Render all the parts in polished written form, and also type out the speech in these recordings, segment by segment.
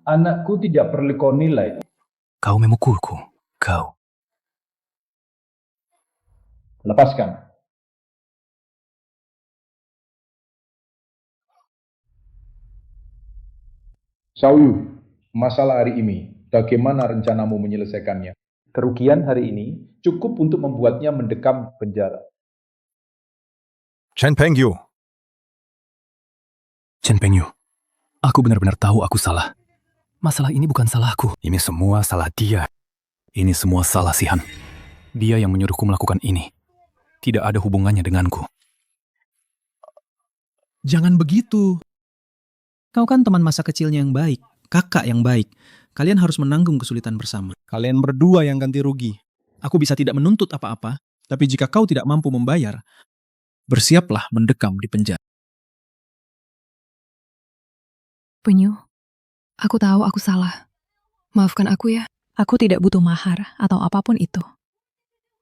Anakku tidak perlu kau nilai. Kau memukulku. Kau. Lepaskan. Xiaoyu, masalah hari ini, bagaimana rencanamu menyelesaikannya? Kerugian hari ini cukup untuk membuatnya mendekam penjara. Chen Pengyu, Chen Pengyu, aku benar-benar tahu aku salah. Masalah ini bukan salahku. Ini semua salah dia. Ini semua salah Xihan. Dia yang menyuruhku melakukan ini. Tidak ada hubungannya denganku. Jangan begitu. Kau kan teman masa kecilnya yang baik, kakak yang baik. Kalian harus menanggung kesulitan bersama. Kalian berdua yang ganti rugi. Aku bisa tidak menuntut apa-apa, tapi jika kau tidak mampu membayar, bersiaplah mendekam di penjara. Penyu, aku tahu aku salah. Maafkan aku ya. Aku tidak butuh mahar atau apapun itu.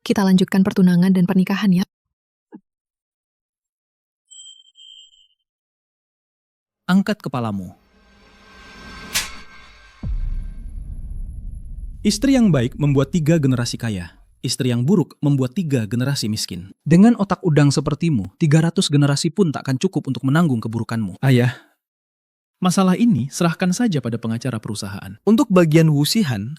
Kita lanjutkan pertunangan dan pernikahan ya. Angkat kepalamu. Istri yang baik membuat 3 generasi kaya. Istri yang buruk membuat 3 generasi miskin. Dengan otak udang sepertimu, 300 generasi pun tak akan cukup untuk menanggung keburukanmu. Ayah, masalah ini serahkan saja pada pengacara perusahaan. Untuk bagian Wu Xihan,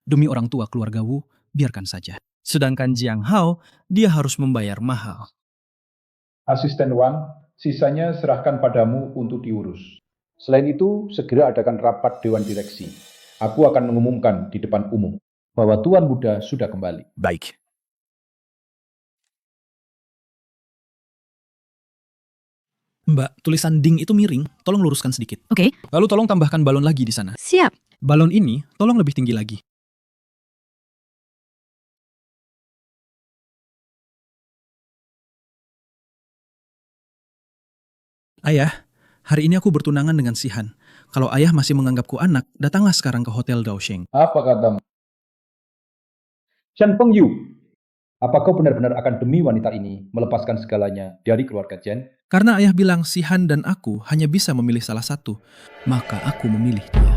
demi orang tua keluarga Wu, biarkan saja. Sedangkan Jiang Hao, dia harus membayar mahal. Asisten Wang, sisanya serahkan padamu untuk diurus. Selain itu, segera adakan rapat Dewan Direksi. Aku akan mengumumkan di depan umum bahwa Tuan Muda sudah kembali. Baik. Mbak, tulisan ding itu miring, tolong luruskan sedikit. Oke. Lalu tolong tambahkan balon lagi di sana. Siap. Balon ini tolong lebih tinggi lagi. Ayah, hari ini aku bertunangan dengan Xihan. Kalau ayah masih menganggapku anak, datanglah sekarang ke Hotel Daosheng. Apa katamu? Chen Pengyu, apa kau benar-benar akan demi wanita ini melepaskan segalanya dari keluarga Chen? Karena ayah bilang Xihan dan aku hanya bisa memilih salah satu, maka aku memilih dia.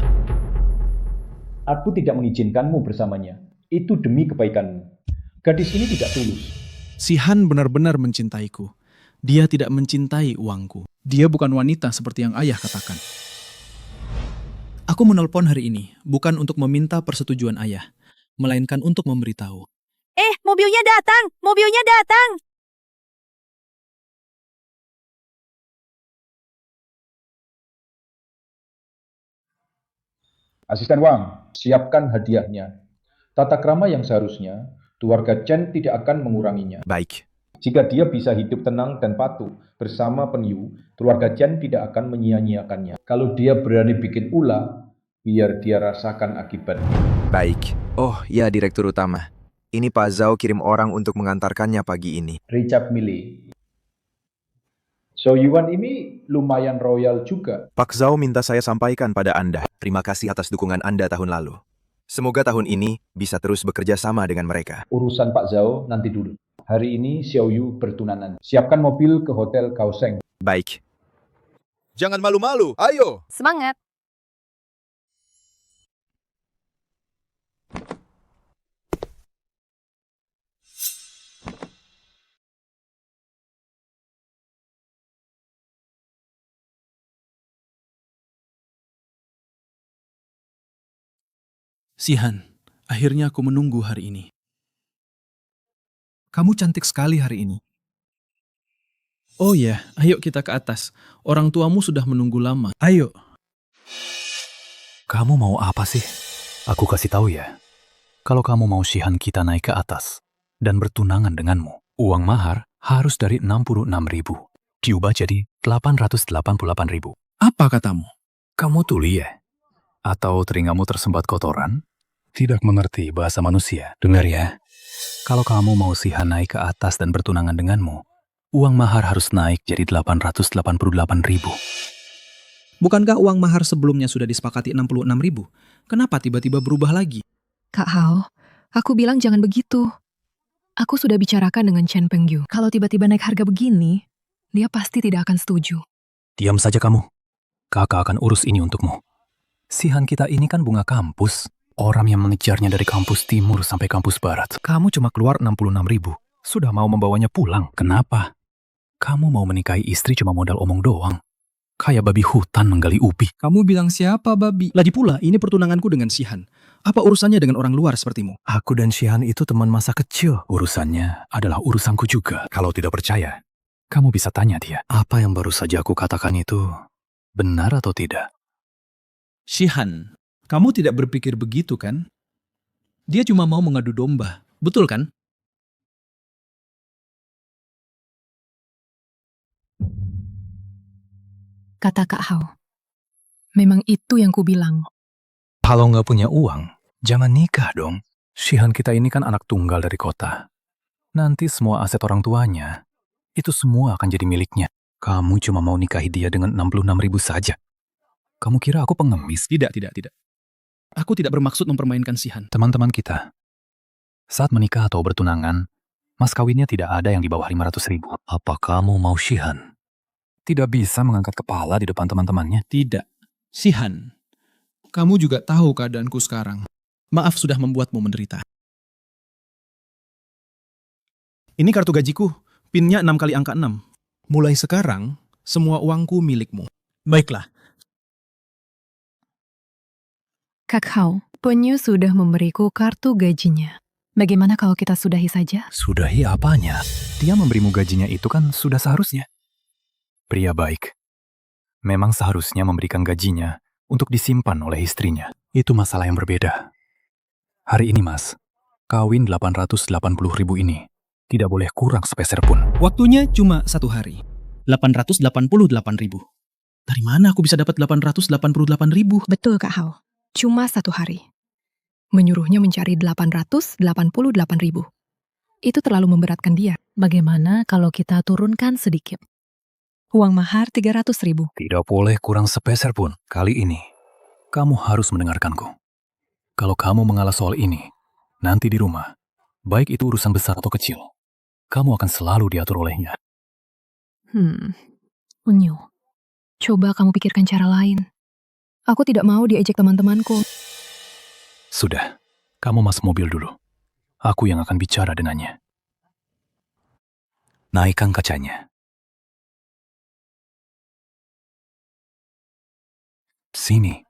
Aku tidak mengizinkanmu bersamanya. Itu demi kebaikanmu. Gadis ini tidak tulus. Xihan benar-benar mencintaiku. Dia tidak mencintai uangku. Dia bukan wanita seperti yang ayah katakan. Aku menelpon hari ini, bukan untuk meminta persetujuan ayah, melainkan untuk memberitahu. Mobilnya datang! Mobilnya datang! Asisten Wang, siapkan hadiahnya. Tata krama yang seharusnya, keluarga Chen tidak akan menguranginya. Baik. Jika dia bisa hidup tenang dan patuh bersama Pengyu, keluarga Chen tidak akan menyia-nyiakannya. Kalau dia berani bikin ulah, biar dia rasakan akibatnya. baik. Oh ya, Direktur Utama. Ini Pak Zhao kirim orang untuk mengantarkannya pagi ini. Richard Mille. Soyuan ini lumayan royal juga. Pak Zhao minta saya sampaikan pada Anda. Terima kasih atas dukungan Anda tahun lalu. Semoga tahun ini bisa terus bekerja sama dengan mereka. Urusan Pak Zhao nanti dulu. Hari ini Xiaoyu bertunangan. Siapkan mobil ke Hotel Kaohsiung. Baik. Jangan malu-malu, ayo! Semangat! Xihan, akhirnya aku menunggu hari ini. Kamu cantik sekali hari ini. Oh ya, ayo kita ke atas. Orang tuamu sudah menunggu lama. Ayo. Kamu mau apa sih? Aku kasih tahu ya. Kalau kamu mau Xihan kita naik ke atas dan bertunangan denganmu, uang mahar harus dari 66.000 diubah jadi 888.000. Apa katamu? Kamu tuli ya? Atau telingamu tersembat kotoran? Tidak mengerti bahasa manusia. Dengar ya. Kalau kamu mau Xihan naik ke atas dan bertunangan denganmu, uang mahar harus naik jadi 888.000. Bukankah uang mahar sebelumnya sudah disepakati 66.000? Kenapa tiba-tiba berubah lagi? Kak Hao, aku bilang jangan begitu. Aku sudah bicarakan dengan Chen Pengyu. Kalau tiba-tiba naik harga begini, dia pasti tidak akan setuju. Diam saja kamu. Kakak akan urus ini untukmu. Sihan kita ini kan bunga kampus. Orang yang mengejarnya dari kampus timur sampai kampus barat. Kamu cuma keluar 66.000. Sudah mau membawanya pulang. Kenapa? Kamu mau menikahi istri cuma modal omong doang. Kayak babi hutan menggali ubi. Kamu bilang siapa, babi? Lagi pula, ini pertunanganku dengan Sihan. Apa urusannya dengan orang luar sepertimu? Aku dan Sihan itu teman masa kecil. Urusannya adalah urusanku juga. Kalau tidak percaya, kamu bisa tanya dia. Apa yang baru saja aku katakan itu benar atau tidak? Sihan, kamu tidak berpikir begitu kan? Dia cuma mau mengadu domba, betul kan? Kata Kak Hao. Memang itu yang kubilang. Kalau nggak punya uang, jangan nikah dong. Sihan kita ini kan anak tunggal dari kota. Nanti semua aset orang tuanya, itu semua akan jadi miliknya. Kamu cuma mau nikahi dia dengan 66.000 saja. Kamu kira aku pengemis? Tidak. Aku tidak bermaksud mempermainkan Sihan. Teman-teman kita, saat menikah atau bertunangan, mas kawinnya tidak ada yang di bawah 500.000. Apa kamu mau Sihan tidak bisa mengangkat kepala di depan teman-temannya? Tidak. Sihan, kamu juga tahu keadaanku sekarang. Maaf sudah membuatmu menderita. Ini kartu gajiku, pinnya 6 kali angka 6. Mulai sekarang, semua uangku milikmu. Baiklah. Kak Hao, Penyu sudah memberiku kartu gajinya. Bagaimana kalau kita sudahi saja? Sudahi apanya? Dia memberimu gajinya itu kan sudah seharusnya. Pria baik. Memang seharusnya memberikan gajinya untuk disimpan oleh istrinya. Itu masalah yang berbeda. Hari ini, Mas, kawin 880.000 ini tidak boleh kurang sepeser pun. Waktunya cuma 1 hari. 888.000. Dari mana aku bisa dapat 888.000? Betul, Kak Hao. Cuma 1 hari. Menyuruhnya mencari 888.000. Itu terlalu memberatkan dia. Bagaimana kalau kita turunkan sedikit? Uang mahar 300.000. Tidak boleh kurang sepeser pun. Kali ini, kamu harus mendengarkanku. Kalau kamu mengalah soal ini, nanti di rumah, baik itu urusan besar atau kecil, kamu akan selalu diatur olehnya. Unyu, coba kamu pikirkan cara lain. Aku tidak mau diajak teman-temanku. Sudah, kamu masuk mobil dulu. Aku yang akan bicara dengannya. Naikkan kacanya. Sini,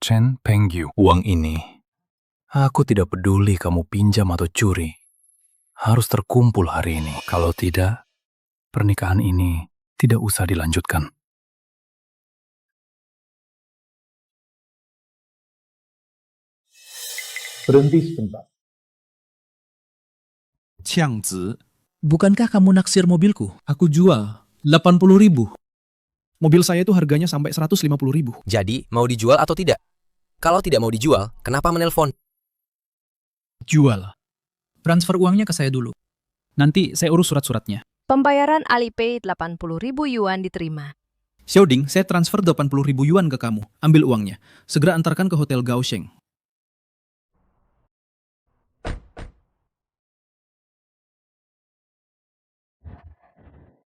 Chen Pengyu. Uang ini, aku tidak peduli kamu pinjam atau curi. Harus terkumpul hari ini. Kalau tidak, pernikahan ini tidak usah dilanjutkan. Berhenti sebentar. Qiangzi, bukankah kamu naksir mobilku? Aku jual 80.000. Mobil saya itu harganya sampai 150.000. Jadi, mau dijual atau tidak? Kalau tidak mau dijual, kenapa menelpon? Jual. Transfer uangnya ke saya dulu. Nanti saya urus surat-suratnya. Pembayaran Alipay 80.000 yuan diterima. Xiaoding, saya transfer 80.000 yuan ke kamu. Ambil uangnya. Segera antarkan ke Hotel Gaosheng.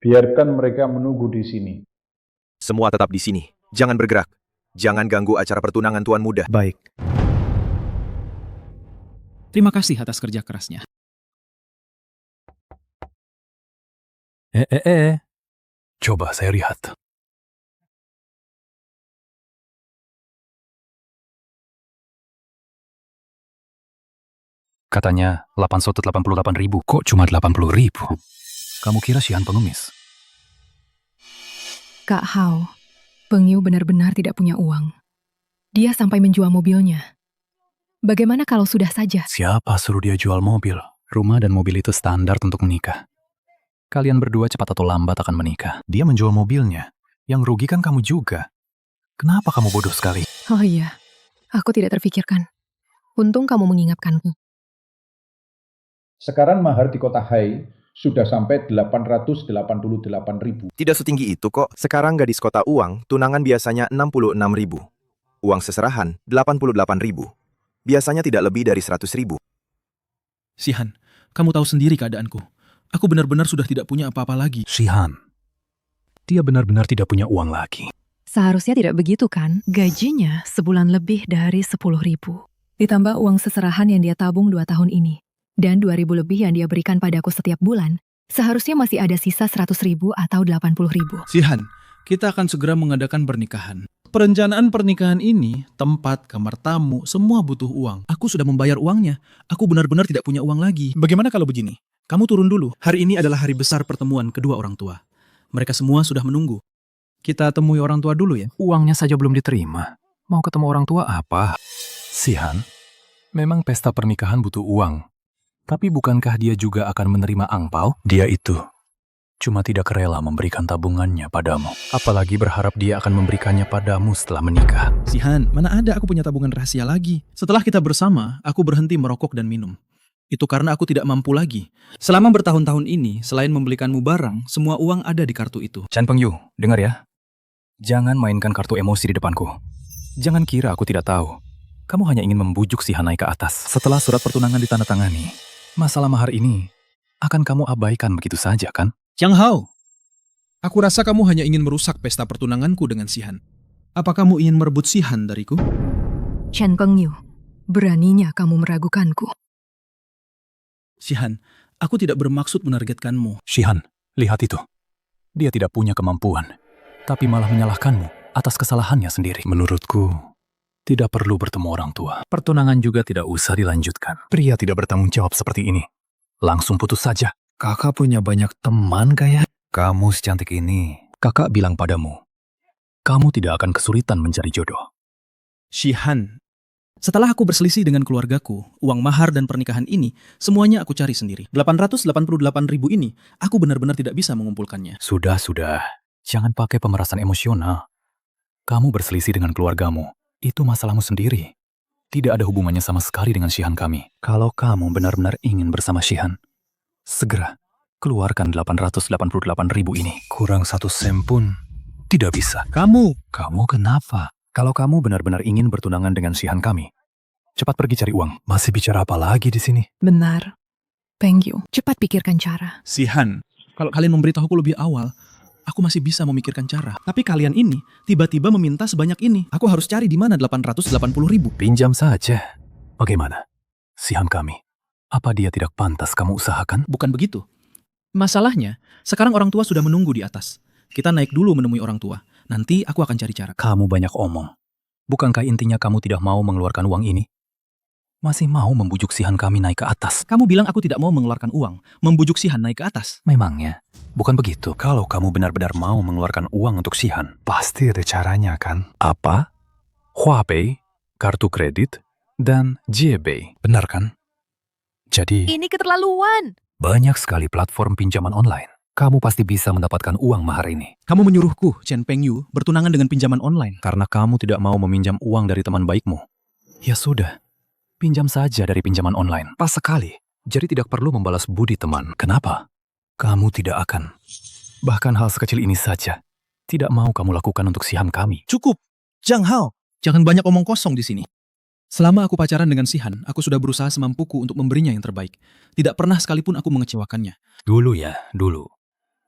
Biarkan mereka menunggu di sini. Semua tetap di sini. Jangan bergerak. Jangan ganggu acara pertunangan tuan muda. Baik. Terima kasih atas kerja kerasnya. Coba saya lihat. Katanya 888.000. Kok cuma 80.000? Kamu kira Sihan pengemis? Kak Hao, Pengyu benar-benar tidak punya uang. Dia sampai menjual mobilnya. Bagaimana kalau sudah saja? Siapa suruh dia jual mobil? Rumah dan mobil itu standar untuk menikah. Kalian berdua cepat atau lambat akan menikah. Dia menjual mobilnya. Yang rugi kan kamu juga. Kenapa kamu bodoh sekali? Oh iya, aku tidak terfikirkan. Untung kamu mengingatkanku. Sekarang mahar di kota Hai sudah sampai 888.000. Tidak setinggi itu kok. Sekarang gadis kota uang, tunangan biasanya 66.000. Uang seserahan 88.000. Biasanya tidak lebih dari 100.000. Sihan, kamu tahu sendiri keadaanku. Aku benar-benar sudah tidak punya apa-apa lagi. Sihan, dia benar-benar tidak punya uang lagi. Seharusnya tidak begitu kan? Gajinya sebulan lebih dari 10.000. Ditambah uang seserahan yang dia tabung 2 tahun ini. Dan 2.000 lebih yang dia berikan padaku setiap bulan. Seharusnya masih ada sisa 100.000 atau 80.000. Sihan, kita akan segera mengadakan pernikahan. Perencanaan pernikahan ini, tempat, kamar tamu, semua butuh uang. Aku sudah membayar uangnya. Aku benar-benar tidak punya uang lagi. Bagaimana kalau begini? Kamu turun dulu. Hari ini adalah hari besar pertemuan kedua orang tua. Mereka semua sudah menunggu. Kita temui orang tua dulu ya. Uangnya saja belum diterima. Mau ketemu orang tua apa? Sihan, memang pesta pernikahan butuh uang. Tapi bukankah dia juga akan menerima angpau? Dia itu cuma tidak rela memberikan tabungannya padamu. Apalagi berharap dia akan memberikannya padamu setelah menikah. Sihan, mana ada aku punya tabungan rahasia lagi. Setelah kita bersama, aku berhenti merokok dan minum. Itu karena aku tidak mampu lagi. Selama bertahun-tahun ini, selain membelikanmu barang, semua uang ada di kartu itu. Chan Pengyu, dengar ya. Jangan mainkan kartu emosi di depanku. Jangan kira aku tidak tahu. Kamu hanya ingin membujuk si Han naik ke atas. Setelah surat pertunangan ditandatangani, masalah mahar ini akan kamu abaikan begitu saja kan? Chang Hao, aku rasa kamu hanya ingin merusak pesta pertunanganku dengan Sihan. Apa kamu ingin merebut Sihan dariku? Chen Pengyu, beraninya kamu meragukanku. Sihan, aku tidak bermaksud menargetkanmu. Shihan, lihat itu. Dia tidak punya kemampuan, tapi malah menyalahkanmu atas kesalahannya sendiri. Menurutku, tidak perlu bertemu orang tua. Pertunangan juga tidak usah dilanjutkan. Pria tidak bertanggung jawab seperti ini. Langsung putus saja. Kakak punya banyak teman kayak? Kamu secantik ini. Kakak bilang padamu, kamu tidak akan kesulitan mencari jodoh. Shihan, setelah aku berselisih dengan keluargaku, uang mahar dan pernikahan ini, semuanya aku cari sendiri. 888.000 ini, aku benar-benar tidak bisa mengumpulkannya. Sudah. Jangan pakai pemerasan emosional. Kamu berselisih dengan keluargamu. Itu masalahmu sendiri. Tidak ada hubungannya sama sekali dengan Shihan kami. Kalau kamu benar-benar ingin bersama Shihan, segera keluarkan 888.000 ini. Kurang 1 sen pun tidak bisa. Kamu kenapa? Kalau kamu benar-benar ingin bertunangan dengan Shihan kami, cepat pergi cari uang. Masih bicara apa lagi di sini? Benar. Pengyu, cepat pikirkan cara. Sihan, kalau kalian memberitahuku lebih awal, aku masih bisa memikirkan cara. Tapi kalian ini tiba-tiba meminta sebanyak ini. Aku harus cari di mana 880.000. Pinjam saja. Bagaimana? Shihan kami, apa dia tidak pantas kamu usahakan? Bukan begitu. Masalahnya, sekarang orang tua sudah menunggu di atas. Kita naik dulu menemui orang tua. Nanti aku akan cari cara. Kamu banyak omong. Bukankah intinya kamu tidak mau mengeluarkan uang ini? Masih mau membujuk Shihan kami naik ke atas? Kamu bilang aku tidak mau mengeluarkan uang, membujuk Shihan naik ke atas. Memangnya? Bukan begitu. Kalau kamu benar-benar mau mengeluarkan uang untuk Shihan, pasti ada caranya kan? Apa? Huapei, kartu kredit, dan JB. Benar kan? Jadi, Ini keterlaluan. banyak sekali platform pinjaman online. Kamu pasti bisa mendapatkan uang mahar ini. Kamu menyuruhku, Chen Pengyu, bertunangan dengan pinjaman online. Karena kamu tidak mau meminjam uang dari teman baikmu. Ya sudah, pinjam saja dari pinjaman online. Pas sekali, jadi tidak perlu membalas budi teman. Kenapa? Kamu tidak akan. Bahkan hal sekecil ini saja, tidak mau kamu lakukan untuk Shihan kami. Cukup, Chang Hao. Jangan banyak omong kosong di sini. Selama aku pacaran dengan Shihan, aku sudah berusaha semampuku untuk memberinya yang terbaik. Tidak pernah sekalipun aku mengecewakannya. Dulu ya, dulu.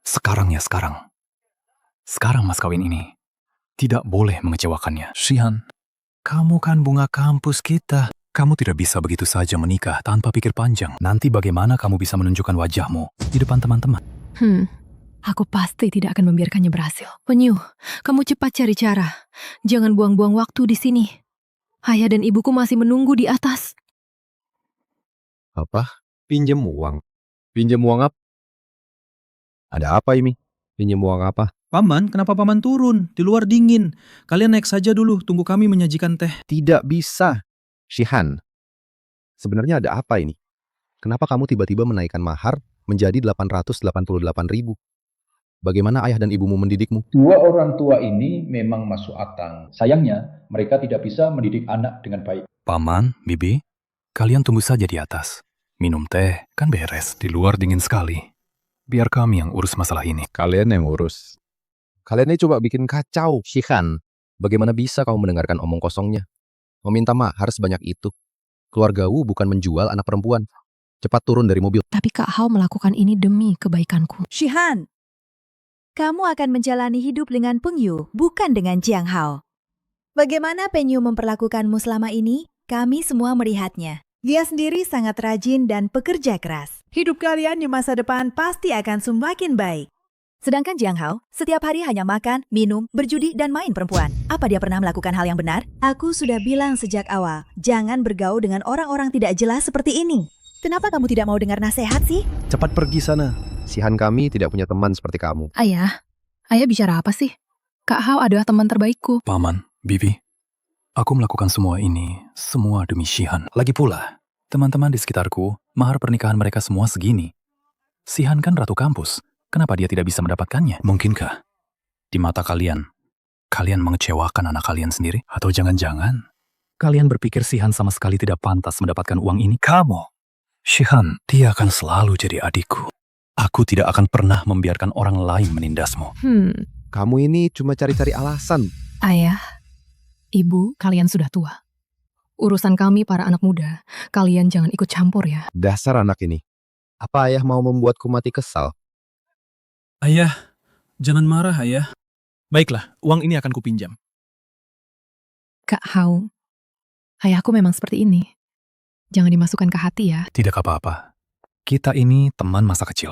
Sekarang ya sekarang. Sekarang mas kawin ini tidak boleh mengecewakannya. Shihan, kamu kan bunga kampus kita. Kamu tidak bisa begitu saja menikah tanpa pikir panjang. Nanti bagaimana kamu bisa menunjukkan wajahmu di depan teman-teman? Aku pasti tidak akan membiarkannya berhasil. Pengyu, kamu cepat cari cara. Jangan buang-buang waktu di sini. Ayah dan ibuku masih menunggu di atas. Apa? Pinjam uang? Pinjam uang apa? Ada apa ini? Pinjam uang apa? Paman, kenapa paman turun? Di luar dingin. Kalian naik saja dulu, tunggu kami menyajikan teh. Tidak bisa. Shihan, sebenarnya ada apa ini? Kenapa kamu tiba-tiba menaikkan mahar menjadi 888.000? Bagaimana ayah dan ibumu mendidikmu? Dua orang tua ini memang masuk akal. Sayangnya, mereka tidak bisa mendidik anak dengan baik. Paman, Bibi, kalian tunggu saja di atas. Minum teh, kan beres. Di luar dingin sekali. Biar kami yang urus masalah ini. Kalian yang urus. Kalian ini coba bikin kacau. Shihan, bagaimana bisa kamu mendengarkan omong kosongnya? Meminta mahar sebanyak itu. Keluargamu bukan menjual anak perempuan. Cepat turun dari mobil. Tapi Kak Hao melakukan ini demi kebaikanku. Shihan, kamu akan menjalani hidup dengan Peng Yu, bukan dengan Jiang Hao. Bagaimana Peng Yu memperlakukanmu selama ini? Kami semua melihatnya. Dia sendiri sangat rajin dan pekerja keras. Hidup kalian di masa depan pasti akan semakin baik. Sedangkan Jiang Hao setiap hari hanya makan, minum, berjudi, dan main perempuan. Apa dia pernah melakukan hal yang benar? Aku sudah bilang sejak awal, jangan bergaul dengan orang-orang tidak jelas seperti ini. Kenapa kamu tidak mau dengar nasihat sih? Cepat pergi sana. Sihan kami tidak punya teman seperti kamu. Ayah bicara apa sih? Kak Hao adalah teman terbaikku. Paman, Bibi, aku melakukan semua ini, semua demi Shihan. Lagi pula, teman-teman di sekitarku, mahar pernikahan mereka semua segini. Shihan kan ratu kampus, kenapa dia tidak bisa mendapatkannya? Mungkinkah di mata kalian mengecewakan anak kalian sendiri? Atau jangan-jangan kalian berpikir Shihan sama sekali tidak pantas mendapatkan uang ini? Kamu, Shihan, dia akan selalu jadi adikku. Aku tidak akan pernah membiarkan orang lain menindasmu. Kamu ini cuma cari-cari alasan. Ayah, Ibu, kalian sudah tua. Urusan kami para anak muda, kalian jangan ikut campur ya. Dasar anak ini. Apa ayah mau membuatku mati kesal? Ayah, jangan marah ayah. Baiklah, uang ini akan kupinjam. Kak Hao, ayahku memang seperti ini. Jangan dimasukkan ke hati ya. Tidak apa-apa. Kita ini teman masa kecil.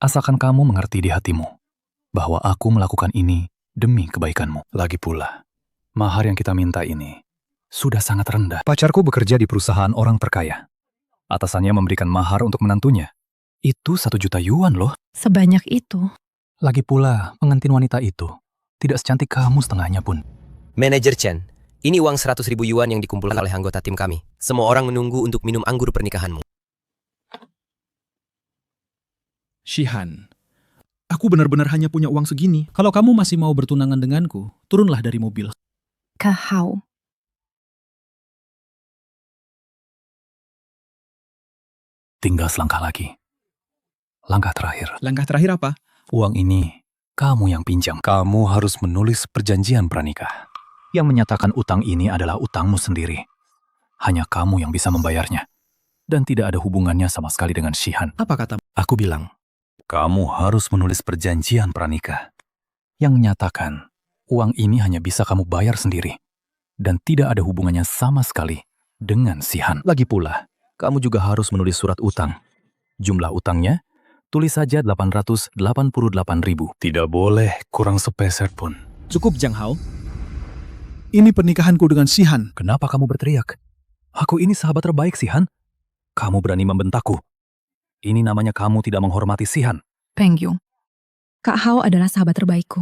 Asalkan kamu mengerti di hatimu bahwa aku melakukan ini demi kebaikanmu. Lagi pula, mahar yang kita minta ini sudah sangat rendah. Pacarku bekerja di perusahaan orang terkaya. Atasannya memberikan mahar untuk menantunya. Itu 1 juta yuan loh. Sebanyak itu. Lagi pula, pengantin wanita itu tidak secantik kamu setengahnya pun. Manajer Chen, ini uang 100.000 yuan yang dikumpulkan oleh anggota tim kami. Semua orang menunggu untuk minum anggur pernikahanmu. Shihan, aku benar-benar hanya punya uang segini. Kalau kamu masih mau bertunangan denganku, turunlah dari mobil. Kak Hao, Tinggal selangkah lagi. Langkah terakhir. Langkah terakhir apa? Uang ini kamu yang pinjam. Kamu harus menulis perjanjian pranikah yang menyatakan utang ini adalah utangmu sendiri. Hanya kamu yang bisa membayarnya. Dan tidak ada hubungannya sama sekali dengan Shihan. Apa kata? Aku bilang, kamu harus menulis perjanjian pranikah yang menyatakan uang ini hanya bisa kamu bayar sendiri dan tidak ada hubungannya sama sekali dengan Shihan. Lagi pula, kamu juga harus menulis surat utang. Jumlah utangnya, tulis saja 888.000. Tidak boleh kurang sepeser pun. Cukup, Jiang Hao. Ini pernikahanku dengan Shihan. Kenapa kamu berteriak? Aku ini sahabat terbaik Shihan. Kamu berani membentakku. Ini namanya kamu tidak menghormati Shihan. Peng Yu, Kak Hao adalah sahabat terbaikku.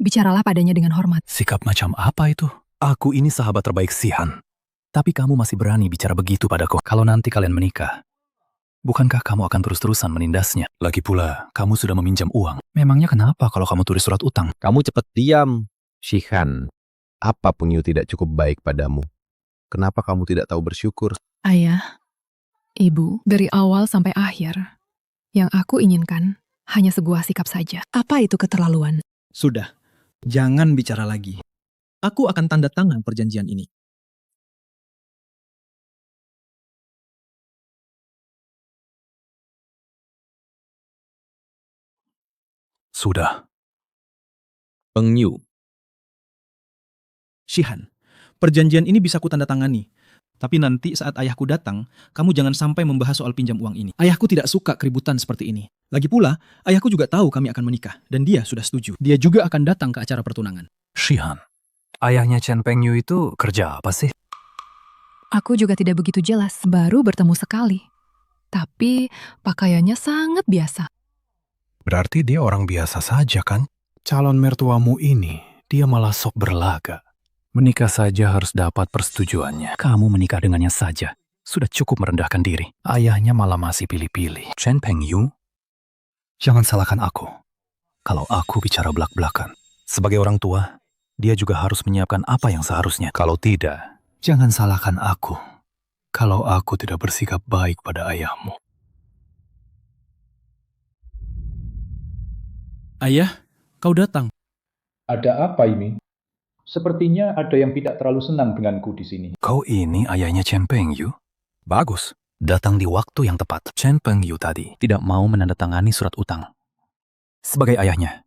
Bicaralah padanya dengan hormat. Sikap macam apa itu? Aku ini sahabat terbaik Shihan. Tapi kamu masih berani bicara begitu padaku. Kalau nanti kalian menikah, bukankah kamu akan terus-terusan menindasnya? Lagi pula, kamu sudah meminjam uang. Memangnya kenapa kalau kamu tulis surat utang? Kamu cepat diam, Shihan. Apa Peng Yu tidak cukup baik padamu? Kenapa kamu tidak tahu bersyukur? Ayah, Ibu, dari awal sampai akhir, yang aku inginkan hanya sebuah sikap saja. Apa itu keterlaluan? Sudah, jangan bicara lagi. Aku akan tanda tangan perjanjian ini. Sudah. Peng Yu, Shihan, perjanjian ini bisa kutandatangani. Tapi nanti saat ayahku datang, kamu jangan sampai membahas soal pinjam uang ini. Ayahku tidak suka keributan seperti ini. Lagi pula, ayahku juga tahu kami akan menikah. Dan dia sudah setuju. Dia juga akan datang ke acara pertunangan. Shihan, ayahnya Chen Peng Yu itu kerja apa sih? Aku juga tidak begitu jelas. Baru bertemu sekali. Tapi pakaiannya sangat biasa. Berarti dia orang biasa saja kan? Calon mertuamu ini, dia malah sok berlaga. Menikah saja harus dapat persetujuannya. Kamu menikah dengannya saja. Sudah cukup merendahkan diri. Ayahnya malah masih pilih-pilih. Chen Peng Yu, jangan salahkan aku. Kalau aku bicara belak-belakan. Sebagai orang tua, dia juga harus menyiapkan apa yang seharusnya. Kalau tidak, jangan salahkan aku. Kalau aku tidak bersikap baik pada ayahmu. Ayah, kau datang. Ada apa ini? Sepertinya ada yang tidak terlalu senang denganku di sini. Kau ini ayahnya Chen Peng Yu? Bagus, datang di waktu yang tepat. Chen Peng Yu tadi tidak mau menandatangani surat utang. Sebagai ayahnya,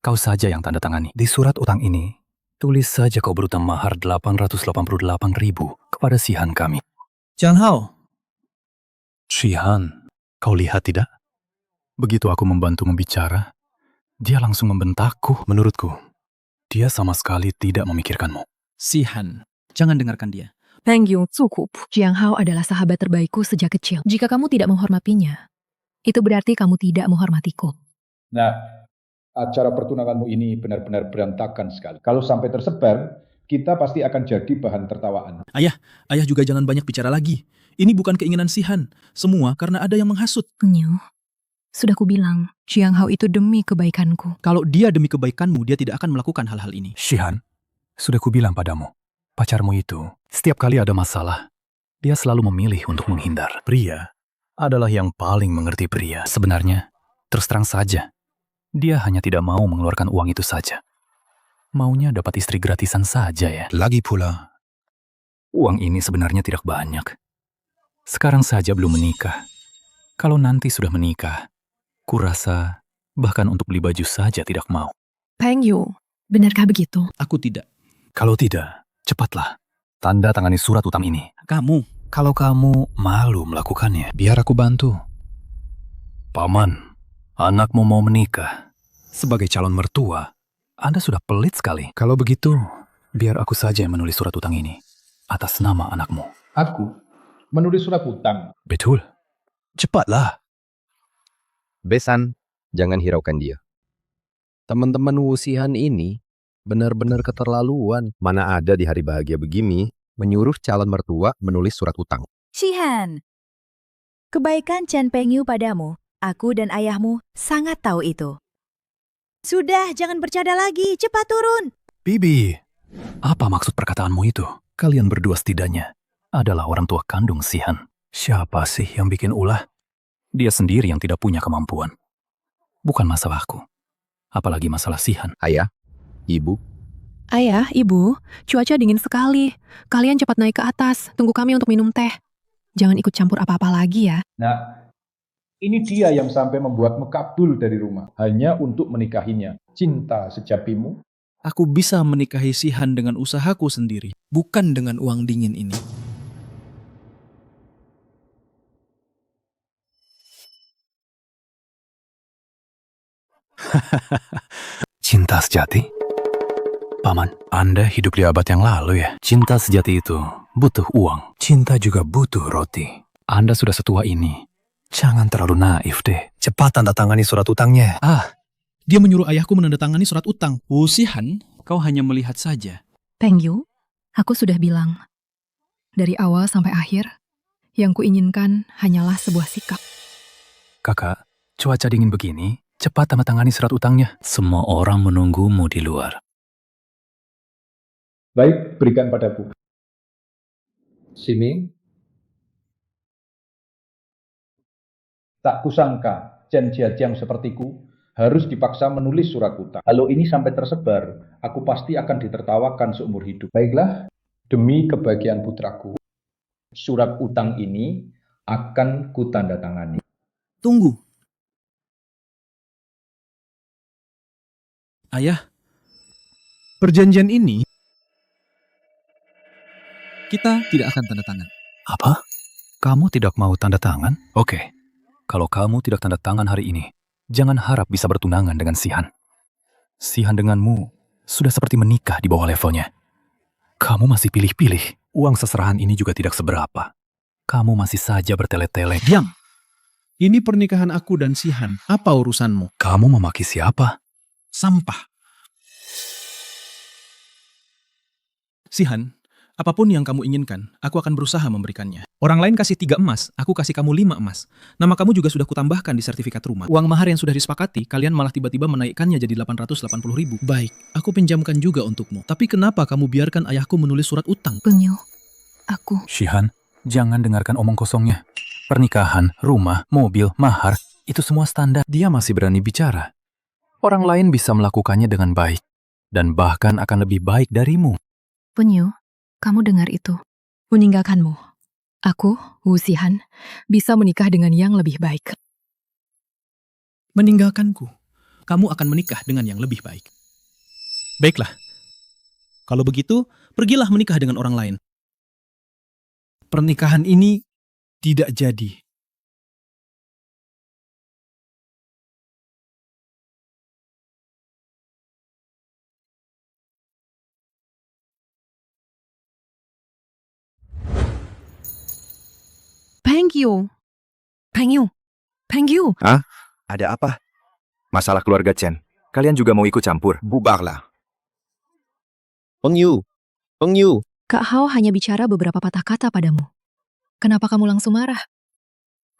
kau saja yang tanda tangani. Di surat utang ini, tulis saja kau berutang mahar 888.000 kepada Shihan kami. Jiang Hao, Shihan, kau lihat tidak? Begitu aku membantu membicara, dia langsung membentakku. Menurutku, dia sama sekali tidak memikirkanmu. Shihan, jangan dengarkan dia. Peng Yu cukup. Jiang Hao adalah sahabat terbaikku sejak kecil. Jika kamu tidak menghormatinya, itu berarti kamu tidak menghormatiku. Nah, acara pertunanganmu ini benar-benar berantakan sekali. Kalau sampai tersebar, kita pasti akan jadi bahan tertawaan. Ayah juga jangan banyak bicara lagi. Ini bukan keinginan Shihan. Semua karena ada yang menghasut. Penyu, sudah kubilang, Jiang Hao itu demi kebaikanku. Kalau dia demi kebaikanmu, dia tidak akan melakukan hal-hal ini. Shihan, sudah kubilang padamu, pacarmu itu, setiap kali ada masalah, dia selalu memilih untuk menghindar. Pria adalah yang paling mengerti pria. Sebenarnya, terus terang saja, dia hanya tidak mau mengeluarkan uang itu saja. Maunya dapat istri gratisan saja ya. Lagi pula, uang ini sebenarnya tidak banyak. Sekarang saja belum menikah. Kalau nanti sudah menikah, kurasa bahkan untuk beli baju saja tidak mau. Peng Yu, benarkah begitu? Aku tidak. Kalau tidak, cepatlah tanda tangani surat utang ini. Kalau kamu malu melakukannya, biar aku bantu. Paman, anakmu mau menikah. Sebagai calon mertua, Anda sudah pelit sekali. Kalau begitu, biar aku saja yang menulis surat utang ini atas nama anakmu. Aku menulis surat utang. Betul. Cepatlah. Besan, jangan hiraukan dia. Teman-teman Wu Shihan ini benar-benar keterlaluan. Mana ada di hari bahagia begini menyuruh calon mertua menulis surat utang. Shihan, kebaikan Chen Pengyu padamu, aku dan ayahmu sangat tahu itu. Sudah, jangan bercanda lagi, cepat turun. Bibi, apa maksud perkataanmu itu? Kalian berdua setidaknya adalah orang tua kandung Shihan. Siapa sih yang bikin ulah? Dia sendiri yang tidak punya kemampuan. Bukan masalahku. Apalagi masalah Shihan. Ayah, ibu, Ayah, ibu, cuaca dingin sekali. Kalian cepat naik ke atas, tunggu kami untuk minum teh. Jangan ikut campur apa-apa lagi ya. Nah, ini dia yang sampai membuatmu kabur dari rumah hanya untuk menikahinya. Cinta sejatimu. Aku bisa menikahi Shihan dengan usahaku sendiri, bukan dengan uang dingin ini. Cinta sejati? Paman, Anda hidup di abad yang lalu ya. Cinta sejati itu butuh uang. Cinta juga butuh roti. Anda sudah setua ini. Jangan terlalu naif deh. Cepat tanda tangani surat utangnya. Dia menyuruh ayahku menandatangani surat utang. Wu Shihan, kau hanya melihat saja. Peng Yu, aku sudah bilang. Dari awal sampai akhir, yang kuinginkan hanyalah sebuah sikap. Kakak, cuaca dingin begini, cepat tanda tangani surat utangnya. Semua orang menunggumu di luar. Baik, berikan padaku. Siming. Tak kusangka, Chen Jiajiang sepertiku harus dipaksa menulis surat utang. Kalau ini sampai tersebar, aku pasti akan ditertawakan seumur hidup. Baiklah, demi kebahagiaan putraku, surat utang ini akan kutandatangani. Tunggu. Ayah, perjanjian ini kita tidak akan tanda tangan. Apa? Kamu tidak mau tanda tangan? Oke. Kalau kamu tidak tanda tangan hari ini, jangan harap bisa bertunangan dengan Shihan. Shihan denganmu sudah seperti menikah di bawah levelnya. Kamu masih pilih-pilih. Uang seserahan ini juga tidak seberapa. Kamu masih saja bertele-tele. Diam. Ini pernikahan aku dan Shihan. Apa urusanmu? Kamu memaki siapa? Sampah. Shihan, apapun yang kamu inginkan, aku akan berusaha memberikannya. Orang lain kasih 3 emas, aku kasih kamu 5 emas. Nama kamu juga sudah kutambahkan di sertifikat rumah. Uang mahar yang sudah disepakati, kalian malah tiba-tiba menaikkannya jadi 880.000. Baik, aku pinjamkan juga untukmu. Tapi kenapa kamu biarkan ayahku menulis surat utang? Penyu, aku... Shihan, jangan dengarkan omong kosongnya. Pernikahan, rumah, mobil, mahar, itu semua standar. Dia masih berani bicara. Orang lain bisa melakukannya dengan baik. Dan bahkan akan lebih baik darimu. Penyu, kamu dengar itu. Meninggalkanmu. Aku, Wu Shihan, bisa menikah dengan yang lebih baik. Meninggalkanku. kamu akan menikah dengan yang lebih baik. Baiklah. Kalau begitu, pergilah menikah dengan orang lain. Pernikahan ini tidak jadi. Pengyu. Pengyu. Pengyu. Ada apa? Masalah keluarga Chen. Kalian juga mau ikut campur? Bubarlah. Pengyu. Pengyu. Kak Hao hanya bicara beberapa patah kata padamu. Kenapa kamu langsung marah?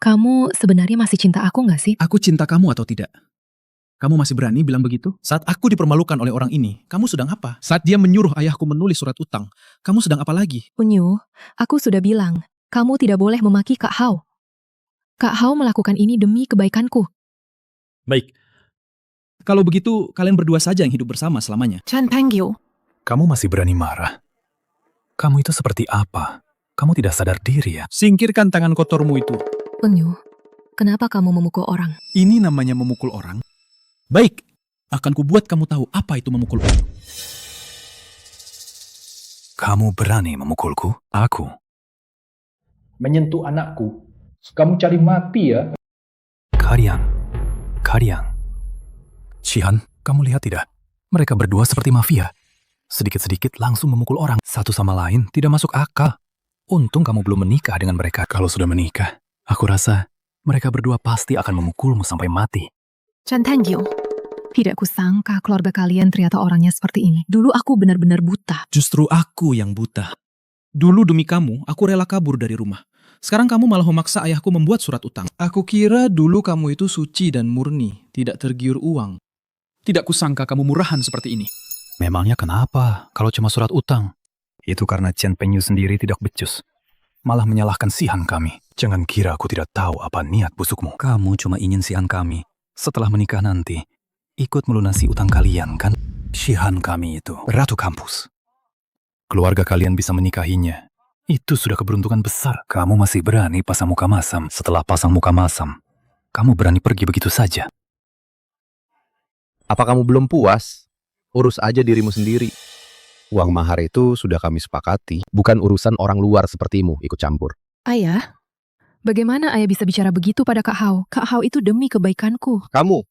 Kamu sebenarnya masih cinta aku nggak sih? Aku cinta kamu atau tidak? Kamu masih berani bilang begitu? Saat aku dipermalukan oleh orang ini, kamu sedang apa? Saat dia menyuruh ayahku menulis surat utang, kamu sedang apa lagi? Pengyu, aku sudah bilang, kamu tidak boleh memaki Kak Hao. Kak Hao melakukan ini demi kebaikanku. Baik. Kalau begitu, kalian berdua saja yang hidup bersama selamanya. Chen Pengyu. Kamu masih berani marah? Kamu itu seperti apa? Kamu tidak sadar diri ya? Singkirkan tangan kotormu itu. Pengyu, kenapa kamu memukul orang? Ini namanya memukul orang? Baik, akan kubuat kamu tahu apa itu memukul orang. Kamu berani memukulku? Aku? Menyentuh anakku. Kamu cari mati ya? Kalian. Shihan, kamu lihat tidak? Mereka berdua seperti mafia. Sedikit-sedikit langsung memukul orang. Satu sama lain tidak masuk akal. Untung kamu belum menikah dengan mereka. Kalau sudah menikah, aku rasa mereka berdua pasti akan memukulmu sampai mati. Chen Pengyu, tidak kusangka keluarga kalian ternyata orangnya seperti ini. Dulu aku benar-benar buta. Justru aku yang buta. Dulu demi kamu, aku rela kabur dari rumah. Sekarang kamu malah memaksa ayahku membuat surat utang. Aku kira dulu kamu itu suci dan murni, tidak tergiur uang. Tidak kusangka kamu murahan seperti ini. Memangnya kenapa kalau cuma surat utang? Itu karena Chen Pengyu sendiri tidak becus. Malah menyalahkan Shihan kami. Jangan kira aku tidak tahu apa niat busukmu. Kamu cuma ingin Shihan kami, setelah menikah nanti, ikut melunasi utang kalian kan? Shihan kami itu ratu kampus. Keluarga kalian bisa menikahinya. Itu sudah keberuntungan besar. Kamu masih berani pasang muka masam. Setelah pasang muka masam, kamu berani pergi begitu saja. Apa kamu belum puas? Urus aja dirimu sendiri. Uang mahar itu sudah kami sepakati. Bukan urusan orang luar sepertimu ikut campur. Ayah, bagaimana ayah bisa bicara begitu pada Kak Hao? Kak Hao itu demi kebaikanku. Kamu?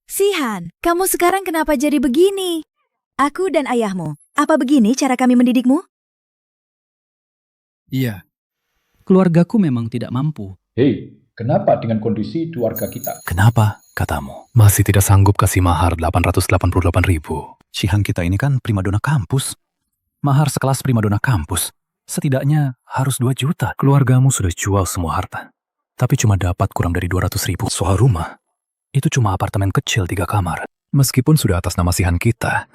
Shihan, kamu sekarang kenapa jadi begini? Aku dan ayahmu, apa begini cara kami mendidikmu? Iya, keluargaku memang tidak mampu. Hei, kenapa dengan kondisi keluarga kita? Kenapa, katamu? Masih tidak sanggup kasih mahar 888.000. Shihan kita ini kan primadona kampus. Mahar sekelas primadona kampus. Setidaknya harus 2 juta. Keluargamu sudah jual semua harta. Tapi cuma dapat kurang dari 200.000. Soal rumah, itu cuma apartemen kecil 3 kamar. Meskipun sudah atas nama Shihan kita,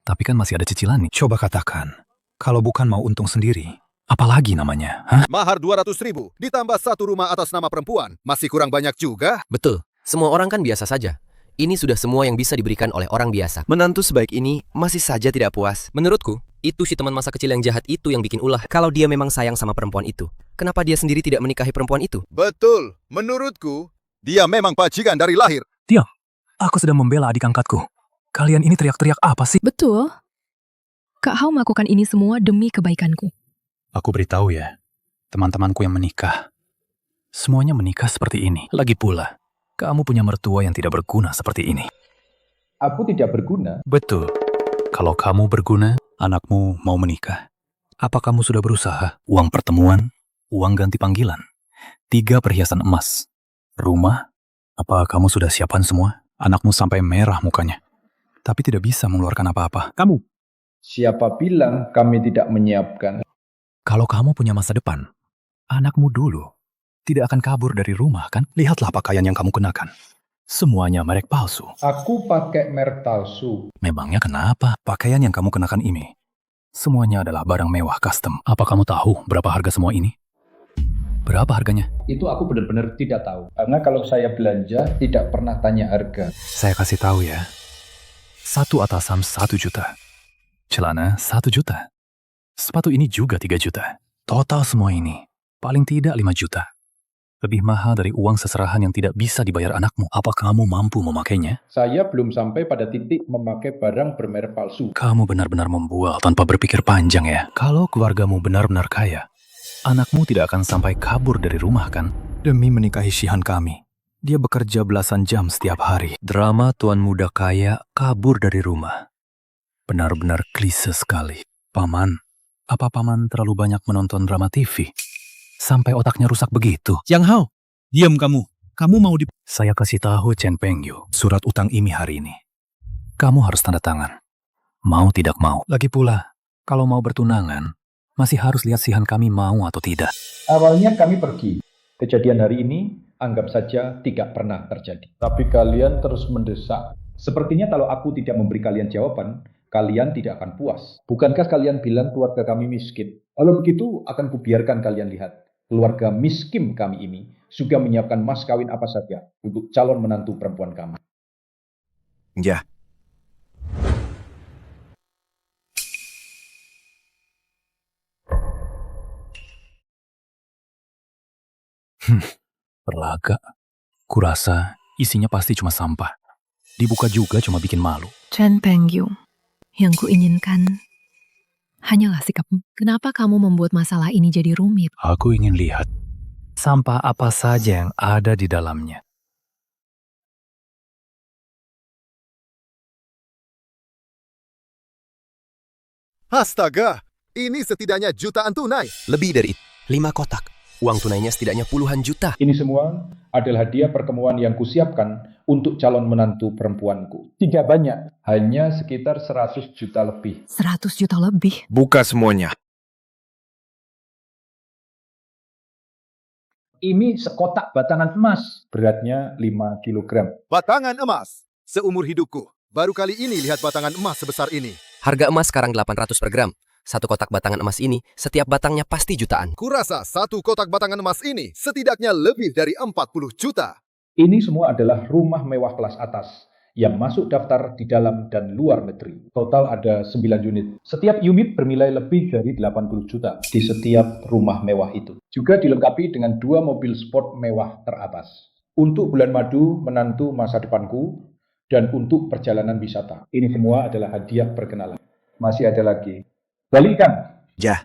tapi kan masih ada cicilan nih. Coba katakan, kalau bukan mau untung sendiri, apalagi namanya, hah? Mahar 200.000 ditambah 1 rumah atas nama perempuan. Masih kurang banyak juga. Betul, semua orang kan biasa saja. Ini sudah semua yang bisa diberikan oleh orang biasa. Menantu sebaik ini masih saja tidak puas. Menurutku, itu si teman masa kecil yang jahat itu yang bikin ulah. Kalau dia memang sayang sama perempuan itu, kenapa dia sendiri tidak menikahi perempuan itu? Betul, menurutku, dia memang bajingan dari lahir. Diam, aku sedang membela adik angkatku. Kalian ini teriak-teriak apa sih? Betul. Kak Hao melakukan ini semua demi kebaikanku. Aku beritahu ya, teman-temanku yang menikah. Semuanya menikah seperti ini. Lagi pula, kamu punya mertua yang tidak berguna seperti ini. Aku tidak berguna. Betul. Kalau kamu berguna, anakmu mau menikah. Apa kamu sudah berusaha? Uang pertemuan, uang ganti panggilan, 3 perhiasan emas, rumah. Apa kamu sudah siapkan semua? Anakmu sampai merah mukanya, tapi tidak bisa mengeluarkan apa-apa. Kamu? Siapa bilang kami tidak menyiapkan? Kalau kamu punya masa depan, anakmu dulu tidak akan kabur dari rumah kan? Lihatlah pakaian yang kamu kenakan. Semuanya merek palsu. Aku pakai merek palsu. Memangnya kenapa? Pakaian yang kamu kenakan ini, semuanya adalah barang mewah custom. Apa kamu tahu berapa harga semua ini? Berapa harganya? Itu aku benar-benar tidak tahu. Karena kalau saya belanja, tidak pernah tanya harga. Saya kasih tahu ya. 1 atasan 1 juta. Celana 1 juta. Sepatu ini juga 3 juta. Total semua ini paling tidak 5 juta. Lebih mahal dari uang seserahan yang tidak bisa dibayar anakmu. Apa kamu mampu memakainya? Saya belum sampai pada titik memakai barang bermerek palsu. Kamu benar-benar membual tanpa berpikir panjang ya. Kalau keluargamu benar-benar kaya, anakmu tidak akan sampai kabur dari rumah kan? Demi menikahi Shihan kami, dia bekerja belasan jam setiap hari. Drama tuan muda kaya kabur dari rumah. Benar-benar klise sekali. Paman, apa paman terlalu banyak menonton drama TV? Sampai otaknya rusak begitu. Jiang Hao, diam kamu. Kamu mau di... Saya kasih tahu Chen Pengyu, surat utang IMI hari ini. Kamu harus tanda tangan. Mau tidak mau. Lagi pula, kalau mau bertunangan, masih harus lihat Shihan kami mau atau tidak. Awalnya kami pergi. Kejadian hari ini anggap saja tidak pernah terjadi. Tapi kalian terus mendesak. Sepertinya kalau aku tidak memberi kalian jawaban, kalian tidak akan puas. Bukankah kalian bilang keluarga kami miskin? Kalau begitu, akan kubiarkan kalian lihat. Keluarga miskin kami ini juga menyiapkan mas kawin apa saja untuk calon menantu perempuan kami. Ya, Berlaga. Kurasa isinya pasti cuma sampah. Dibuka juga cuma bikin malu. Chen Pengyu, yang kuinginkan hanyalah sikapmu. Kenapa kamu membuat masalah ini jadi rumit? Aku ingin lihat sampah apa saja yang ada di dalamnya. Astaga, ini setidaknya jutaan tunai. Lebih dari itu, 5 kotak. Uang tunainya setidaknya puluhan juta. Ini semua adalah hadiah pertemuan yang kusiapkan untuk calon menantu perempuanku. Tidak banyak, hanya sekitar 100 juta lebih. 100 juta lebih. buka semuanya. Ini sekotak batangan emas, beratnya 5 kilogram. Batangan emas. Seumur hidupku, baru kali ini lihat batangan emas sebesar ini. Harga emas sekarang 800 per gram. 1 kotak batangan emas ini, setiap batangnya pasti jutaan. Kurasa 1 kotak batangan emas ini setidaknya lebih dari 40 juta. Ini semua adalah rumah mewah kelas atas yang masuk daftar di dalam dan luar negeri. Total ada 9 unit. Setiap unit bernilai lebih dari 80 juta di setiap rumah mewah itu. Juga dilengkapi dengan 2 mobil sport mewah teratas. Untuk bulan madu menantu masa depanku dan untuk perjalanan wisata. Ini semua adalah hadiah perkenalan. Masih ada lagi. Balikan. Ya,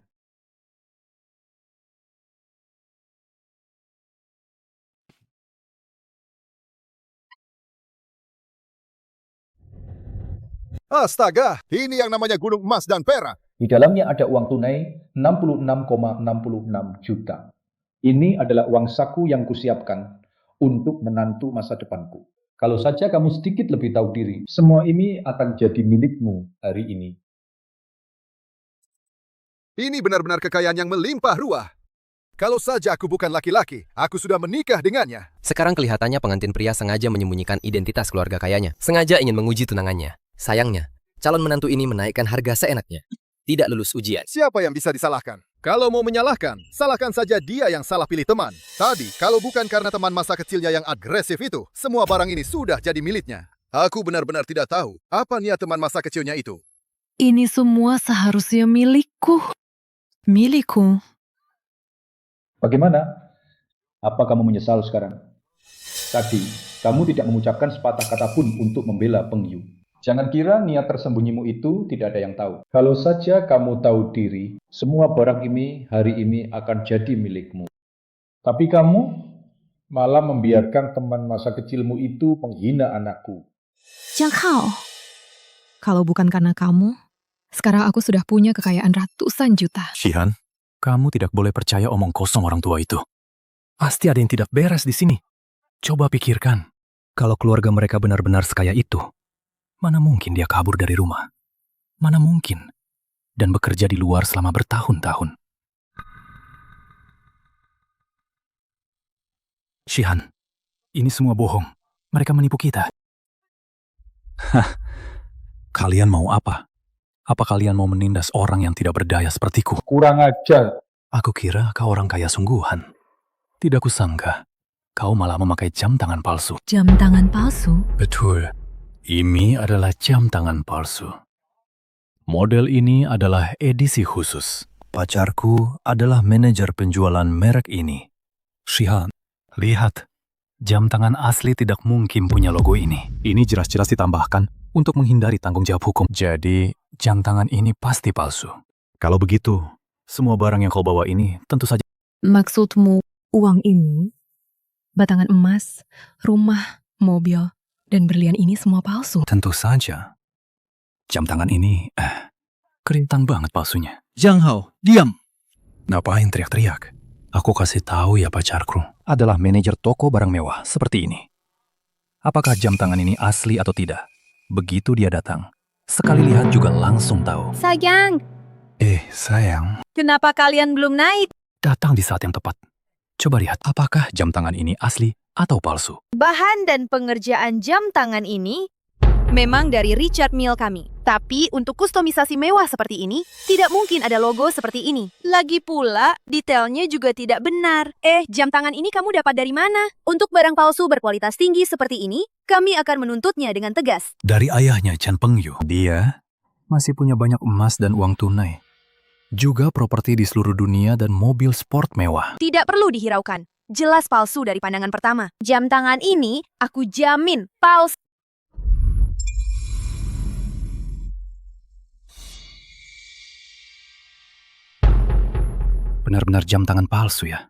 Astaga, ini yang namanya gunung emas dan perak. Di dalamnya ada uang tunai 66,66 juta. Ini adalah uang saku yang kusiapkan untuk menantu masa depanku. Kalau saja kamu sedikit lebih tahu diri, semua ini akan jadi milikmu hari ini. Ini benar-benar kekayaan yang melimpah ruah. Kalau saja aku bukan laki-laki, aku sudah menikah dengannya. Sekarang kelihatannya pengantin pria sengaja menyembunyikan identitas keluarga kayanya. Sengaja ingin menguji tunangannya. Sayangnya, calon menantu ini menaikkan harga seenaknya. Tidak lulus ujian. Siapa yang bisa disalahkan? Kalau mau menyalahkan, salahkan saja dia yang salah pilih teman. Tadi, kalau bukan karena teman masa kecilnya yang agresif itu, semua barang ini sudah jadi miliknya. Aku benar-benar tidak tahu apa niat teman masa kecilnya itu. Ini semua seharusnya milikku. Milikku. Bagaimana? Apa kamu menyesal sekarang? Tadi, kamu tidak mengucapkan sepatah kata pun untuk membela Pengyu. Jangan kira niat tersembunyimu itu tidak ada yang tahu. Kalau saja kamu tahu diri, semua barang ini hari ini akan jadi milikmu. Tapi kamu malah membiarkan teman masa kecilmu itu menghina anakku. Jiang Hao, kalau bukan karena kamu, sekarang aku sudah punya kekayaan ratusan juta. Shihan, kamu tidak boleh percaya omong kosong orang tua itu. Pasti ada yang tidak beres di sini. Coba pikirkan, kalau keluarga mereka benar-benar sekaya itu, mana mungkin dia kabur dari rumah? Mana mungkin? Dan bekerja di luar selama bertahun-tahun. Shihan, ini semua bohong. Mereka menipu kita. Hah, kalian mau apa? Apa kalian mau menindas orang yang tidak berdaya sepertiku? Kurang ajar. Aku kira kau orang kaya sungguhan. Tidak kusangka, kau malah memakai jam tangan palsu. Jam tangan palsu? Betul. Ini adalah jam tangan palsu. Model ini adalah edisi khusus. Pacarku adalah manajer penjualan merek ini. Shihan, Lihat, jam tangan asli tidak mungkin punya logo ini. Ini jelas-jelas ditambahkan untuk menghindari tanggung jawab hukum. Jadi, jam tangan ini pasti palsu. Kalau begitu, semua barang yang kau bawa ini tentu saja. Maksudmu uang ini, batangan emas, rumah, mobil, dan berlian ini semua palsu? Tentu saja. Jam tangan ini, kelihatan banget palsunya. Jiang Hao, diam! Ngapain teriak-teriak? Aku kasih tahu ya pacarku, adalah manajer toko barang mewah seperti ini. Apakah jam tangan ini asli atau tidak? Begitu dia datang, sekali lihat juga langsung tahu. Sayang, Sayang, kenapa kalian belum naik? datang di saat yang tepat. Coba lihat, apakah jam tangan ini asli atau palsu? Bahan dan pengerjaan jam tangan ini memang dari Richard Mille kami. Tapi untuk kustomisasi mewah seperti ini, tidak mungkin ada logo seperti ini. Lagi pula, detailnya juga tidak benar. Jam tangan ini kamu dapat dari mana? Untuk barang palsu berkualitas tinggi seperti ini, kami akan menuntutnya dengan tegas. Dari ayahnya Chen Pengyu. Dia masih punya banyak emas dan uang tunai. Juga properti di seluruh dunia dan mobil sport mewah. Tidak perlu dihiraukan. Jelas palsu dari pandangan pertama. Jam tangan ini, aku jamin palsu. Benar-benar jam tangan palsu ya.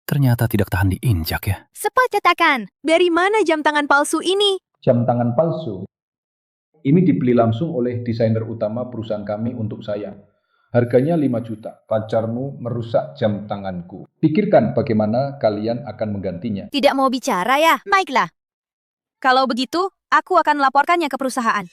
Ternyata tidak tahan diinjak ya. Cepat katakan, dari mana jam tangan palsu ini? Jam tangan palsu ini dibeli langsung oleh desainer utama perusahaan kami untuk saya. Harganya 5 juta. Pacarmu merusak jam tanganku. Pikirkan bagaimana kalian akan menggantinya. Tidak mau bicara ya? Baiklah. Kalau begitu, aku akan melaporkannya ke perusahaan.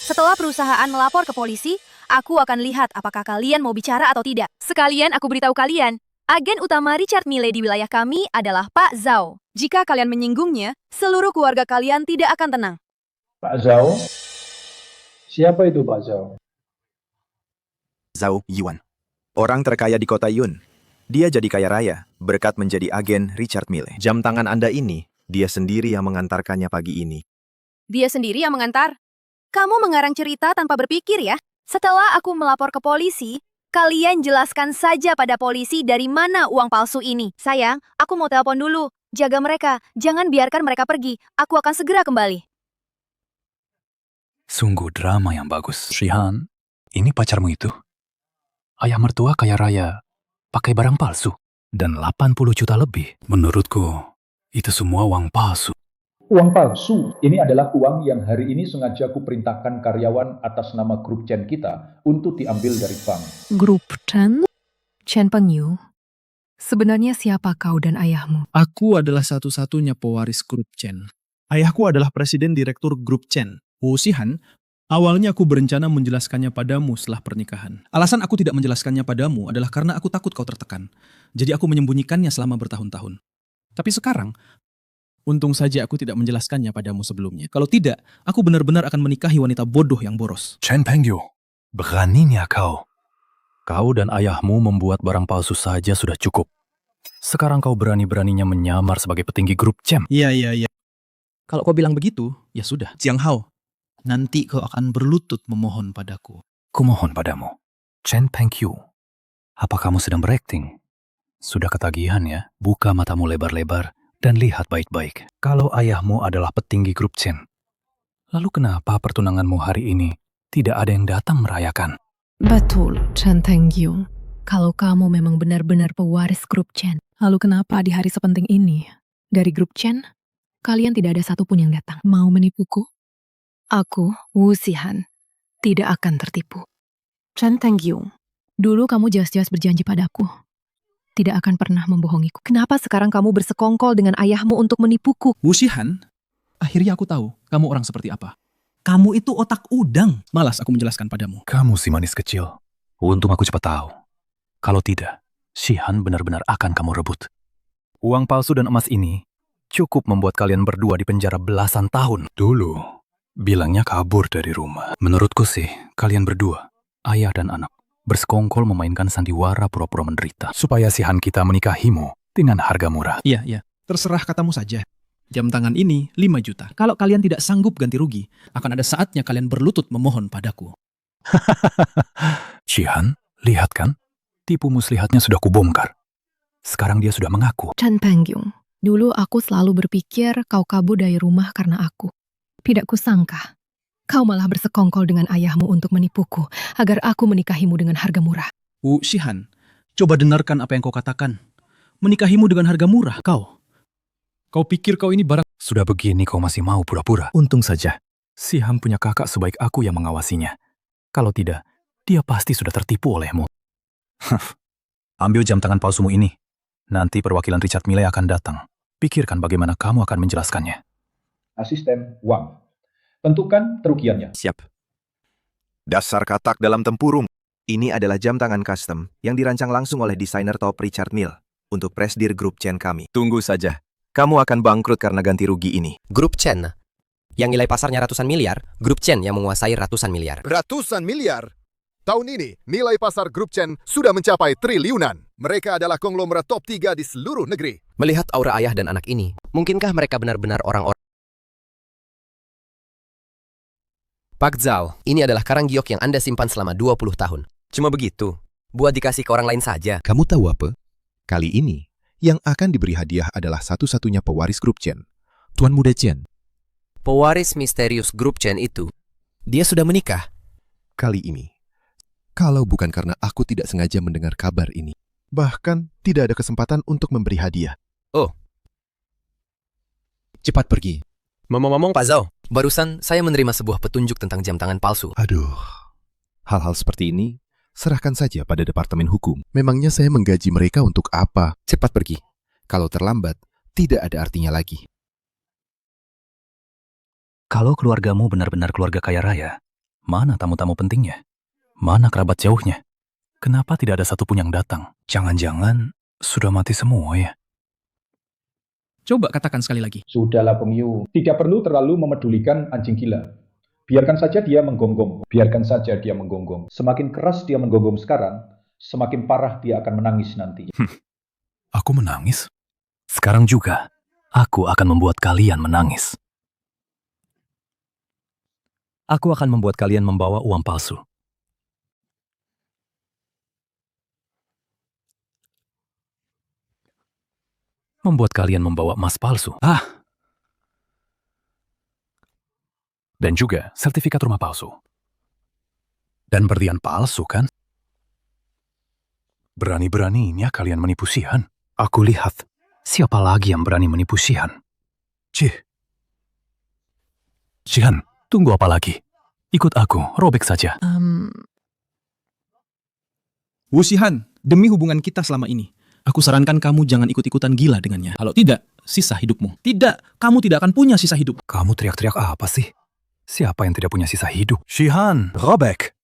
Setelah perusahaan melapor ke polisi, aku akan lihat apakah kalian mau bicara atau tidak. Sekalian aku beritahu kalian, agen utama Richard Mille di wilayah kami adalah Pak Zhao. Jika kalian menyinggungnya, seluruh keluarga kalian tidak akan tenang. Pak Zhao? Siapa itu Pak Zhao? Zhao Yuan, orang terkaya di kota Yun. Dia jadi kaya raya berkat menjadi agen Richard Mille. Jam tangan Anda ini, dia sendiri yang mengantarkannya pagi ini. Dia sendiri yang mengantar. Kamu mengarang cerita tanpa berpikir ya? Setelah aku melapor ke polisi, kalian jelaskan saja pada polisi dari mana uang palsu ini. Sayang, aku mau telepon dulu. Jaga mereka, jangan biarkan mereka pergi. Aku akan segera kembali. Sungguh drama yang bagus. Shihan, ini pacarmu itu? Ayah mertua kaya raya, pakai barang palsu, dan 80 juta lebih. Menurutku, itu semua uang palsu. Uang palsu ini adalah uang yang hari ini sengaja kuperintahkan karyawan atas nama grup Chen kita untuk diambil dari bank. Grup Chen? Chen Pengyu? Sebenarnya siapa kau dan ayahmu? Aku adalah satu-satunya pewaris grup Chen. Ayahku adalah presiden direktur grup Chen. Wu Xihan, awalnya aku berencana menjelaskannya padamu setelah pernikahan. Alasan aku tidak menjelaskannya padamu adalah karena aku takut kau tertekan. Jadi aku menyembunyikannya selama bertahun-tahun. Tapi sekarang, untung saja aku tidak menjelaskannya padamu sebelumnya. Kalau tidak, aku benar-benar akan menikahi wanita bodoh yang boros. Chen Pengyu, beraninya kau. Kau dan ayahmu membuat barang palsu saja sudah cukup. Sekarang kau berani-beraninya menyamar sebagai petinggi grup Chen. Iya. Kalau kau bilang begitu, ya sudah. Jiang Hao, nanti kau akan berlutut memohon padaku. Kumohon padamu, Chen Pengyu. Apa kamu sedang berakting? Sudah ketagihan ya? Buka matamu lebar-lebar dan lihat baik-baik. Kalau ayahmu adalah petinggi grup Chen, lalu kenapa pertunanganmu hari ini tidak ada yang datang merayakan? Betul, Chen Pengyu. Kalau kamu memang benar-benar pewaris grup Chen, lalu kenapa di hari sepenting ini, dari grup Chen, kalian tidak ada satupun yang datang? Mau menipuku? Aku, Wu Xihan, tidak akan tertipu. Chen Pengyu, dulu kamu jelas-jelas berjanji padaku. Tidak akan pernah membohongiku. Kenapa sekarang kamu bersekongkol dengan ayahmu untuk menipuku? Wu Xihan, akhirnya aku tahu kamu orang seperti apa. Kamu itu otak udang. Malas aku menjelaskan padamu. Kamu si manis kecil. Untung aku cepat tahu. Kalau tidak, Xihan benar-benar akan kamu rebut. Uang palsu dan emas ini cukup membuat kalian berdua di penjara belasan tahun. Dulu, bilangnya kabur dari rumah. Menurutku sih, kalian berdua, ayah dan anak, bersekongkol memainkan sandiwara pura-pura menderita. Supaya Xihan kita menikahimu dengan harga murah. Iya. Terserah katamu saja. Jam tangan ini 5 juta. Kalau kalian tidak sanggup ganti rugi, akan ada saatnya kalian berlutut memohon padaku. Xihan, lihat kan? Tipu muslihatnya sudah kubongkar. Sekarang dia sudah mengaku. Chen Pengyu, Dulu aku selalu berpikir kau kabur dari rumah karena aku. Tidak kusangka, kau malah bersekongkol dengan ayahmu untuk menipuku agar aku menikahimu dengan harga murah. Wu Shihan, coba dengarkan apa yang kau katakan. Menikahimu dengan harga murah, kau. Kau pikir kau ini barang... Sudah begini kau masih mau pura-pura. Untung saja, Shihan punya kakak sebaik aku yang mengawasinya. Kalau tidak, dia pasti sudah tertipu olehmu. Ambil jam tangan palsumu ini. Nanti perwakilan Richard Mille akan datang. Pikirkan bagaimana kamu akan menjelaskannya. Asisten Wang. Tentukan kerugiannya. Siap. Dasar katak dalam tempurung. Ini adalah jam tangan custom yang dirancang langsung oleh desainer top Richard Mille untuk presidir grup Chen kami. Tunggu saja. Kamu akan bangkrut karena ganti rugi ini. Grup Chen, yang nilai pasarnya ratusan miliar, grup Chen yang menguasai ratusan miliar. Ratusan miliar? Tahun ini, nilai pasar grup Chen sudah mencapai triliunan. Mereka adalah konglomerat top 3 di seluruh negeri. Melihat aura ayah dan anak ini, mungkinkah mereka benar-benar orang-orang? Pak Zhao, ini adalah karang giok yang Anda simpan selama 20 tahun. Cuma begitu, buat dikasih ke orang lain saja. Kamu tahu apa? Kali ini, yang akan diberi hadiah adalah satu-satunya pewaris grup Chen, Tuan Muda Chen. Pewaris misterius grup Chen itu, dia sudah menikah. Kali ini, kalau bukan karena aku tidak sengaja mendengar kabar ini, bahkan tidak ada kesempatan untuk memberi hadiah. Oh. Cepat pergi. Ngomong-ngomong Pak Zhao, barusan saya menerima sebuah petunjuk tentang jam tangan palsu. Aduh, hal-hal seperti ini serahkan saja pada Departemen Hukum. Memangnya saya menggaji mereka untuk apa? Cepat pergi. Kalau terlambat, tidak ada artinya lagi. Kalau keluargamu benar-benar keluarga kaya raya, mana tamu-tamu pentingnya? Mana kerabat jauhnya? Kenapa tidak ada satupun yang datang? Jangan-jangan sudah mati semua ya? Coba katakan sekali lagi. Sudahlah Pengyu, tidak perlu terlalu memedulikan anjing gila. Biarkan saja dia menggonggong. Biarkan saja dia menggonggong. Semakin keras dia menggonggong sekarang, semakin parah dia akan menangis nanti. Aku menangis? Sekarang juga, aku akan membuat kalian menangis. Aku akan membuat kalian membawa uang palsu. Membuat kalian membawa emas palsu. Dan juga sertifikat rumah palsu. Dan berlian palsu, kan? Berani-beraninya kalian menipu Shihan. Aku lihat, siapa lagi yang berani menipu Shihan? Shihan, tunggu apa lagi? Ikut aku, robek saja. Wu Shihan, demi hubungan kita selama ini, aku sarankan kamu jangan ikut-ikutan gila dengannya. Kalau tidak, sisa hidupmu. Tidak, kamu tidak akan punya sisa hidup. Kamu teriak-teriak apa sih? Siapa yang tidak punya sisa hidup? Shihan, robek!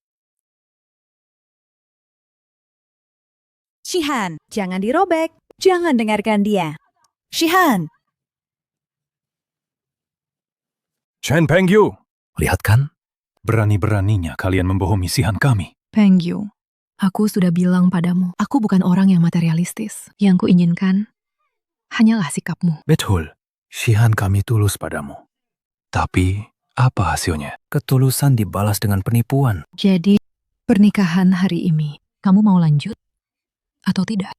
Shihan, jangan dirobek. Jangan dengarkan dia. Shihan. Chen Pengyu! Lihat kan? Berani-beraninya kalian membohongi Shihan kami. Pengyu, aku sudah bilang padamu, aku bukan orang yang materialistis. Yang kuinginkan hanyalah sikapmu. Betul, Shihan kami tulus padamu. Tapi, apa hasilnya? Ketulusan dibalas dengan penipuan. Jadi, pernikahan hari ini, kamu mau lanjut? Atau tidak?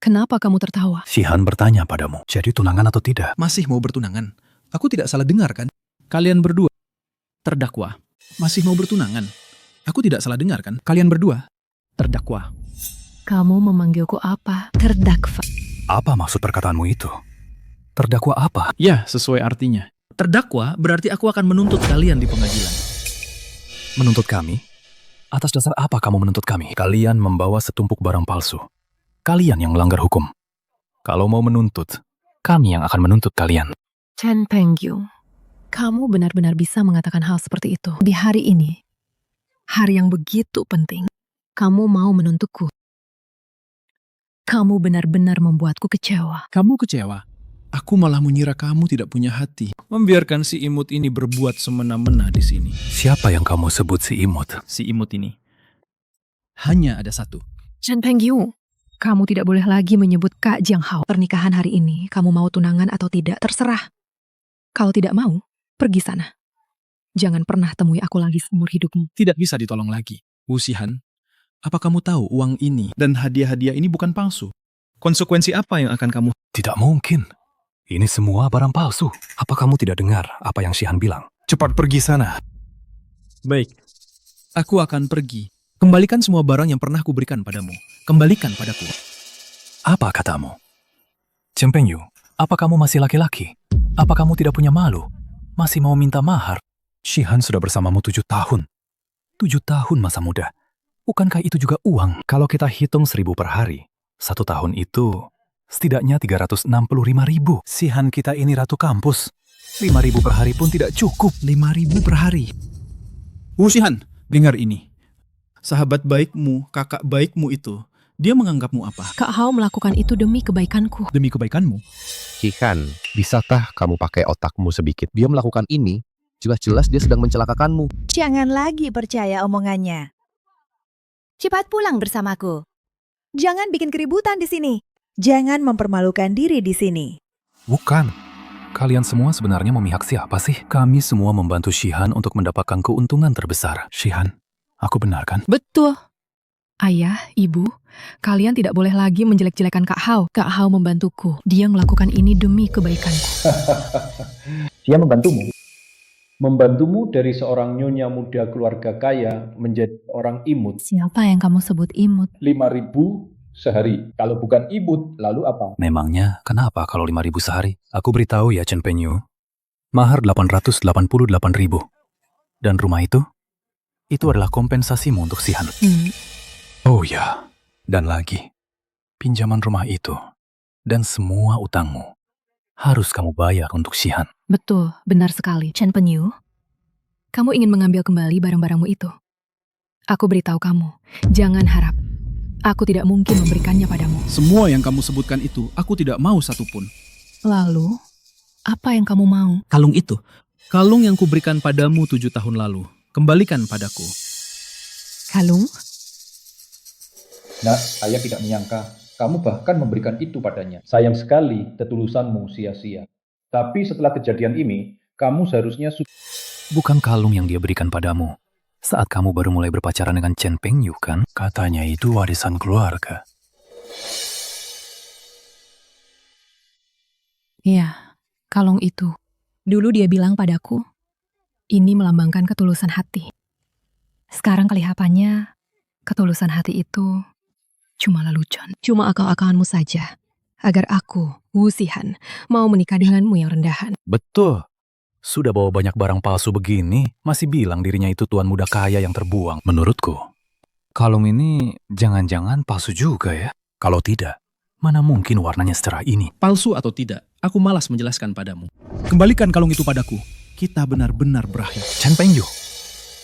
Kenapa kamu tertawa? Shihan bertanya padamu, jadi tunangan atau tidak? Masih mau bertunangan? Aku tidak salah dengar kan? Kalian berdua, terdakwa, masih mau bertunangan? Aku tidak salah dengar kan? Kalian berdua, terdakwa. Kamu memanggilku apa? Terdakwa. Apa maksud perkataanmu itu? Terdakwa apa? Ya, sesuai artinya. Terdakwa berarti aku akan menuntut kalian di pengadilan. Menuntut kami? Atas dasar apa kamu menuntut kami? Kalian membawa setumpuk barang palsu. Kalian yang melanggar hukum. Kalau mau menuntut, kami yang akan menuntut kalian. Chen Pengyu, kamu benar-benar bisa mengatakan hal seperti itu. Di hari ini, hari yang begitu penting, kamu mau menuntutku. Kamu benar-benar membuatku kecewa. Kamu kecewa? Aku malah mengira kamu tidak punya hati. Membiarkan si imut ini berbuat semena-mena di sini. Siapa yang kamu sebut si imut? Si imut ini hanya ada satu. Chen Pengyu, kamu tidak boleh lagi menyebut Kak Jiang Hao. Pernikahan hari ini, kamu mau tunangan atau tidak, terserah. Kalau tidak mau, pergi sana. Jangan pernah temui aku lagi seumur hidupmu. Tidak bisa ditolong lagi. Wu Shihan, apa kamu tahu uang ini dan hadiah-hadiah ini bukan palsu? Konsekuensi apa yang akan kamu... Tidak mungkin. Ini semua barang palsu. Apa kamu tidak dengar apa yang Shihan bilang? Cepat pergi sana. Baik, aku akan pergi. Kembalikan semua barang yang pernah kuberikan padamu. Kembalikan padaku. Apa katamu? Chen Pengyu, apa kamu masih laki-laki? Apa kamu tidak punya malu? Masih mau minta mahar? Shihan sudah bersamamu 7 tahun. 7 tahun masa muda. Bukankah itu juga uang? Kalau kita hitung 1.000 per hari, 1 tahun itu setidaknya 365.000. Shihan kita ini ratu kampus. 5.000 per hari pun tidak cukup. 5.000 per hari. Shihan, dengar ini. Sahabat baikmu, kakak baikmu itu, dia menganggapmu apa? Kak Hao melakukan itu demi kebaikanku. Demi kebaikanmu? Shihan, bisakah kamu pakai otakmu sedikit? Dia melakukan ini, jelas-jelas dia sedang mencelakakanmu. Jangan lagi percaya omongannya. Cepat pulang bersamaku. Jangan bikin keributan di sini. Jangan mempermalukan diri di sini. Bukan. Kalian semua sebenarnya memihak siapa sih? Kami semua membantu Shihan untuk mendapatkan keuntungan terbesar. Shihan, aku benar kan? Betul. Ayah, ibu, kalian tidak boleh lagi menjelek-jelekan Kak Hao. Kak Hao membantuku. Dia melakukan ini demi kebaikanku. Dia membantumu. Membantumu dari seorang nyonya muda keluarga kaya menjadi orang imut. Siapa yang kamu sebut imut? 5.000 sehari. Kalau bukan imut, lalu apa? Memangnya kenapa kalau 5.000 sehari? Aku beritahu ya Chen Pengyu. Mahar 888.000. Dan rumah itu adalah kompensasimu untuk Shihan. Oh ya, dan lagi, pinjaman rumah itu dan semua utangmu harus kamu bayar untuk Shihan. Betul, benar sekali. Chen Pengyu, kamu ingin mengambil kembali barang-barangmu itu. Aku beritahu kamu, jangan harap. Aku tidak mungkin memberikannya padamu. Semua yang kamu sebutkan itu, aku tidak mau satupun. Lalu, apa yang kamu mau? Kalung itu. Kalung yang kuberikan padamu 7 tahun lalu. Kembalikan padaku. Kalung? Nah, saya tidak menyangka kamu bahkan memberikan itu padanya. Sayang sekali ketulusanmu sia-sia. Tapi setelah kejadian ini, kamu seharusnya... Bukan kalung yang dia berikan padamu saat kamu baru mulai berpacaran dengan Chen Pengyu kan? Katanya itu warisan keluarga. Iya, kalung itu. Dulu dia bilang padaku, ini melambangkan ketulusan hati. Sekarang kelihatannya, ketulusan hati itu cuma lelucon. Cuma akal-akalanmu saja. Agar aku, Wu Shihan, mau menikah denganmu yang rendahan. Betul. Sudah bawa banyak barang palsu begini, masih bilang dirinya itu tuan muda kaya yang terbuang. Menurutku, kalung ini jangan-jangan palsu juga ya. Kalau tidak, mana mungkin warnanya secerah ini? Palsu atau tidak, aku malas menjelaskan padamu. Kembalikan kalung itu padaku. Kita benar-benar berakhir. Chen Pengyu,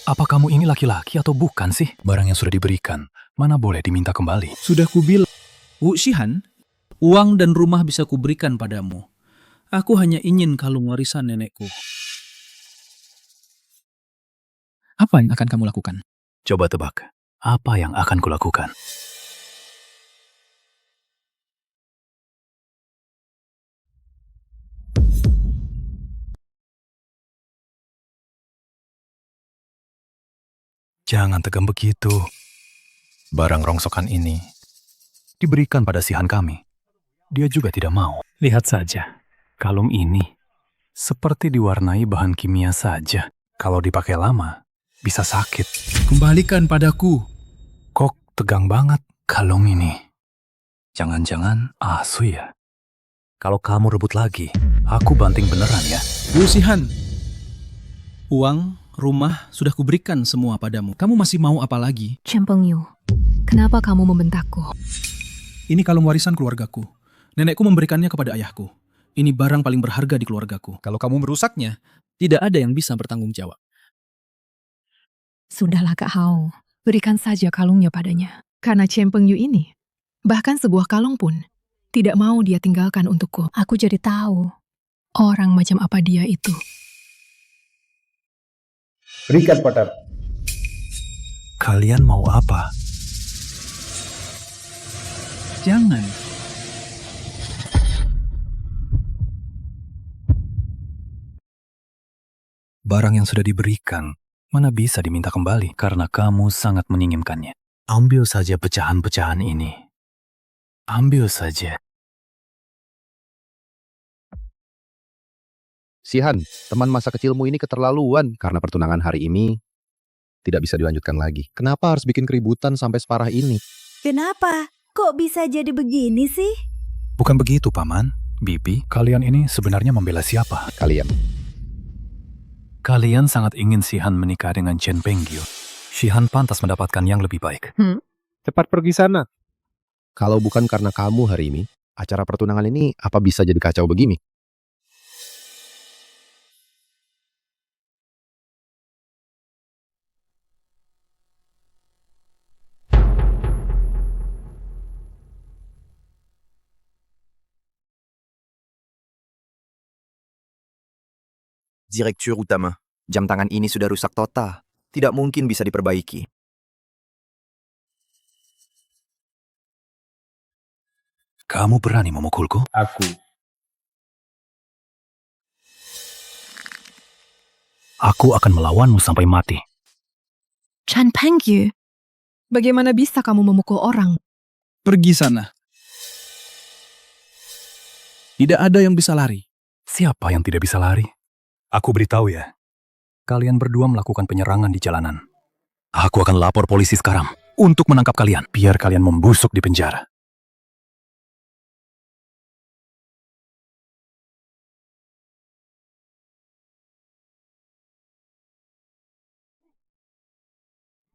apa kamu ini laki-laki atau bukan sih? Barang yang sudah diberikan, mana boleh diminta kembali? Sudah kubilang, Wu Shihan, uang dan rumah bisa kuberikan padamu. Aku hanya ingin kalung warisan nenekku. Apa yang akan kamu lakukan? Coba tebak, apa yang akan kulakukan? Jangan tegang begitu. Barang rongsokan ini diberikan pada Shihan kami. Dia juga tidak mau. Lihat saja, kalung ini seperti diwarnai bahan kimia saja. Kalau dipakai lama, bisa sakit. Kembalikan padaku. Kok tegang banget kalung ini? Jangan-jangan asu ya? Kalau kamu rebut lagi, aku banting beneran ya. Wu Shihan, uang, rumah sudah kuberikan semua padamu. Kamu masih mau apa lagi? Chen Pengyu, kenapa kamu membentakku? Ini kalung warisan keluargaku. Nenekku memberikannya kepada ayahku. Ini barang paling berharga di keluargaku. Kalau kamu merusaknya, tidak ada yang bisa bertanggung jawab. Sudahlah Kak Hao, berikan saja kalungnya padanya. Karena Chen Pengyu ini, bahkan sebuah kalung pun, tidak mau dia tinggalkan untukku. Aku jadi tahu, orang macam apa dia itu. Berikan padaku. Kalian mau apa? Jangan. Barang yang sudah diberikan, mana bisa diminta kembali karena kamu sangat menginginkannya. Ambil saja pecahan-pecahan ini. Ambil saja. Sihan, teman masa kecilmu ini keterlaluan karena pertunangan hari ini tidak bisa dilanjutkan lagi. Kenapa harus bikin keributan sampai separah ini? Kenapa? Kok bisa jadi begini sih? Bukan begitu, Paman. Bibi, kalian ini sebenarnya membela siapa? Kalian. Kalian sangat ingin Sihan menikah dengan Chen Pengyu. Sihan pantas mendapatkan yang lebih baik. Cepat pergi sana. Kalau bukan karena kamu hari ini, acara pertunangan ini apa bisa jadi kacau begini? Direktur utama, jam tangan ini sudah rusak total. Tidak mungkin bisa diperbaiki. Kamu berani memukulku? Aku akan melawanmu sampai mati. Chen Pengyu, bagaimana bisa kamu memukul orang? Pergi sana. Tidak ada yang bisa lari. Siapa yang tidak bisa lari? Aku beritahu ya. Kalian berdua melakukan penyerangan di jalanan. Aku akan lapor polisi sekarang untuk menangkap kalian. Biar kalian membusuk di penjara.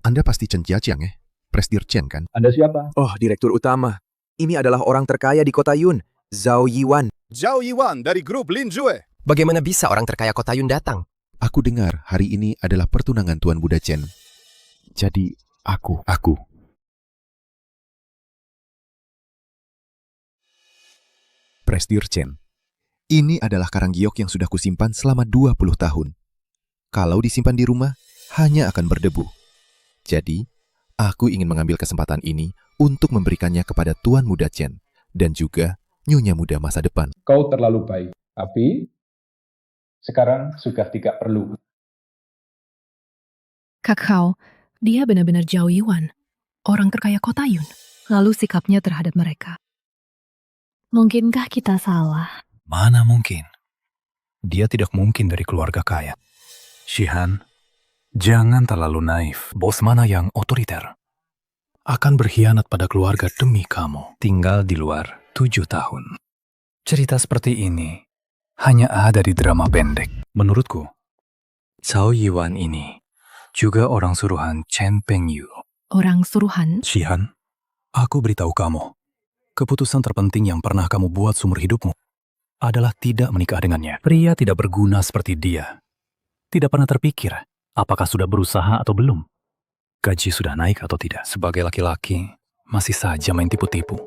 Anda pasti Chen Jiaqiang ya? Presdir Chen kan? Anda siapa? Oh, direktur utama. Ini adalah orang terkaya di kota Yun, Zhao Yiwan. Zhao Yiwan dari grup Lin Zue. Bagaimana bisa orang terkaya kota Yun datang? Aku dengar hari ini adalah pertunangan Tuan Buddha Chen. Jadi, aku. Presdir Chen. Ini adalah karang giok yang sudah kusimpan selama 20 tahun. Kalau disimpan di rumah, hanya akan berdebu. Jadi, aku ingin mengambil kesempatan ini untuk memberikannya kepada Tuan Muda Chen dan juga Nyonya Muda masa depan. Kau terlalu baik, tapi sekarang sudah tidak perlu. Kakao, dia benar-benar Zhao Yiwan, orang terkaya kota Yun. Lalu sikapnya terhadap mereka. Mungkinkah kita salah? Mana mungkin? Dia tidak mungkin dari keluarga kaya. Shihan, jangan terlalu naif. Bos mana yang otoriter? Akan berkhianat pada keluarga demi kamu. Tinggal di luar 7 tahun. Cerita seperti ini hanya ada di drama pendek. Menurutku, Zhao Yiwan ini juga orang suruhan Chen Pengyu. Orang suruhan? Shihan, aku beritahu kamu. Keputusan terpenting yang pernah kamu buat seumur hidupmu adalah tidak menikah dengannya. Pria tidak berguna seperti dia. Tidak pernah terpikir apakah sudah berusaha atau belum. Gaji sudah naik atau tidak. Sebagai laki-laki, masih saja main tipu-tipu.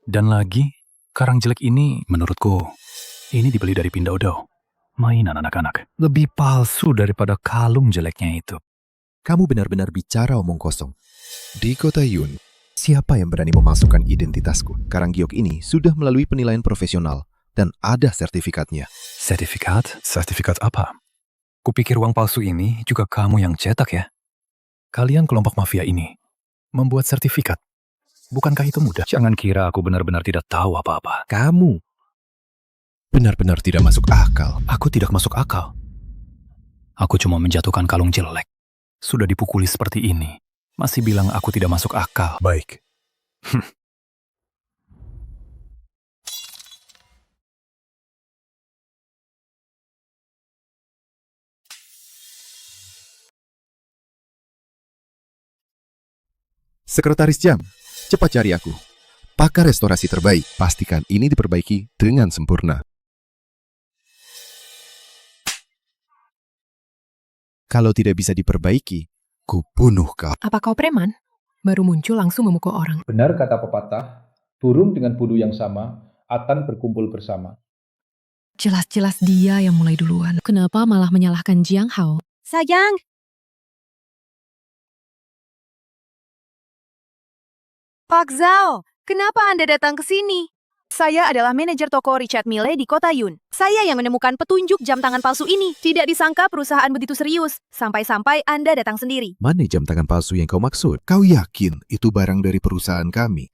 Dan lagi, karang jelek ini, menurutku, ini dibeli dari Pindaodao. Mainan anak-anak. Lebih palsu daripada kalung jeleknya itu. Kamu benar-benar bicara omong kosong. Di kota Yun, siapa yang berani memasukkan identitasku? Karang giok ini sudah melalui penilaian profesional dan ada sertifikatnya. Sertifikat? Sertifikat apa? Kupikir uang palsu ini juga kamu yang cetak ya? Kalian kelompok mafia ini membuat sertifikat. Bukankah itu mudah? Jangan kira aku benar-benar tidak tahu apa-apa. Kamu benar-benar tidak masuk akal. Aku tidak masuk akal. Aku cuma menjatuhkan kalung jelek. Sudah dipukuli seperti ini, masih bilang aku tidak masuk akal. Baik. Sekretaris Jam, cepat cari aku. Pakar restorasi terbaik, pastikan ini diperbaiki dengan sempurna. Kalau tidak bisa diperbaiki, ku bunuh kau. Apa kau preman? Baru muncul langsung memukul orang. Benar kata pepatah, burung dengan bulu yang sama akan berkumpul bersama. Jelas-jelas dia yang mulai duluan. Kenapa malah menyalahkan Jiang Hao? Sayang, Pak Zhao, kenapa Anda datang ke sini? Saya adalah manajer toko Richard Mille di kota Yun. Saya yang menemukan petunjuk jam tangan palsu ini. Tidak disangka perusahaan begitu serius. Sampai-sampai Anda datang sendiri. Mana jam tangan palsu yang kau maksud? Kau yakin itu barang dari perusahaan kami?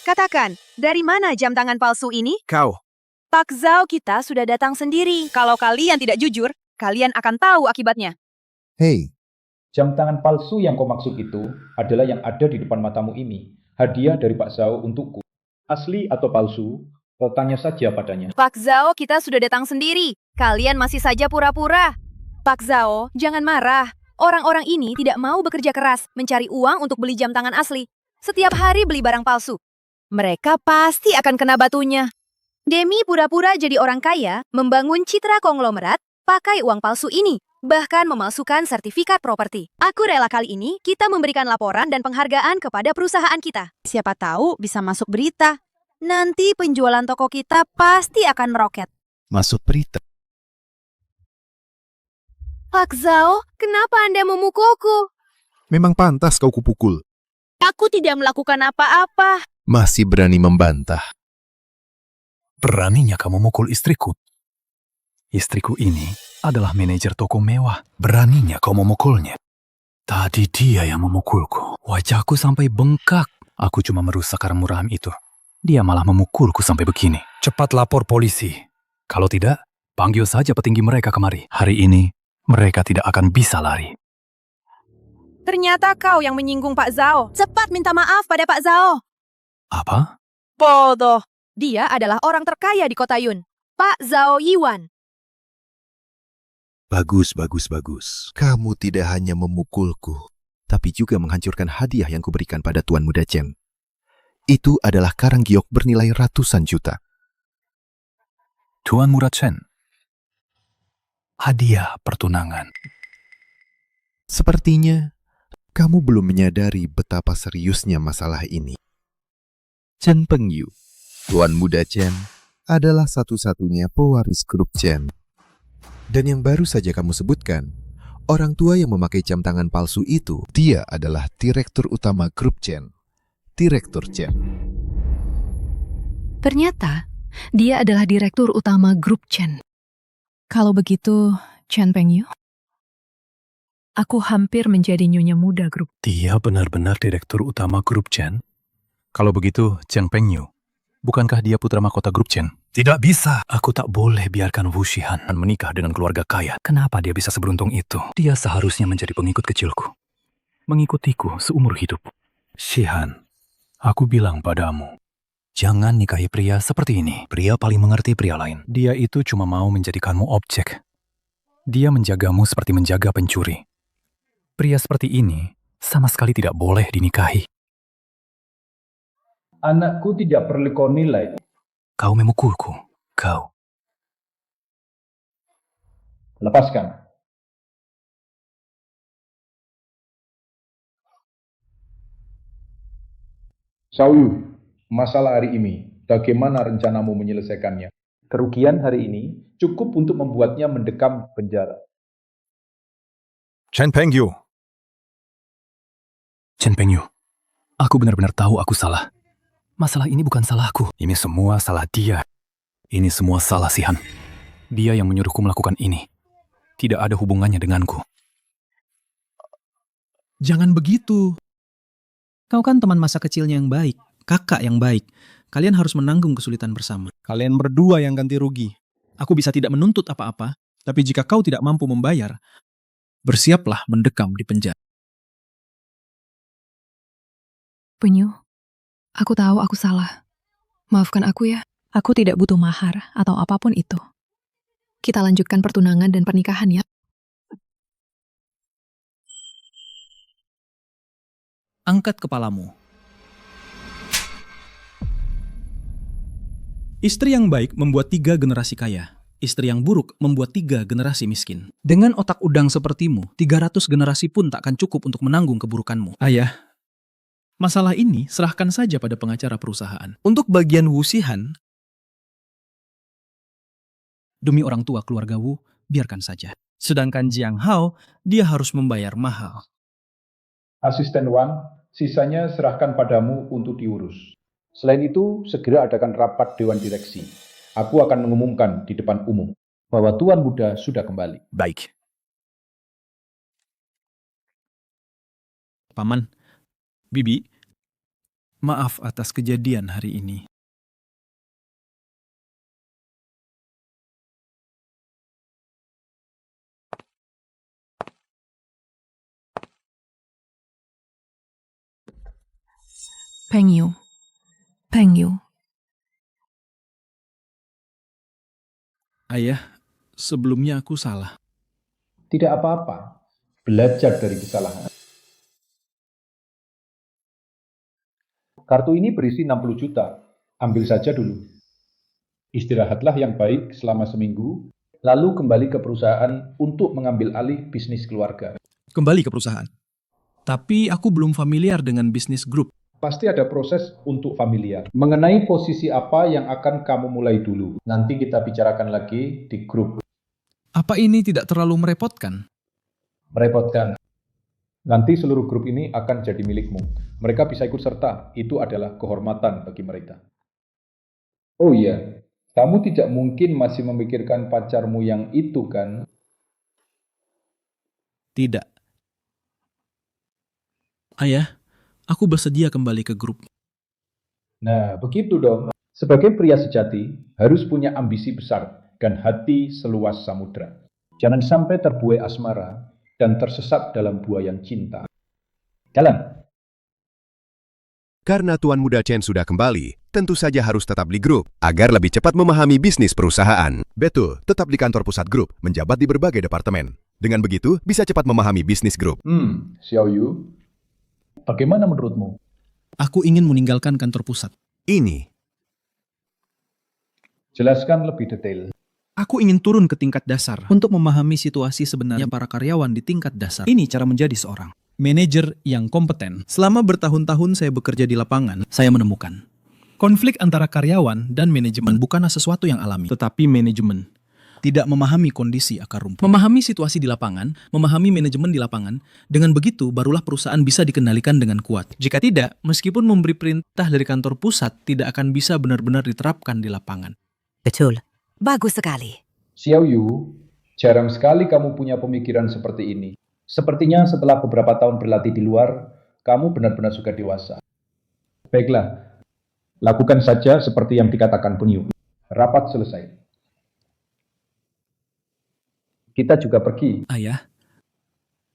Katakan, dari mana jam tangan palsu ini? Kau. Pak Zhao kita sudah datang sendiri. Kalau kalian tidak jujur, kalian akan tahu akibatnya. Hei, Jam tangan palsu yang kau maksud itu adalah yang ada di depan matamu ini. Hadiah dari Pak Zhao untukku. Asli atau palsu, kau tanya saja padanya. Pak Zhao kita sudah datang sendiri. Kalian masih saja pura-pura. Pak Zhao, jangan marah. Orang-orang ini tidak mau bekerja keras mencari uang untuk beli jam tangan asli. Setiap hari beli barang palsu. Mereka pasti akan kena batunya. Demi pura-pura jadi orang kaya, membangun citra konglomerat, pakai uang palsu ini. Bahkan memalsukan sertifikat properti. Aku rela kali ini kita memberikan laporan dan penghargaan kepada perusahaan kita. Siapa tahu bisa masuk berita. Nanti penjualan toko kita pasti akan meroket. Masuk berita. Pak Zhao, kenapa Anda memukulku? memang pantas kau kupukul. Aku tidak melakukan apa-apa. Masih berani membantah. Beraninya kamu mukul istriku? Istriku ini adalah manajer toko mewah. Beraninya kau memukulnya? Tadi dia yang memukulku. Wajahku sampai bengkak. Aku cuma merusak karena murahan itu. Dia malah memukulku sampai begini. Cepat lapor polisi. Kalau tidak, panggil saja petinggi mereka kemari. Hari ini, mereka tidak akan bisa lari. Ternyata kau yang menyinggung Pak Zhao. Cepat minta maaf pada Pak Zhao. Apa? Bodoh. Dia adalah orang terkaya di kota Yun. Pak Zhao Yiwan. Bagus, bagus, bagus. Kamu tidak hanya memukulku, tapi juga menghancurkan hadiah yang kuberikan pada Tuan Muda Chen. Itu adalah karang giok bernilai ratusan juta. Tuan Muda Chen. Hadiah pertunangan. Sepertinya kamu belum menyadari betapa seriusnya masalah ini. Chen Pengyu, Tuan Muda Chen, adalah satu-satunya pewaris grup Chen. Dan yang baru saja kamu sebutkan, orang tua yang memakai jam tangan palsu itu, dia adalah direktur utama grup Chen. Direktur Chen. Ternyata, dia adalah direktur utama grup Chen. Kalau begitu, Chen Pengyu, aku hampir menjadi nyonya muda grup. Dia benar-benar direktur utama grup Chen? Kalau begitu, Chen Pengyu, bukankah dia putra mahkota grup Chen? Tidak bisa. Aku tak boleh biarkan Wu Shihan menikah dengan keluarga kaya. Kenapa dia bisa seberuntung itu? Dia seharusnya menjadi pengikut kecilku. Mengikutiku seumur hidup. Shihan, aku bilang padamu, jangan nikahi pria seperti ini. Pria paling mengerti pria lain. Dia itu cuma mau menjadikanmu objek. Dia menjagamu seperti menjaga pencuri. Pria seperti ini sama sekali tidak boleh dinikahi. Anakku tidak perlu kau nilai. Kau memukulku. Kau. Lepaskan. Xiaoyu, masalah hari ini, bagaimana rencanamu menyelesaikannya? Kerugian hari ini cukup untuk membuatnya mendekam penjara. Chen Pengyu, Chen Pengyu, aku benar-benar tahu aku salah. Masalah ini bukan salahku. Ini semua salah dia. Ini semua salah Shihan. Dia yang menyuruhku melakukan ini. Tidak ada hubungannya denganku. Jangan begitu. Kau kan teman masa kecilnya yang baik, kakak yang baik. Kalian harus menanggung kesulitan bersama. Kalian berdua yang ganti rugi. Aku bisa tidak menuntut apa-apa, tapi jika kau tidak mampu membayar, bersiaplah mendekam di penjara. Pengyu, aku tahu aku salah. Maafkan aku ya. Aku tidak butuh mahar atau apapun itu. Kita lanjutkan pertunangan dan pernikahan ya. Angkat kepalamu. Istri yang baik membuat 3 generasi kaya. Istri yang buruk membuat 3 generasi miskin. Dengan otak udang sepertimu, 300 generasi pun tak akan cukup untuk menanggung keburukanmu. Ayah, masalah ini serahkan saja pada pengacara perusahaan. Untuk bagian Wu Shihan, demi orang tua keluarga Wu, biarkan saja. Sedangkan Jiang Hao, dia harus membayar mahal. Asisten Wan, sisanya serahkan padamu untuk diurus. Selain itu, segera adakan rapat Dewan Direksi. Aku akan mengumumkan di depan umum bahwa Tuan Muda sudah kembali. Baik. Paman, Bibi, Maaf atas kejadian hari ini. Pengyu. Pengyu. Ayah, sebelumnya aku salah. Tidak apa-apa. Belajar dari kesalahan. Kartu ini berisi 60 juta. Ambil saja dulu. Istirahatlah yang baik selama seminggu, lalu kembali ke perusahaan untuk mengambil alih bisnis keluarga. Kembali ke perusahaan. Tapi aku belum familiar dengan bisnis grup. Pasti ada proses untuk familiar. Mengenai posisi apa yang akan kamu mulai dulu. Nanti kita bicarakan lagi di grup. Apa ini tidak terlalu merepotkan? Merepotkan. Nanti seluruh grup ini akan jadi milikmu. Mereka bisa ikut serta. Itu adalah kehormatan bagi mereka. Oh iya, kamu tidak mungkin masih memikirkan pacarmu yang itu kan? Tidak. Ayah, aku bersedia kembali ke grup. Nah, begitu dong. Sebagai pria sejati, harus punya ambisi besar dan hati seluas samudra. Jangan sampai terbuai asmara dan tersesat dalam buayan cinta. Jalan. Karena Tuan Muda Chen sudah kembali, tentu saja harus tetap di grup agar lebih cepat memahami bisnis perusahaan. Betul, tetap di kantor pusat grup, menjabat di berbagai departemen. Dengan begitu, bisa cepat memahami bisnis grup. Xiao Yu, bagaimana menurutmu? Aku ingin meninggalkan kantor pusat. Ini. Jelaskan lebih detail. Aku ingin turun ke tingkat dasar untuk memahami situasi sebenarnya para karyawan di tingkat dasar. Ini cara menjadi seorang manajer yang kompeten. Selama bertahun-tahun saya bekerja di lapangan, saya menemukan konflik antara karyawan dan manajemen bukanlah sesuatu yang alami, tetapi manajemen tidak memahami kondisi akar rumput. Memahami situasi di lapangan, memahami manajemen di lapangan, dengan begitu barulah perusahaan bisa dikendalikan dengan kuat. Jika tidak, meskipun memberi perintah dari kantor pusat, tidak akan bisa benar-benar diterapkan di lapangan. Betul. Bagus sekali. Xiao Yu, jarang sekali kamu punya pemikiran seperti ini. Sepertinya setelah beberapa tahun berlatih di luar, kamu benar-benar sudah dewasa. Baiklah, lakukan saja seperti yang dikatakan Pengyu. Rapat selesai. Kita juga pergi. Ayah,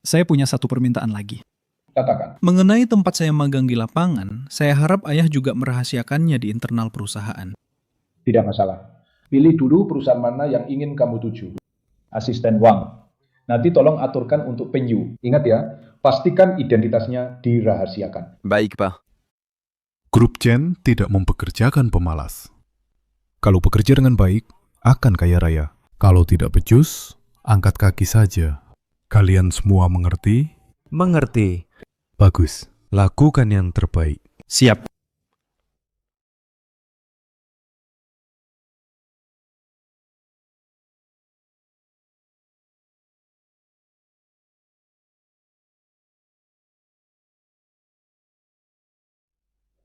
saya punya satu permintaan lagi. Katakan. Mengenai tempat saya magang di lapangan, saya harap ayah juga merahasiakannya di internal perusahaan. Tidak masalah. Pilih dulu perusahaan mana yang ingin kamu tuju. Asisten Wang. Nanti tolong aturkan untuk Pengyu. Ingat ya, pastikan identitasnya dirahasiakan. Baik, Pak. Grup Chen tidak mempekerjakan pemalas. Kalau bekerja dengan baik, akan kaya raya. Kalau tidak becus, angkat kaki saja. Kalian semua mengerti? Mengerti. Bagus. Lakukan yang terbaik. Siap.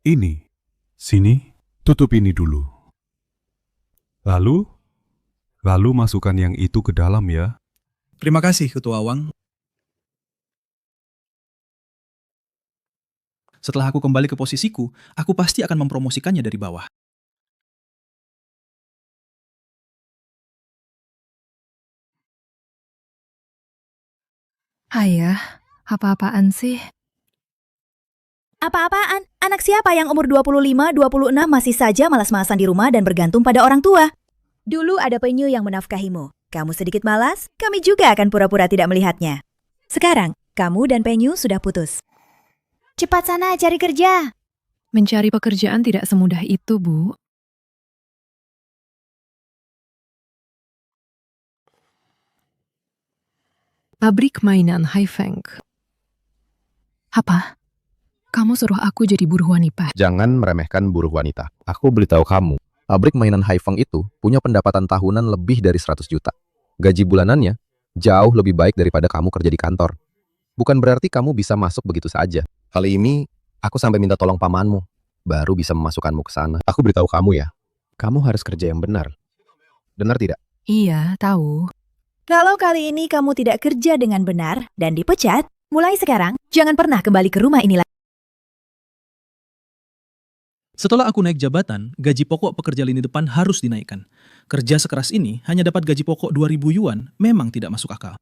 Ini. Sini, tutup ini dulu. Lalu masukkan yang itu ke dalam ya. Terima kasih, Ketua Wang. Setelah aku kembali ke posisiku, aku pasti akan mempromosikannya dari bawah. Ayah, apa-apaan sih? Apa-apaan? Anak siapa yang umur 25, 26 masih saja malas-malasan di rumah dan bergantung pada orang tua? Dulu ada Pengyu yang menafkahimu. Kamu sedikit malas, kami juga akan pura-pura tidak melihatnya. Sekarang, kamu dan Pengyu sudah putus. Cepat sana cari kerja. Mencari pekerjaan tidak semudah itu, Bu. Pabrik mainan Haifeng. Apa? Kamu suruh aku jadi buruh wanita? Jangan meremehkan buruh wanita. Aku beritahu kamu, pabrik mainan Haifeng itu punya pendapatan tahunan lebih dari 100 juta. Gaji bulanannya jauh lebih baik daripada kamu kerja di kantor. Bukan berarti kamu bisa masuk begitu saja. Kali ini, aku sampai minta tolong pamanmu, baru bisa memasukkanmu ke sana. Aku beritahu kamu ya, kamu harus kerja yang benar. Benar tidak? Iya, tahu. Kalau kali ini kamu tidak kerja dengan benar dan dipecat, mulai sekarang jangan pernah kembali ke rumah ini lagi. Setelah aku naik jabatan, gaji pokok pekerja lini depan harus dinaikkan. Kerja sekeras ini hanya dapat gaji pokok 2.000 yuan, memang tidak masuk akal.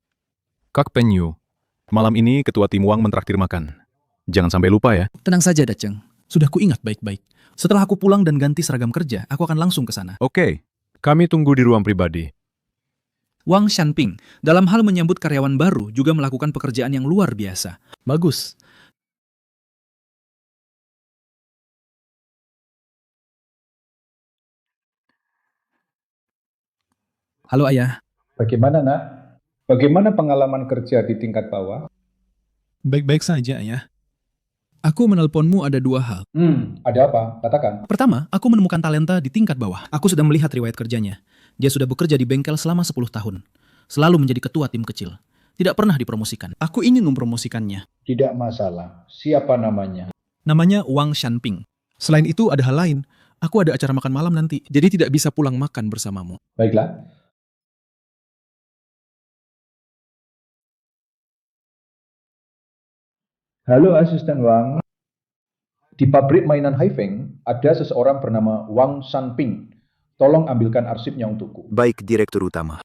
Kak Penyu, malam ini ketua tim Wang mentraktir makan. Jangan sampai lupa ya. Tenang saja, Daceng. Sudah kuingat baik-baik. Setelah aku pulang dan ganti seragam kerja, aku akan langsung ke sana. Oke, kami tunggu di ruang pribadi. Wang Shanping, dalam hal menyambut karyawan baru, juga melakukan pekerjaan yang luar biasa. Bagus. Halo Ayah. Bagaimana, Nak? Bagaimana pengalaman kerja di tingkat bawah? Baik-baik saja, Ayah. Aku menelponmu ada 2 hal. Ada apa? Katakan. Pertama, aku menemukan talenta di tingkat bawah. Aku sedang melihat riwayat kerjanya. Dia sudah bekerja di bengkel selama 10 tahun. Selalu menjadi ketua tim kecil. Tidak pernah dipromosikan. Aku ingin mempromosikannya. Tidak masalah. Siapa namanya? Namanya Wang Shanping. Selain itu ada hal lain. Aku ada acara makan malam nanti, jadi tidak bisa pulang makan bersamamu. Baiklah. Halo Asisten Wang. Di pabrik mainan Haifeng ada seseorang bernama Wang Shanping. Tolong ambilkan arsipnya untukku. Baik, Direktur Utama.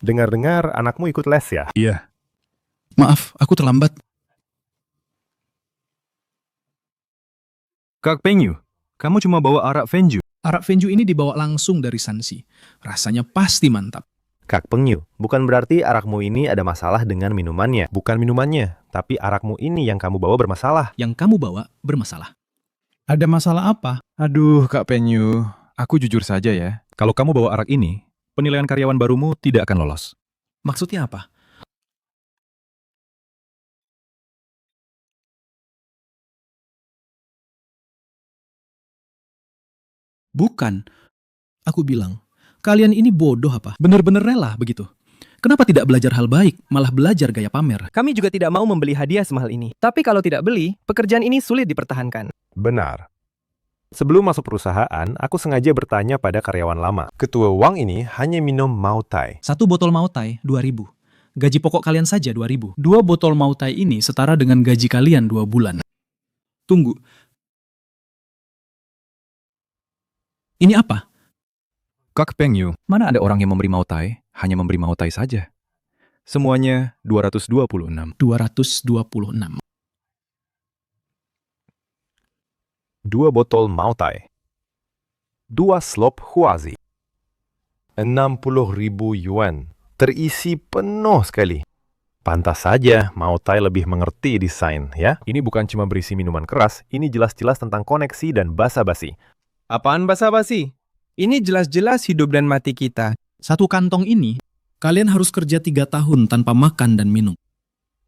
Dengar-dengar anakmu ikut les ya? Iya. Maaf, aku terlambat. Kak Penyu, kamu cuma bawa arak Venju. Arak Venju ini dibawa langsung dari Shanxi. Rasanya pasti mantap. Kak Penyu, bukan berarti arakmu ini ada masalah dengan minumannya. Bukan minumannya, tapi arakmu ini yang kamu bawa bermasalah. Yang kamu bawa bermasalah. Ada masalah apa? Aduh, Kak Penyu, aku jujur saja ya. Kalau kamu bawa arak ini, penilaian karyawan barumu tidak akan lolos. Maksudnya apa? Bukan. Aku bilang, kalian ini bodoh apa? Benar-benar rela begitu. Kenapa tidak belajar hal baik, malah belajar gaya pamer? Kami juga tidak mau membeli hadiah semahal ini. Tapi kalau tidak beli, pekerjaan ini sulit dipertahankan. Benar. Sebelum masuk perusahaan, aku sengaja bertanya pada karyawan lama. Ketua Wang ini hanya minum Mautai. 1 botol Mautai, 2.000. Gaji pokok kalian saja 2.000. 2 botol Mautai ini setara dengan gaji kalian 2 bulan. Tunggu. Ini apa? Kak Penyu, mana ada orang yang memberi Mautai, hanya memberi Mautai saja. Semuanya 226. 226. 2 botol Mautai. 2 slop Huazi. 60.000 yuan. Terisi penuh sekali. Pantas saja Mautai lebih mengerti desain, ya. Ini bukan cuma berisi minuman keras, ini jelas-jelas tentang koneksi dan basa-basi. Apaan basa-basi? Ini jelas-jelas hidup dan mati kita. 1 kantong ini, kalian harus kerja 3 tahun tanpa makan dan minum.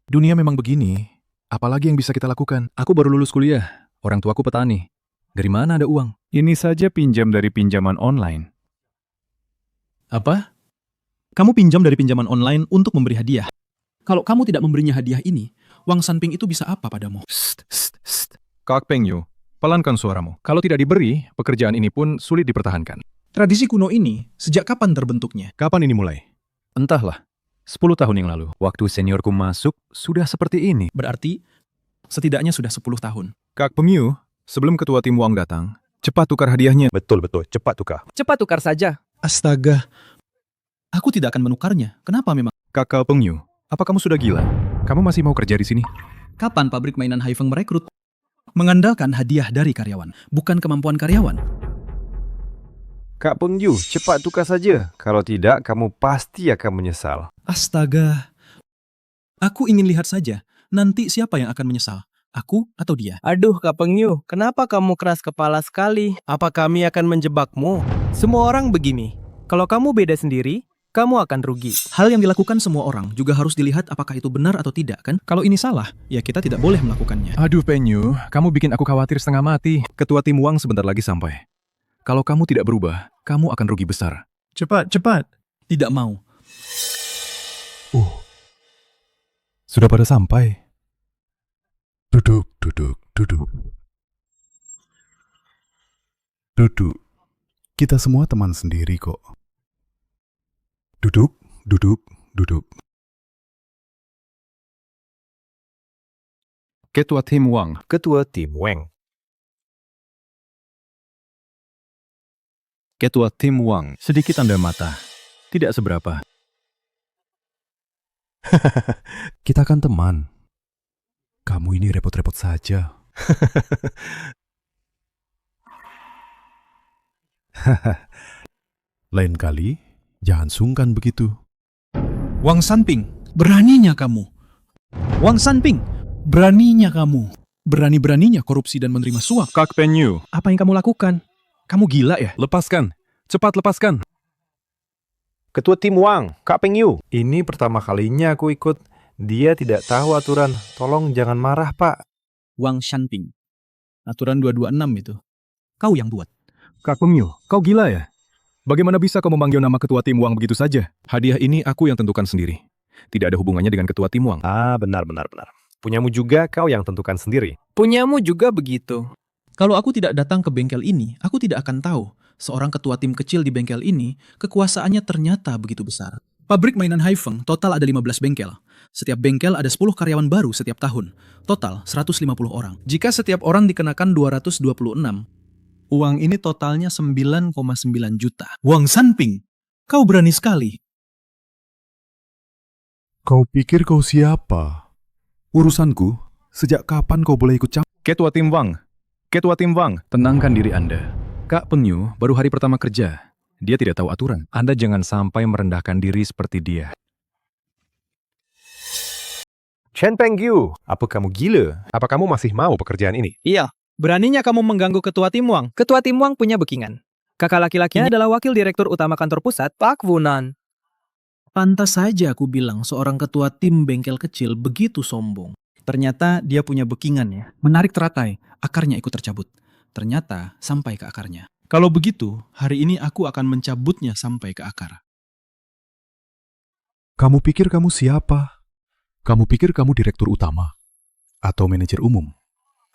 Dunia memang begini. Apalagi yang bisa kita lakukan? Aku baru lulus kuliah. Orang tuaku petani. Dari mana ada uang? Ini saja pinjam dari pinjaman online. Apa? Kamu pinjam dari pinjaman online untuk memberi hadiah. Kalau kamu tidak memberinya hadiah ini, Wang Shanping itu bisa apa padamu? Kak Penyu, pelankan suaramu. Kalau tidak diberi, pekerjaan ini pun sulit dipertahankan. Tradisi kuno ini, sejak kapan terbentuknya? Kapan ini mulai? Entahlah. 10 tahun yang lalu, waktu seniorku masuk, sudah seperti ini. Berarti, setidaknya sudah 10 tahun. Kak Penyu, sebelum ketua tim Wang datang, cepat tukar hadiahnya. Betul-betul, cepat tukar. Cepat tukar saja. Astaga. Aku tidak akan menukarnya. Kenapa memang? Kakak Penyu, apa kamu sudah gila? Kamu masih mau kerja di sini? Kapan pabrik mainan Haifeng merekrut? Mengandalkan hadiah dari karyawan, bukan kemampuan karyawan. Kak Pengju, cepat tukar saja. Kalau tidak, kamu pasti akan menyesal. Astaga. Aku ingin lihat saja, nanti siapa yang akan menyesal? Aku atau dia? Aduh, Kak Pengyu, kenapa kamu keras kepala sekali? Apa kami akan menjebakmu? Semua orang begini. Kalau kamu beda sendiri, kamu akan rugi. Hal yang dilakukan semua orang juga harus dilihat apakah itu benar atau tidak, kan? Kalau ini salah, ya kita tidak boleh melakukannya. Aduh Penyu, kamu bikin aku khawatir setengah mati. Ketua tim Wang sebentar lagi sampai. Kalau kamu tidak berubah, kamu akan rugi besar. Cepat, cepat. Tidak mau. Sudah pada sampai. Duduk, duduk, duduk. Duduk. Kita semua teman sendiri kok. Duduk, duduk, duduk. Ketua Tim Wang. Ketua Tim Wang. Ketua Tim Wang. Sedikit tanda mata. Tidak seberapa. Kita kan teman. Kamu ini repot-repot saja. Lain kali, jangan sungkan begitu. Wang Sanping, beraninya kamu. Wang Sanping, beraninya kamu. Berani-beraninya korupsi dan menerima suap. Kak Penyu, Apa yang kamu lakukan? Kamu gila ya? lepaskan. Cepat lepaskan. Ketua Tim Wang, Kak Peng Yu. Ini pertama kalinya aku ikut. Dia tidak tahu aturan. Tolong jangan marah, Pak. Wang Sanping. Aturan 226 itu. Kau yang buat. Kak Penyu, kau gila ya? Bagaimana bisa kau memanggil nama Ketua Tim Wang begitu saja? Hadiah ini aku yang tentukan sendiri. Tidak ada hubungannya dengan Ketua Tim Wang. Benar. Punyamu juga kau yang tentukan sendiri. Punyamu juga begitu. Kalau aku tidak datang ke bengkel ini, aku tidak akan tahu seorang ketua tim kecil di bengkel ini, kekuasaannya ternyata begitu besar. Pabrik mainan Haifeng total ada 15 bengkel. Setiap bengkel ada 10 karyawan baru setiap tahun. Total 150 orang. Jika setiap orang dikenakan 226, uang ini totalnya 9,9 juta. Wang Sanping, kau berani sekali. Kau pikir kau siapa? Urusanku, sejak kapan kau boleh ikut campur? Ketua Tim Wang. Ketua Tim Wang, tenangkan diri Anda. Kak Penyu baru hari pertama kerja. Dia tidak tahu aturan. Anda jangan sampai merendahkan diri seperti dia. Chen Peng Yu, apa kamu gila? Apa kamu masih mau pekerjaan ini? Iya, beraninya kamu mengganggu ketua tim Wang. Ketua Tim Wang punya backingan. Kakak laki-lakinya adalah wakil direktur utama kantor pusat, Pak Wunan. Pantas saja aku bilang seorang ketua tim bengkel kecil begitu sombong. Ternyata dia punya backingan ya. Menarik teratai, akarnya ikut tercabut. Ternyata sampai ke akarnya. Kalau begitu, hari ini aku akan mencabutnya sampai ke akar. Kamu pikir kamu siapa? Kamu pikir kamu direktur utama? Atau manajer umum?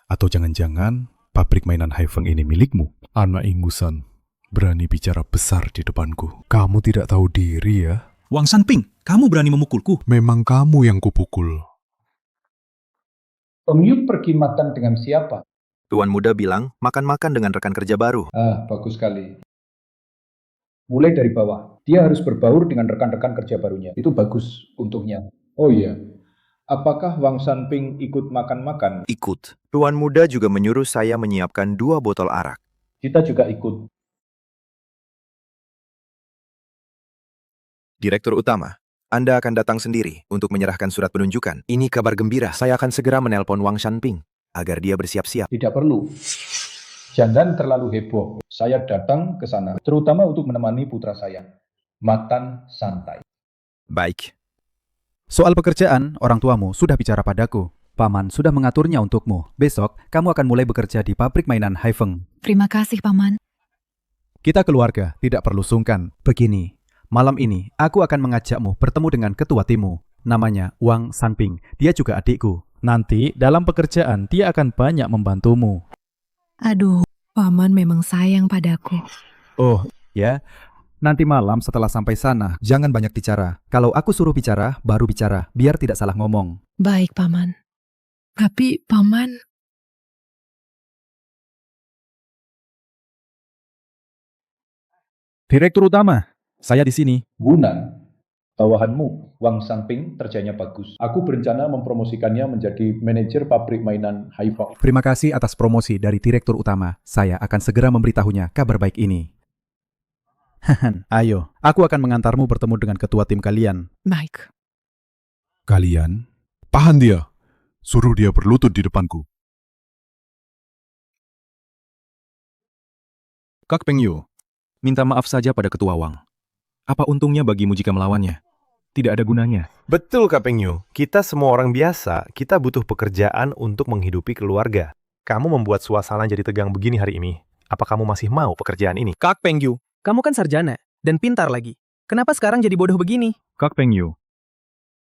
Atau jangan-jangan pabrik mainan Haifeng ini milikmu? Anak ingusan, berani bicara besar di depanku. Kamu tidak tahu diri ya? Wang Sanping, kamu berani memukulku? Memang kamu yang kupukul. Pengyu pergi makan dengan siapa? Tuan muda bilang makan-makan dengan rekan kerja baru. Bagus sekali. Mulai dari bawah. Dia harus berbaur dengan rekan-rekan kerja barunya. Itu bagus untuknya. Oh iya, apakah Wang Sanping ikut makan-makan? Ikut. Tuan muda juga menyuruh saya menyiapkan 2 botol arak. Kita juga ikut. Direktur utama, Anda akan datang sendiri untuk menyerahkan surat penunjukan. Ini kabar gembira. Saya akan segera menelpon Wang Sanping agar dia bersiap-siap. Tidak perlu. Jangan terlalu heboh. Saya datang ke sana, terutama untuk menemani putra saya. Makan santai. Baik. Soal pekerjaan, orang tuamu sudah bicara padaku. Paman sudah mengaturnya untukmu. Besok, kamu akan mulai bekerja di pabrik mainan Haifeng. Terima kasih, Paman. Kita keluarga, tidak perlu sungkan. Begini, malam ini aku akan mengajakmu bertemu dengan ketua timmu. Namanya Wang Sanping. Dia juga adikku. Nanti dalam pekerjaan dia akan banyak membantumu. Aduh, Paman memang sayang padaku. Oh, ya. Nanti malam setelah sampai sana, jangan banyak bicara. Kalau aku suruh bicara, baru bicara. Biar tidak salah ngomong. Baik, Paman. Tapi, Paman... Direktur utama, saya di sini. Wunan, bawahanmu, Wang Sanping, kerjanya bagus. Aku berencana mempromosikannya menjadi manajer pabrik mainan Haifeng. Terima kasih atas promosi dari direktur utama. Saya akan segera memberitahunya kabar baik ini. Ayo, aku akan mengantarmu bertemu dengan ketua tim kalian. Baik. Kalian, tahan dia. Suruh dia berlutut di depanku. Kak Peng Yu, minta maaf saja pada ketua Wang. Apa untungnya bagimu jika melawannya? Tidak ada gunanya. Betul, Kak Peng Yu. Kita semua orang biasa. Kita butuh pekerjaan untuk menghidupi keluarga. Kamu membuat suasana jadi tegang begini hari ini. Apa kamu masih mau pekerjaan ini? Kak Peng Yu, kamu kan sarjana dan pintar lagi. Kenapa sekarang jadi bodoh begini? Kak Peng Yu,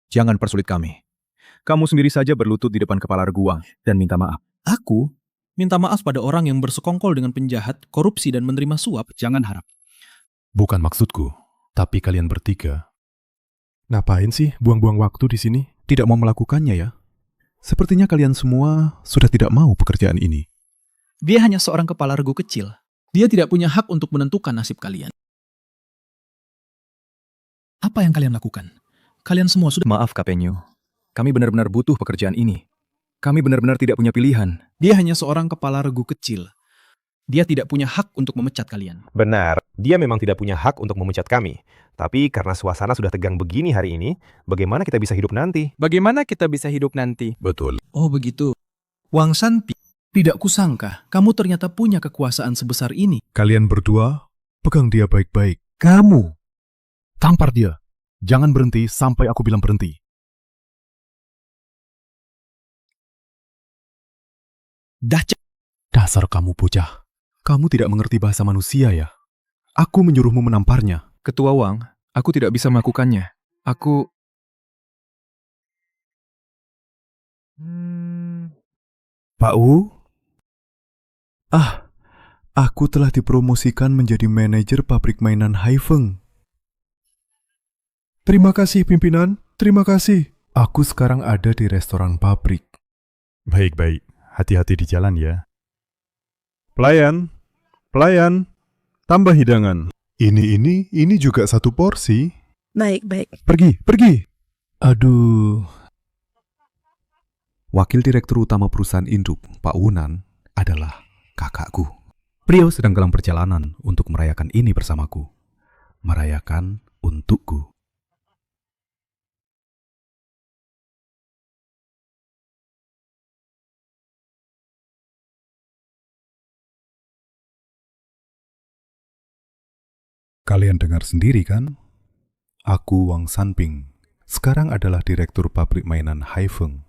jangan persulit kami. Kamu sendiri saja berlutut di depan kepala Regu Wang dan minta maaf. Aku minta maaf pada orang yang bersekongkol dengan penjahat, korupsi, dan menerima suap. Jangan harap. Bukan maksudku, tapi kalian bertiga. Ngapain sih buang-buang waktu di sini? Tidak mau melakukannya ya? Sepertinya kalian semua sudah tidak mau pekerjaan ini. Dia hanya seorang kepala regu kecil. Dia tidak punya hak untuk menentukan nasib kalian. Apa yang kalian lakukan? Kalian semua sudah... Maaf, Kak Penyu. Kami benar-benar butuh pekerjaan ini. Kami benar-benar tidak punya pilihan. Dia hanya seorang kepala regu kecil. Dia tidak punya hak untuk memecat kalian. Benar, dia memang tidak punya hak untuk memecat kami. Tapi karena suasana sudah tegang begini hari ini, bagaimana kita bisa hidup nanti? Bagaimana kita bisa hidup nanti? Betul. Oh begitu. Wang Sanping, tidak kusangka kamu ternyata punya kekuasaan sebesar ini. Kalian berdua, pegang dia baik-baik. Kamu, tampar dia. Jangan berhenti sampai aku bilang berhenti. Dasar kamu bocah. Kamu tidak mengerti bahasa manusia ya? Aku menyuruhmu menamparnya. Ketua Wang, aku tidak bisa melakukannya. Aku... Pak Wu? Aku telah dipromosikan menjadi manajer pabrik mainan Haifeng. Terima kasih pimpinan, terima kasih. Aku sekarang ada di restoran pabrik. Baik-baik, hati-hati di jalan ya. Pelayan, tambah hidangan. Ini juga satu porsi. Baik. Pergi. Aduh. Wakil Direktur Utama perusahaan induk, Pak Wunan, adalah kakakku. Beliau sedang dalam perjalanan untuk merayakan ini bersamaku. Merayakan untukku. Kalian dengar sendiri kan? Aku Wang Sanping, sekarang adalah direktur pabrik mainan Haifeng.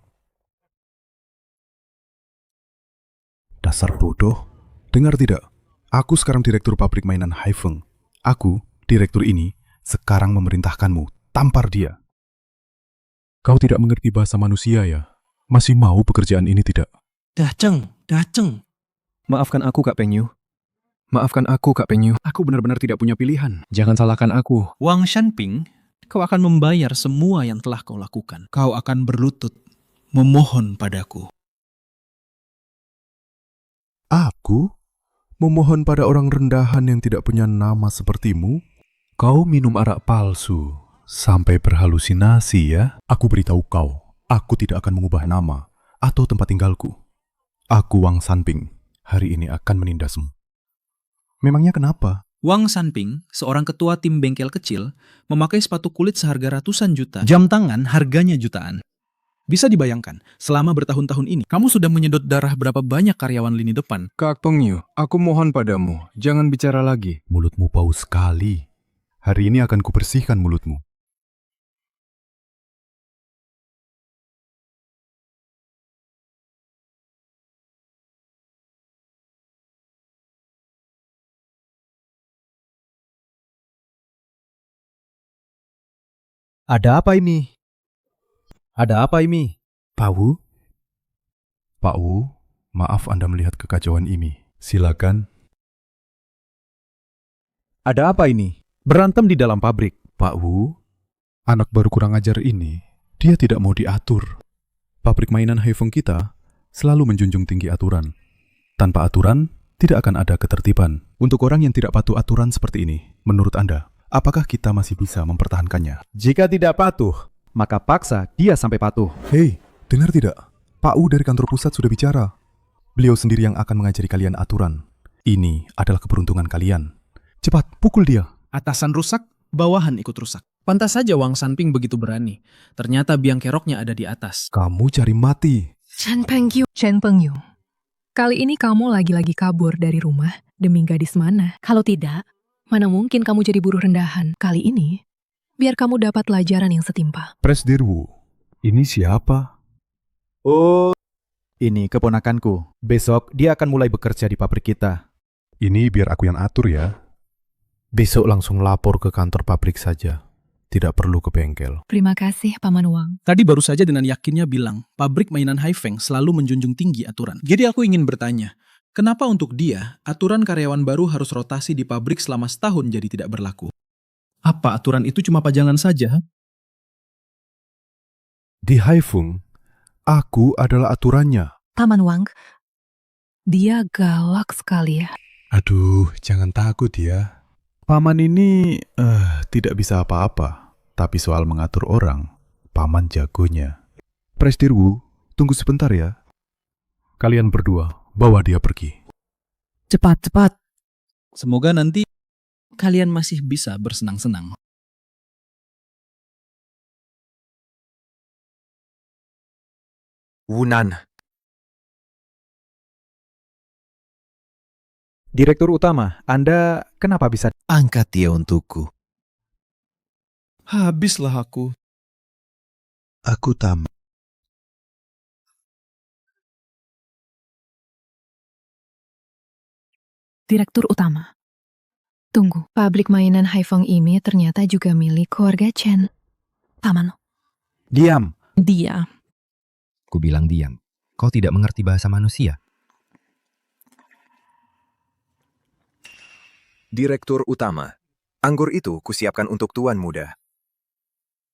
Dasar bodoh, dengar tidak? Aku sekarang direktur pabrik mainan Haifeng. Aku, direktur ini, sekarang memerintahkanmu, tampar dia. Kau tidak mengerti bahasa manusia ya? Masih mau pekerjaan ini tidak? Daceng. Maafkan aku, Kak Penyu. Aku benar-benar tidak punya pilihan. Jangan salahkan aku. Wang Sanping, kau akan membayar semua yang telah kau lakukan. Kau akan berlutut, memohon padaku. Aku? Memohon pada orang rendahan yang tidak punya nama sepertimu? Kau minum arak palsu, sampai berhalusinasi ya? Aku beritahu kau, aku tidak akan mengubah nama atau tempat tinggalku. Aku Wang Sanping, hari ini akan menindasmu. Memangnya kenapa? Wang Sanping, seorang ketua tim bengkel kecil, memakai sepatu kulit seharga ratusan juta. Jam tangan harganya jutaan. Bisa dibayangkan, selama bertahun-tahun ini, kamu sudah menyedot darah berapa banyak karyawan lini depan. Kak Penyu, aku mohon padamu, jangan bicara lagi. Mulutmu bau sekali. Hari ini akan kubersihkan mulutmu. Ada apa ini? Pak Wu, maaf Anda melihat kekacauan ini. Silakan. Ada apa ini? Berantem di dalam pabrik. Pak Wu, anak baru kurang ajar ini, dia tidak mau diatur. Pabrik mainan Haifeng kita selalu menjunjung tinggi aturan. Tanpa aturan, tidak akan ada ketertiban. Untuk orang yang tidak patuh aturan seperti ini, menurut Anda, apakah kita masih bisa mempertahankannya? Jika tidak patuh, maka paksa dia sampai patuh. Hei, dengar tidak? Pak Wu dari kantor pusat sudah bicara. Beliau sendiri yang akan mengajari kalian aturan. Ini adalah keberuntungan kalian. Cepat, pukul dia. Atasan rusak, bawahan ikut rusak. Pantas saja Wang Sanping begitu berani. Ternyata biang keroknya ada di atas. Kamu cari mati. Chen Pengyu, kali ini kamu lagi-lagi kabur dari rumah demi gadis mana? Kalau tidak, mana mungkin kamu jadi buruh rendahan. Kali ini, biar kamu dapat pelajaran yang setimpa. Presdir Wu, ini siapa? Oh, ini keponakanku. Besok dia akan mulai bekerja di pabrik kita. Ini biar aku yang atur ya. Besok langsung lapor ke kantor pabrik saja. Tidak perlu ke bengkel. Terima kasih, Paman Wang. Tadi baru saja dengan yakinnya bilang, pabrik mainan Haifeng selalu menjunjung tinggi aturan. Jadi aku ingin bertanya, kenapa untuk dia, aturan karyawan baru harus rotasi di pabrik selama setahun jadi tidak berlaku? Apa aturan itu cuma pajangan saja? Di Haifeng, Aku adalah aturannya. Paman Wang, dia galak sekali ya. Aduh, jangan takut ya. Paman ini tidak bisa apa-apa. Tapi soal mengatur orang, Paman jagonya. Presdir Wu, tunggu sebentar ya. Kalian berdua, bawa dia pergi. Cepat. Semoga nanti kalian masih bisa bersenang-senang. Wunan, Direktur utama, Anda kenapa bisa... Angkat dia untukku. Habislah aku. Aku tamat. Direktur utama. Tunggu, pabrik mainan Haifeng ini ternyata juga milik keluarga Chen. Paman. Diam. Dia. Ku bilang diam. Kau tidak mengerti bahasa manusia. Direktur Utama. Anggur itu kusiapkan untuk Tuan Muda.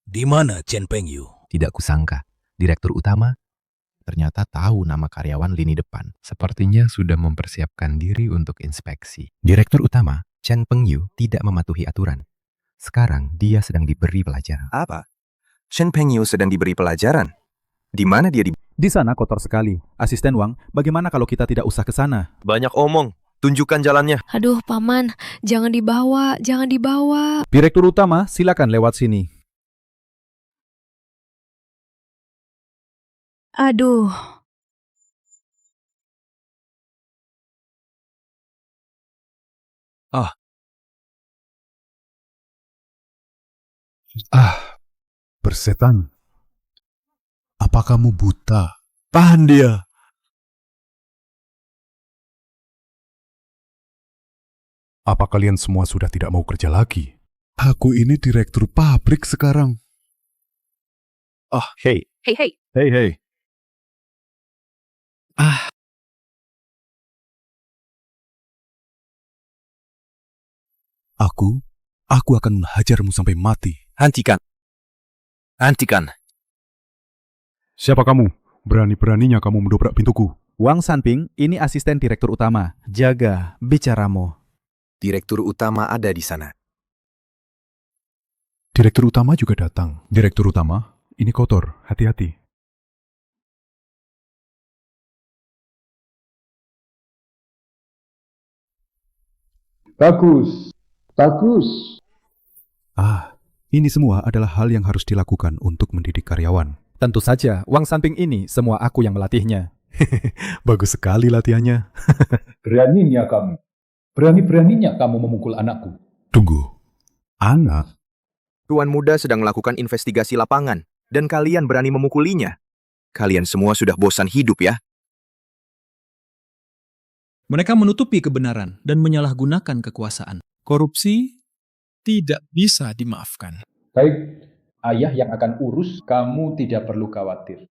Di mana Chen Pengyu? Tidak kusangka. Direktur utama ternyata tahu nama karyawan lini depan. Sepertinya sudah mempersiapkan diri untuk inspeksi. Direktur utama, Chen Pengyu, tidak mematuhi aturan. Sekarang dia sedang diberi pelajaran. Apa? Shen Pengyu sedang diberi pelajaran? Di mana dia Di sana kotor sekali. Asisten Wang, bagaimana kalau kita tidak usah ke sana? Banyak omong. Tunjukkan jalannya. Aduh, Paman, jangan dibawa. Direktur utama, silakan lewat sini. Aduh. Persetan. Apa kamu buta? Tahan dia. Apa kalian semua sudah tidak mau kerja lagi? Aku ini direktur pabrik sekarang. Hey. Hei. Aku akan menghajarmu sampai mati. Hentikan. Siapa kamu? Berani-beraninya kamu mendobrak pintuku. Wang Sanping, ini asisten direktur utama. Jaga bicaramu. Direktur Utama ada di sana. Direktur utama juga datang. Direktur utama, ini kotor. Hati-hati. Bagus. Ini semua adalah hal yang harus dilakukan untuk mendidik karyawan. Tentu saja, Wang Sanping ini semua aku yang melatihnya. Bagus sekali latihannya. Berani-beraninya kamu memukul anakku. Tunggu. Anak? Tuan Muda sedang melakukan investigasi lapangan, dan kalian berani memukulinya. Kalian semua sudah bosan hidup ya? Mereka menutupi kebenaran dan menyalahgunakan kekuasaan. Korupsi tidak bisa dimaafkan. Baik, ayah yang akan urus, kamu tidak perlu khawatir.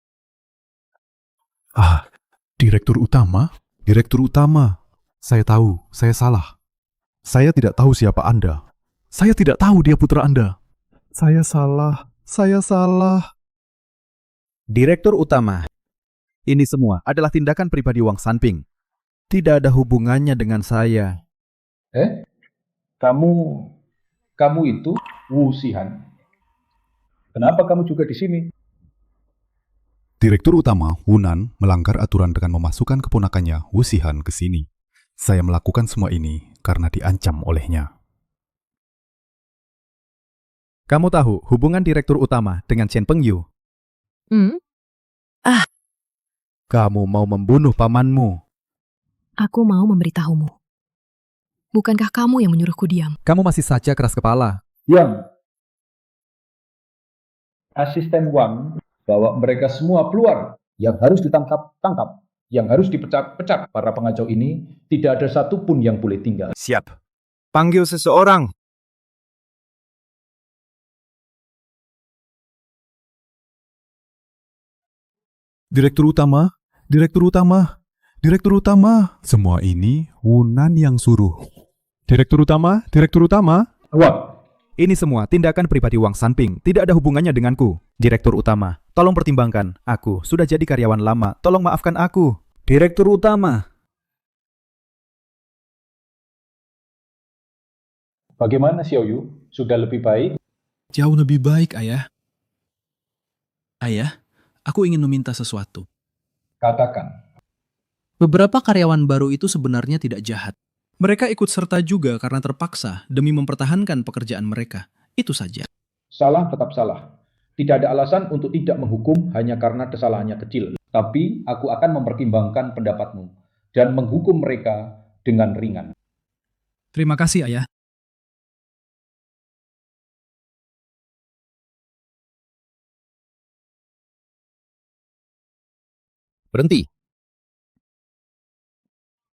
Direktur utama? Direktur utama. Saya tahu, saya salah. Saya tidak tahu siapa Anda. Saya tidak tahu dia putra Anda. Saya salah. Direktur utama, ini semua adalah tindakan pribadi Wang Sanping. Tidak ada hubungannya dengan saya. Kamu itu Wu Xihan. Kenapa kamu juga di sini? Direktur utama Wunan melanggar aturan dengan memasukkan keponakannya Wu Xihan ke sini. Saya melakukan semua ini karena diancam olehnya. Kamu tahu hubungan direktur utama dengan Chen Pengyu? Kamu mau membunuh pamanmu. Aku mau memberitahumu. Bukankah kamu yang menyuruhku diam? Kamu masih saja keras kepala. Yang asisten Wang bawa mereka semua keluar. Yang harus ditangkap. Yang harus dipecat. Para pengacau ini tidak ada satupun yang boleh tinggal. Siap. Panggil seseorang. Direktur utama. Semua ini Wunan yang suruh. Direktur utama. Wah, Ini semua tindakan pribadi Wang Sanping, tidak ada hubungannya denganku. Direktur utama, tolong pertimbangkan. Aku sudah jadi karyawan lama, tolong maafkan aku. Direktur utama. Bagaimana Xiao Yu? Sudah lebih baik? Jauh lebih baik, Ayah. Ayah, aku ingin meminta sesuatu. Katakan. Beberapa karyawan baru itu sebenarnya tidak jahat. Mereka ikut serta juga karena terpaksa demi mempertahankan pekerjaan mereka. Itu saja. Salah tetap salah. Tidak ada alasan untuk tidak menghukum hanya karena kesalahannya kecil. Tapi aku akan mempertimbangkan pendapatmu dan menghukum mereka dengan ringan. Terima kasih, Ayah. Berhenti.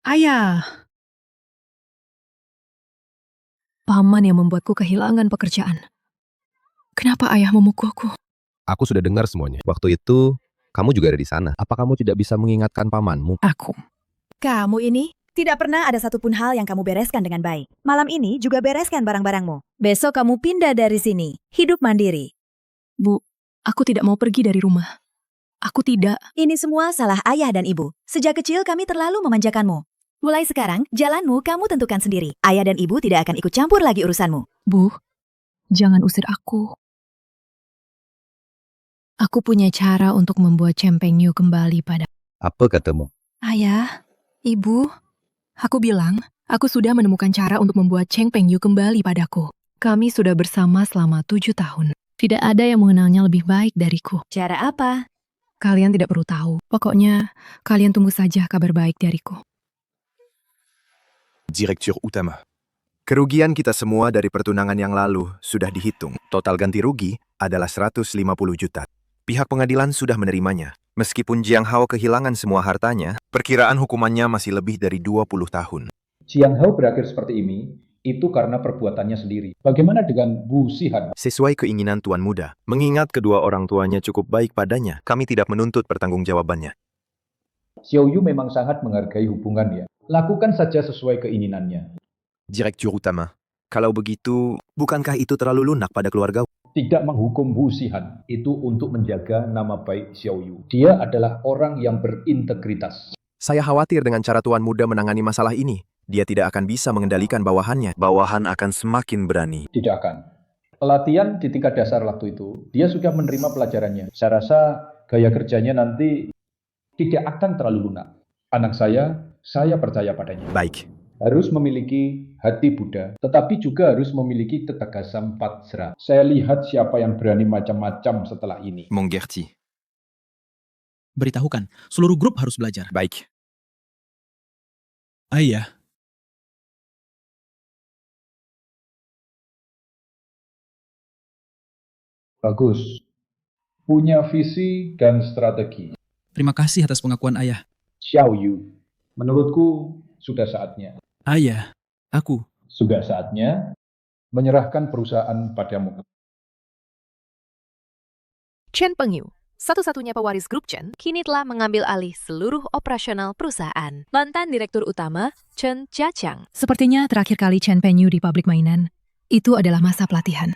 Ayah. Paman yang membuatku kehilangan pekerjaan. Kenapa ayah memukulku? Aku sudah dengar semuanya. Waktu itu, kamu juga ada di sana. Apa kamu tidak bisa mengingatkan pamanmu? Kamu ini tidak pernah ada satupun hal yang kamu bereskan dengan baik. Malam ini juga bereskan barang-barangmu. Besok kamu pindah dari sini. Hidup mandiri. Bu, aku tidak mau pergi dari rumah. Aku tidak. Ini semua salah ayah dan ibu. Sejak kecil kami terlalu memanjakanmu. Mulai sekarang, jalanmu kamu tentukan sendiri. Ayah dan ibu tidak akan ikut campur lagi urusanmu. Bu, jangan usir aku. Aku punya cara untuk membuat Chen Pengyu kembali pada... Apa katamu? Ayah, ibu, aku bilang, aku sudah menemukan cara untuk membuat Chen Pengyu kembali padaku. Kami sudah bersama selama 7 tahun. Tidak ada yang mengenalnya lebih baik dariku. Cara apa? Kalian tidak perlu tahu. Pokoknya, kalian tunggu saja kabar baik dariku. Direktur utama. Kerugian kita semua dari pertunangan yang lalu sudah dihitung. Total ganti rugi adalah 150 juta. Pihak pengadilan sudah menerimanya. Meskipun Jiang Hao kehilangan semua hartanya, perkiraan hukumannya masih lebih dari 20 tahun. Jiang Hao berakhir seperti ini, itu karena perbuatannya sendiri. Bagaimana dengan Bu Sihan? Sesuai keinginan Tuan Muda, mengingat kedua orang tuanya cukup baik padanya, kami tidak menuntut pertanggungjawabannya. Xiao Yu memang sangat menghargai hubungannya. Lakukan saja sesuai keinginannya. Direktur utama, kalau begitu, bukankah itu terlalu lunak pada keluarga? Tidak menghukum Bu Sihan, itu untuk menjaga nama baik Xiao Yu. Dia adalah orang yang berintegritas. Saya khawatir dengan cara Tuan Muda menangani masalah ini. Dia tidak akan bisa mengendalikan bawahannya. Bawahan akan semakin berani. Tidak akan. Pelatihan di tingkat dasar waktu itu, dia sudah menerima pelajarannya. Saya rasa gaya kerjanya nanti tidak akan terlalu lunak. Anak saya percaya padanya. Baik. Harus memiliki hati Buddha, tetapi juga harus memiliki ketegasan Vajra. Saya lihat siapa yang berani macam-macam setelah ini. Mengerti. Beritahukan, seluruh grup harus belajar. Baik. Ayah. Bagus. Punya visi dan strategi. Terima kasih atas pengakuan ayah. Xiao Yu, menurutku sudah saatnya. Ayah, aku. Sudah saatnya menyerahkan perusahaan padamu. Chen Pengyu, satu-satunya pewaris grup Chen, kini telah mengambil alih seluruh operasional perusahaan. Mantan Direktur Utama, Chen Jiachang. Sepertinya terakhir kali Chen Pengyu di pabrik mainan, itu adalah masa pelatihan.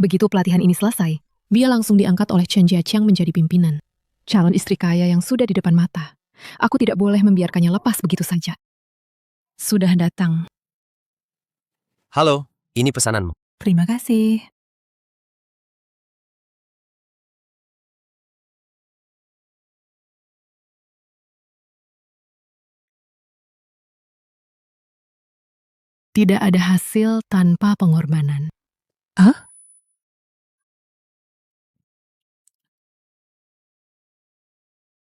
Begitu pelatihan ini selesai, dia langsung diangkat oleh Chen Jiachang menjadi pimpinan. Calon istri kaya yang sudah di depan mata. Aku tidak boleh membiarkannya lepas begitu saja. Sudah datang. Halo, ini pesananmu. Terima kasih. Tidak ada hasil tanpa pengorbanan. Hah?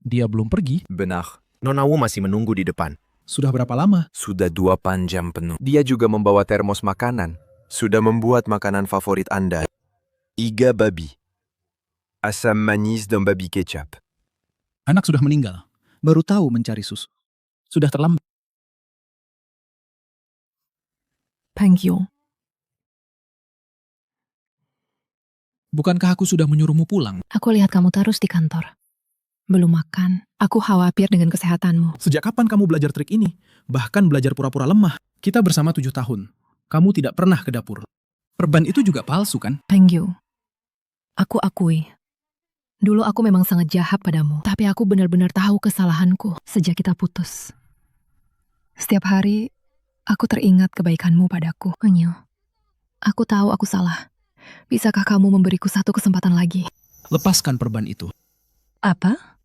Dia belum pergi. Benar. Nona Wu masih menunggu di depan. Sudah berapa lama? Sudah 8 jam penuh. Dia juga membawa termos makanan. Sudah membuat makanan favorit Anda. Iga babi. Asam manis dan babi kecap. Anak sudah meninggal. Baru tahu mencari susu. Sudah terlambat. Pengyu. Bukankah aku sudah menyuruhmu pulang? Aku lihat kamu terus di kantor. Belum makan. Aku khawatir dengan kesehatanmu. Sejak kapan kamu belajar trik ini? Bahkan belajar pura-pura lemah. Kita bersama 7 tahun. Kamu tidak pernah ke dapur. Perban itu juga palsu kan? Peng Yu, aku akui. Dulu aku memang sangat jahat padamu, tapi aku benar-benar tahu kesalahanku sejak kita putus. Setiap hari, aku teringat kebaikanmu padaku. Peng Yu, aku tahu aku salah. Bisakah kamu memberiku satu kesempatan lagi? Lepaskan perban itu. Apa?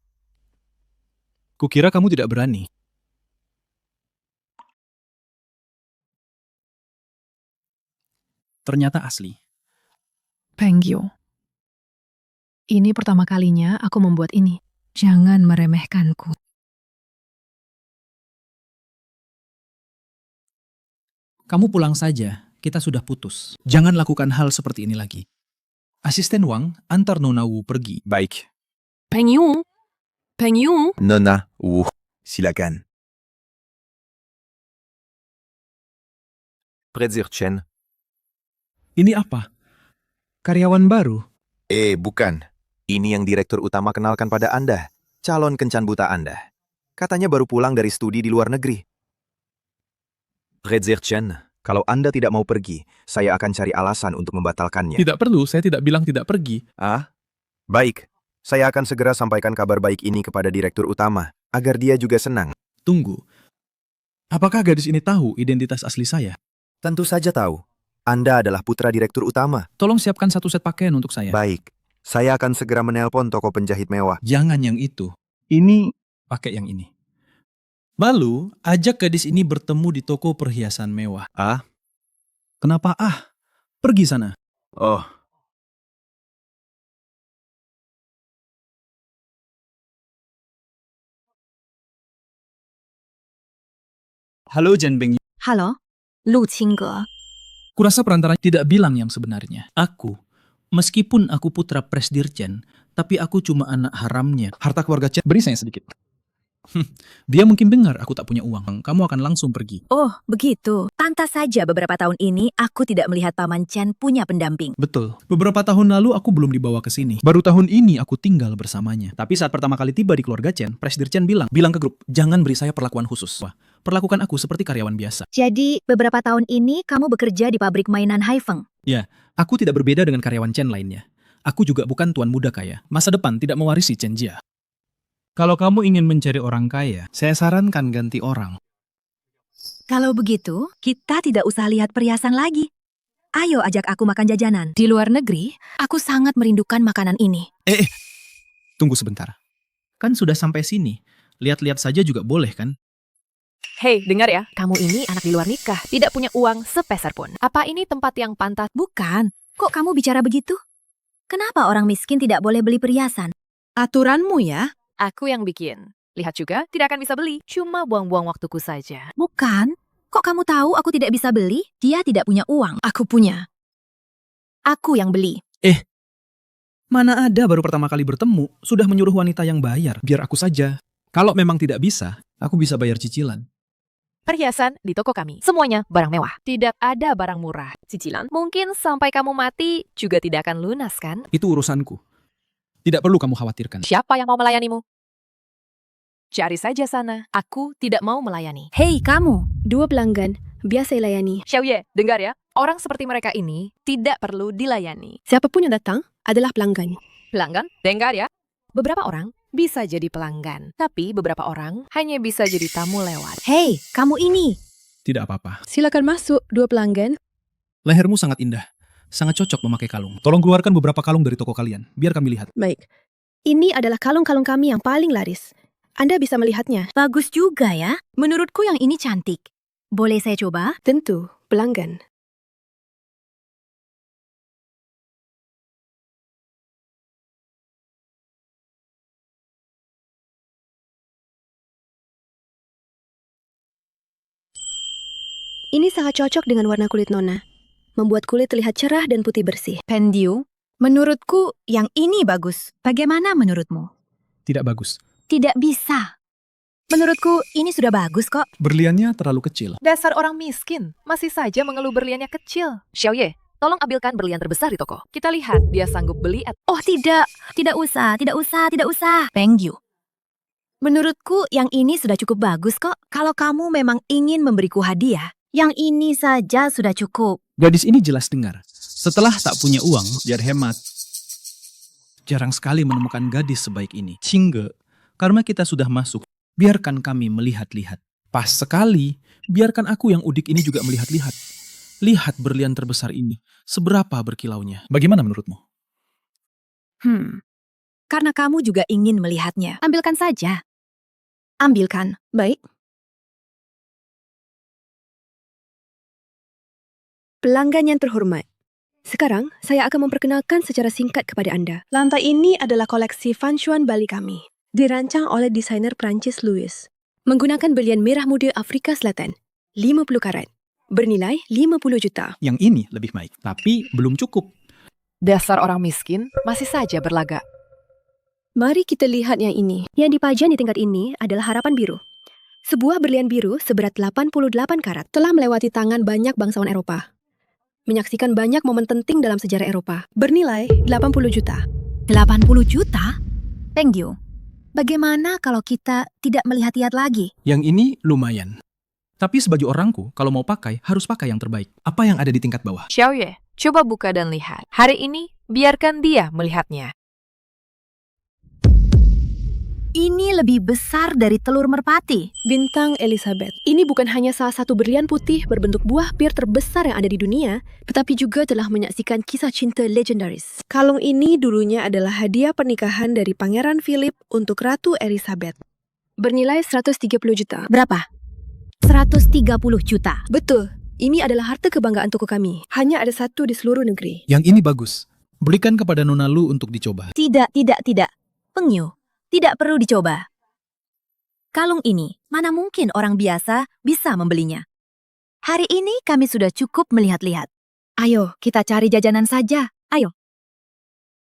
Kukira kamu tidak berani. Ternyata asli. Peng Yu, ini pertama kalinya aku membuat ini. Jangan meremehkanku. Kamu pulang saja, kita sudah putus. Jangan lakukan hal seperti ini lagi. Asisten Wang, antar Nona Wu pergi. Baik. Peng Yu, Peng Yu. Nona Wu, silakan. Prezir Chen. Ini apa? Karyawan baru? Bukan. Ini yang direktur utama kenalkan pada Anda. Calon kencan buta Anda. Katanya baru pulang dari studi di luar negeri. Prezir Chen, kalau Anda tidak mau pergi, saya akan cari alasan untuk membatalkannya. Tidak perlu, saya tidak bilang tidak pergi. Baik. Saya akan segera sampaikan kabar baik ini kepada direktur utama, agar dia juga senang. Tunggu. Apakah gadis ini tahu identitas asli saya? Tentu saja tahu. Anda adalah putra direktur utama. Tolong siapkan satu set pakaian untuk saya. Baik. Saya akan segera menelpon toko penjahit mewah. Jangan yang itu. Ini pakai yang ini. Lalu, ajak gadis ini bertemu di toko perhiasan mewah. Kenapa Pergi sana. Oh. Halo Jen Beng. Halo, Lu Qingge. Kurasa perantara tidak bilang yang sebenarnya. Aku, meskipun aku putra Presdirjen, tapi aku cuma anak haramnya. Harta keluarga Chen, beri saya sedikit. Dia mungkin dengar aku tak punya uang. Kamu akan langsung pergi. Oh, begitu. Pantas saja beberapa tahun ini aku tidak melihat Paman Chen punya pendamping. Betul. Beberapa tahun lalu aku belum dibawa ke sini. Baru tahun ini aku tinggal bersamanya. Tapi saat pertama kali tiba di keluarga Chen, Presdirjen bilang ke grup, jangan beri saya perlakuan khusus. Wah, perlakukan aku seperti karyawan biasa. Jadi, beberapa tahun ini kamu bekerja di pabrik mainan Haifeng. Ya, aku tidak berbeda dengan karyawan Chen lainnya. Aku juga bukan tuan muda kaya. Masa depan tidak mewarisi Chen Jia. Kalau kamu ingin mencari orang kaya, saya sarankan ganti orang. Kalau begitu, kita tidak usah lihat perhiasan lagi. Ayo ajak aku makan jajanan. Di luar negeri, aku sangat merindukan makanan ini. Tunggu sebentar. Kan sudah sampai sini. Lihat-lihat saja juga boleh kan? Hei, dengar ya. Kamu ini anak di luar nikah, tidak punya uang sepeser pun. Apa ini tempat yang pantas? Bukan. Kok kamu bicara begitu? Kenapa orang miskin tidak boleh beli perhiasan? Aturanmu ya. Aku yang bikin. Lihat juga, tidak akan bisa beli. Cuma buang-buang waktuku saja. Bukan. Kok kamu tahu aku tidak bisa beli? Dia tidak punya uang. Aku punya. Aku yang beli. Mana ada baru pertama kali bertemu, sudah menyuruh wanita yang bayar. Biar aku saja. Kalau memang tidak bisa, aku bisa bayar cicilan. Perhiasan di toko kami. Semuanya barang mewah. Tidak ada barang murah. Cicilan mungkin sampai kamu mati juga tidak akan lunas kan? Itu urusanku. Tidak perlu kamu khawatirkan. Siapa yang mau melayanimu? Cari saja sana. Aku tidak mau melayani. Hei kamu. 2 pelanggan. Biar saya layani. Xiaoye, dengar ya. Orang seperti mereka ini tidak perlu dilayani. Siapapun yang datang adalah pelanggan. Pelanggan, dengar ya. Beberapa orang bisa jadi pelanggan. Tapi beberapa orang hanya bisa jadi tamu lewat. Hei, kamu ini. Tidak apa-apa. Silakan masuk, 2 pelanggan. Lehermu sangat indah. Sangat cocok memakai kalung. Tolong keluarkan beberapa kalung dari toko kalian. Biar kami lihat. Baik. Ini adalah kalung-kalung kami yang paling laris. Anda bisa melihatnya. Bagus juga ya. Menurutku yang ini cantik. Boleh saya coba? Tentu, pelanggan. Ini sangat cocok dengan warna kulit Nona. Membuat kulit terlihat cerah dan putih bersih. Peng Yu, menurutku yang ini bagus. Bagaimana menurutmu? Tidak bagus. Tidak bisa. Menurutku ini sudah bagus kok. Berliannya terlalu kecil. Dasar orang miskin. Masih saja mengeluh berliannya kecil. Xiaoye, tolong ambilkan berlian terbesar di toko. Kita lihat dia sanggup beli Oh tidak. Tidak usah. Peng Yu. Menurutku yang ini sudah cukup bagus kok. Kalau kamu memang ingin memberiku hadiah, yang ini saja sudah cukup. Gadis ini jelas dengar. Setelah tak punya uang, biar hemat. Jarang sekali menemukan gadis sebaik ini. Cingge, karena kita sudah masuk, biarkan kami melihat-lihat. Pas sekali, biarkan aku yang udik ini juga melihat-lihat. Lihat berlian terbesar ini, seberapa berkilaunya. Bagaimana menurutmu? Karena kamu juga ingin melihatnya. Ambilkan saja. Ambilkan. Baik. Pelanggan yang terhormat. Sekarang, saya akan memperkenalkan secara singkat kepada Anda. Lantai ini adalah koleksi Fanchuan Bali kami. Dirancang oleh desainer Prancis Louis. Menggunakan berlian merah muda Afrika Selatan. 50 karat. Bernilai 50 juta. Yang ini lebih baik, tapi belum cukup. Dasar orang miskin masih saja berlagak. Mari kita lihat yang ini. Yang dipajang di tingkat ini adalah harapan biru. Sebuah berlian biru seberat 88 karat telah melewati tangan banyak bangsawan Eropa. Menyaksikan banyak momen penting dalam sejarah Eropa. Bernilai 80 juta. 80 juta? Peng Yu, bagaimana kalau kita tidak melihat-lihat lagi? Yang ini lumayan. Tapi sebagai orangku, kalau mau pakai, harus pakai yang terbaik. Apa yang ada di tingkat bawah? Xiaoyue, coba buka dan lihat. Hari ini, biarkan dia melihatnya. Ini lebih besar dari telur merpati. Bintang Elizabeth. Ini bukan hanya salah satu berlian putih berbentuk buah pir terbesar yang ada di dunia, tetapi juga telah menyaksikan kisah cinta legendaris. Kalung ini dulunya adalah hadiah pernikahan dari Pangeran Philip untuk Ratu Elizabeth. Bernilai 130 juta. Berapa? 130 juta. Betul. Ini adalah harta kebanggaan toko kami. Hanya ada satu di seluruh negeri. Yang ini bagus. Berikan kepada Nona Lu untuk dicoba. Tidak. Peng Yu, tidak perlu dicoba. Kalung ini, mana mungkin orang biasa bisa membelinya. Hari ini kami sudah cukup melihat-lihat. Ayo, kita cari jajanan saja. Ayo.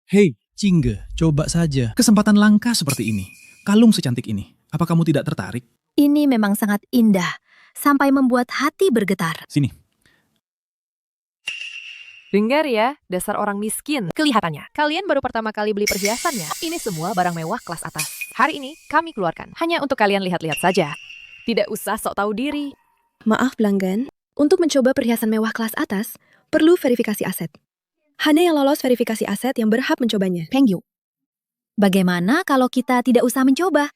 Hei, Cingge, coba saja. Kesempatan langka seperti ini. Kalung secantik ini. Apa kamu tidak tertarik? Ini memang sangat indah, sampai membuat hati bergetar. Sini. Dengar ya, dasar orang miskin. Kelihatannya, kalian baru pertama kali beli perhiasannya. Ini semua barang mewah kelas atas. Hari ini, kami keluarkan. Hanya untuk kalian lihat-lihat saja. Tidak usah sok tahu diri. Maaf pelanggan, untuk mencoba perhiasan mewah kelas atas, perlu verifikasi aset. Hanya yang lolos verifikasi aset yang berhak mencobanya. Peng Yu, bagaimana kalau kita tidak usah mencoba?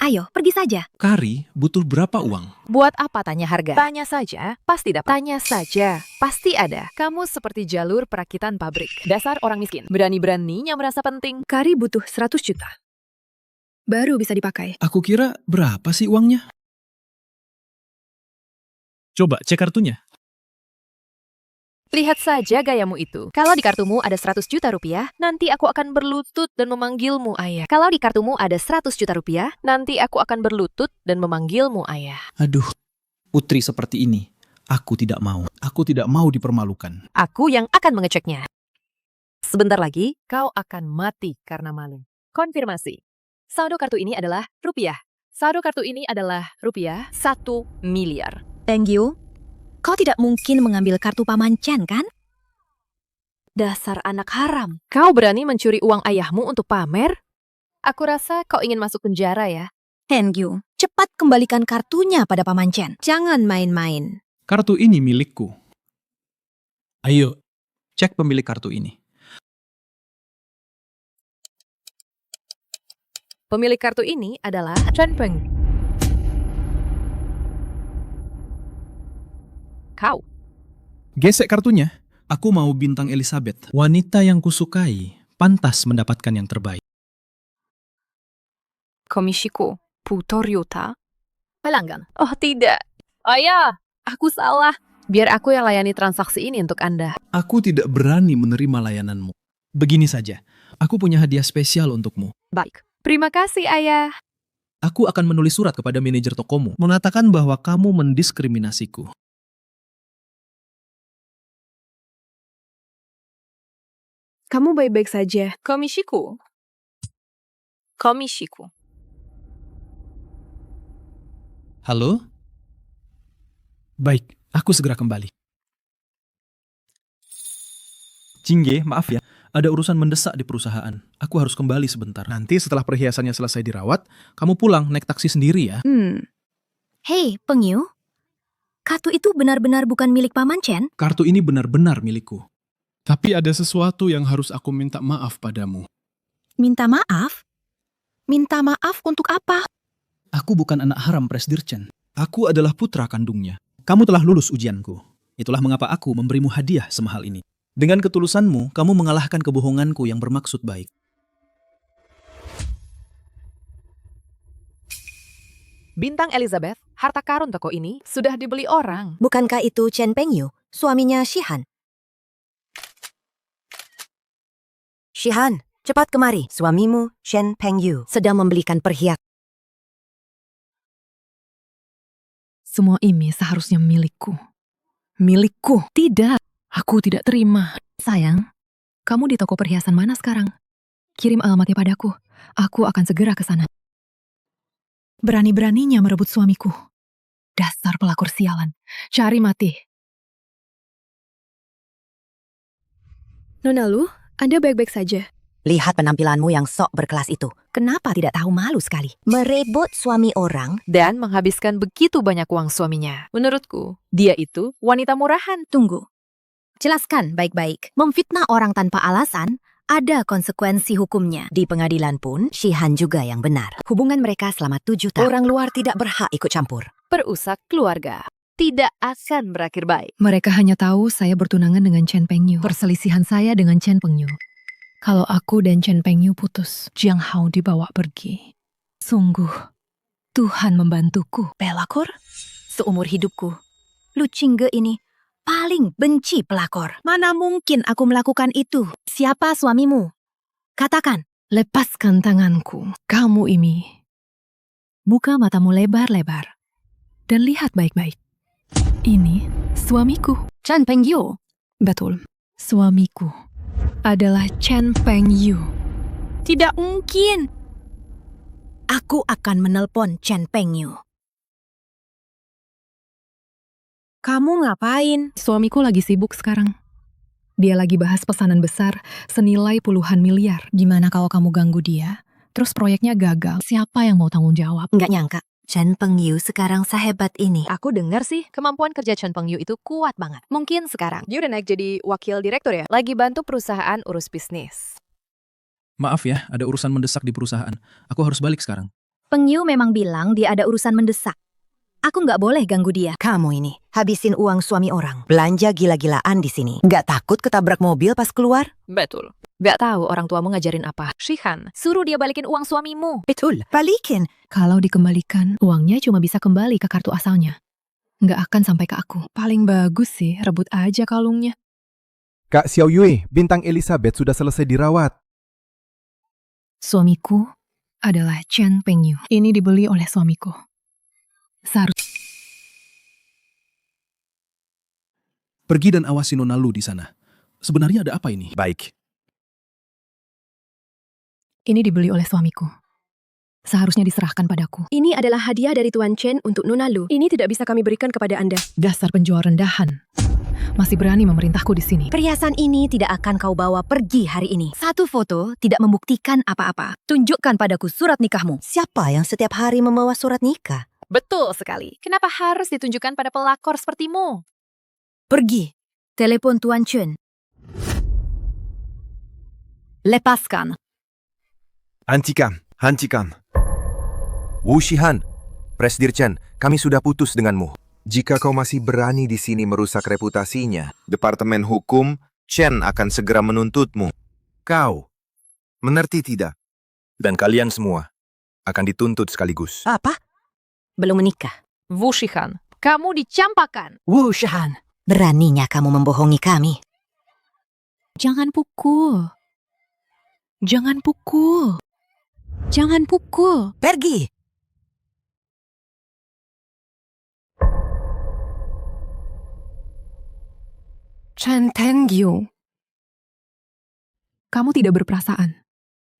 Ayo, pergi saja. Kari butuh berapa uang? Buat apa tanya harga? Tanya saja, pasti dapat. Tanya saja, pasti ada. Kamu seperti jalur perakitan pabrik. Dasar orang miskin. Berani-beraninya merasa penting. Kari butuh 100 juta. Baru bisa dipakai. Aku kira berapa sih uangnya? Coba cek kartunya. Lihat saja gayamu itu. Kalau di kartumu ada 100 juta rupiah, nanti aku akan berlutut dan memanggilmu ayah. Kalau di kartumu ada 100 juta rupiah, nanti aku akan berlutut dan memanggilmu ayah. Aduh, putri seperti ini. Aku tidak mau. Aku tidak mau dipermalukan. Aku yang akan mengeceknya. Sebentar lagi, kau akan mati karena malu. Konfirmasi. Saldo kartu ini adalah rupiah. Saldo kartu ini adalah rupiah 1 miliar. Peng Yu, kau tidak mungkin mengambil kartu Paman Chen, kan? Dasar anak haram. Kau berani mencuri uang ayahmu untuk pamer? Aku rasa kau ingin masuk penjara ya. Peng Yu, cepat kembalikan kartunya pada Paman Chen. Jangan main-main. Kartu ini milikku. Ayo, cek pemilik kartu ini. Pemilik kartu ini adalah Chen Peng. Kau. Gesek kartunya. Aku mau bintang Elizabeth. Wanita yang kusukai pantas mendapatkan yang terbaik. Komishiku, Putoryuta. Pelanggan. Oh tidak. Ayah, aku salah. Biar aku yang layani transaksi ini untuk Anda. Aku tidak berani menerima layananmu. Begini saja, aku punya hadiah spesial untukmu. Baik. Terima kasih, Ayah. Aku akan menulis surat kepada manajer tokomu, mengatakan bahwa kamu mendiskriminasiku. Kamu baik-baik saja. Komishiku. Komishiku. Halo? Baik, aku segera kembali. Cingge, maaf ya. Ada urusan mendesak di perusahaan. Aku harus kembali sebentar. Nanti setelah perhiasannya selesai dirawat, kamu pulang naik taksi sendiri ya. Hei, Peng Yu. Kartu itu benar-benar bukan milik Paman Chen? Kartu ini benar-benar milikku. Tapi ada sesuatu yang harus aku minta maaf padamu. Minta maaf? Minta maaf untuk apa? Aku bukan anak haram Presdir Chen. Aku adalah putra kandungnya. Kamu telah lulus ujianku. Itulah mengapa aku memberimu hadiah semahal ini. Dengan ketulusanmu, kamu mengalahkan kebohonganku yang bermaksud baik. Bintang Elizabeth, harta karun toko ini sudah dibeli orang. Bukankah itu Chen Pengyu, suaminya Shihan? Shihan, cepat kemari. Suamimu, Chen Pengyu, sedang membelikan perhiasan. Semua ini seharusnya milikku. Milikku. Tidak, aku tidak terima. Sayang, kamu di toko perhiasan mana sekarang? Kirim alamatnya padaku. Aku akan segera ke sana. Berani-beraninya merebut suamiku. Dasar pelakor sialan. Cari mati. Nona Lu, Anda baik-baik saja. Lihat penampilanmu yang sok berkelas itu. Kenapa tidak tahu malu sekali? Merebut suami orang. Dan menghabiskan begitu banyak uang suaminya. Menurutku, dia itu wanita murahan. Tunggu. Jelaskan baik-baik. Memfitnah orang tanpa alasan, ada konsekuensi hukumnya. Di pengadilan pun, Shihan juga yang benar. Hubungan mereka selama 7 tahun. Orang luar tidak berhak ikut campur. Perusak keluarga. Tidak akan berakhir baik. Mereka hanya tahu saya bertunangan dengan Chen Pengyu. Perselisihan saya dengan Chen Pengyu. Kalau aku dan Chen Pengyu putus, Jiang Hao dibawa pergi. Sungguh, Tuhan membantuku. Pelakor? Seumur hidupku, Lu Qingge ini paling benci pelakor. Mana mungkin aku melakukan itu? Siapa suamimu? Katakan. Lepaskan tanganku. Kamu ini. Buka matamu lebar-lebar. Dan lihat baik-baik. Ini suamiku. Chen Pengyu. Betul. Suamiku adalah Chen Pengyu. Tidak mungkin. Aku akan menelpon Chen Pengyu. Kamu ngapain? Suamiku lagi sibuk sekarang. Dia lagi bahas pesanan besar senilai puluhan miliar. Gimana kalau kamu ganggu dia, terus proyeknya gagal? Siapa yang mau tanggung jawab? Nggak nyangka, Chen Pengyu sekarang sehebat ini. Aku dengar sih, kemampuan kerja Chen Pengyu itu kuat banget. Mungkin sekarang dia udah naik jadi wakil direktur ya? Lagi bantu perusahaan urus bisnis. Maaf ya, ada urusan mendesak di perusahaan. Aku harus balik sekarang. Pengyu memang bilang dia ada urusan mendesak. Aku nggak boleh ganggu dia. Kamu ini, habisin uang suami orang. Belanja gila-gilaan di sini. Nggak takut ketabrak mobil pas keluar? Betul. Nggak tahu orang tuamu ngajarin apa. Shihan, suruh dia balikin uang suamimu. Betul, balikin. Kalau dikembalikan, uangnya cuma bisa kembali ke kartu asalnya. Nggak akan sampai ke aku. Paling bagus sih, rebut aja kalungnya. Kak Xiao Yue, bintang Elizabeth sudah selesai dirawat. Suamiku adalah Chen Pengyu. Ini dibeli oleh suamiku. Pergi dan awasi Nona Lu di sana. Sebenarnya ada apa ini? Baik. Ini dibeli oleh suamiku. Seharusnya diserahkan padaku. Ini adalah hadiah dari Tuan Chen untuk Nona Lu. Ini tidak bisa kami berikan kepada Anda. Dasar penjual rendahan. Masih berani memerintahku di sini. Perhiasan ini tidak akan kau bawa pergi hari ini. Satu foto tidak membuktikan apa-apa. Tunjukkan padaku surat nikahmu. Siapa yang setiap hari membawa surat nikah? Betul sekali. Kenapa harus ditunjukkan pada pelakor sepertimu? Pergi. Telepon Tuan Chen. Lepaskan. Hentikan. Wu Shihan, Presdir Chen, kami sudah putus denganmu. Jika kau masih berani di sini merusak reputasinya, Departemen Hukum Chen akan segera menuntutmu. Kau, mengerti tidak? Dan kalian semua akan dituntut sekaligus. Apa? Belum menikah. Wu Shihan, kamu dicampakkan. Wu Shihan, beraninya kamu membohongi kami. Jangan pukul. Jangan pukul. Jangan pukul. Pergi. Chen Pengyu. Kamu tidak berperasaan.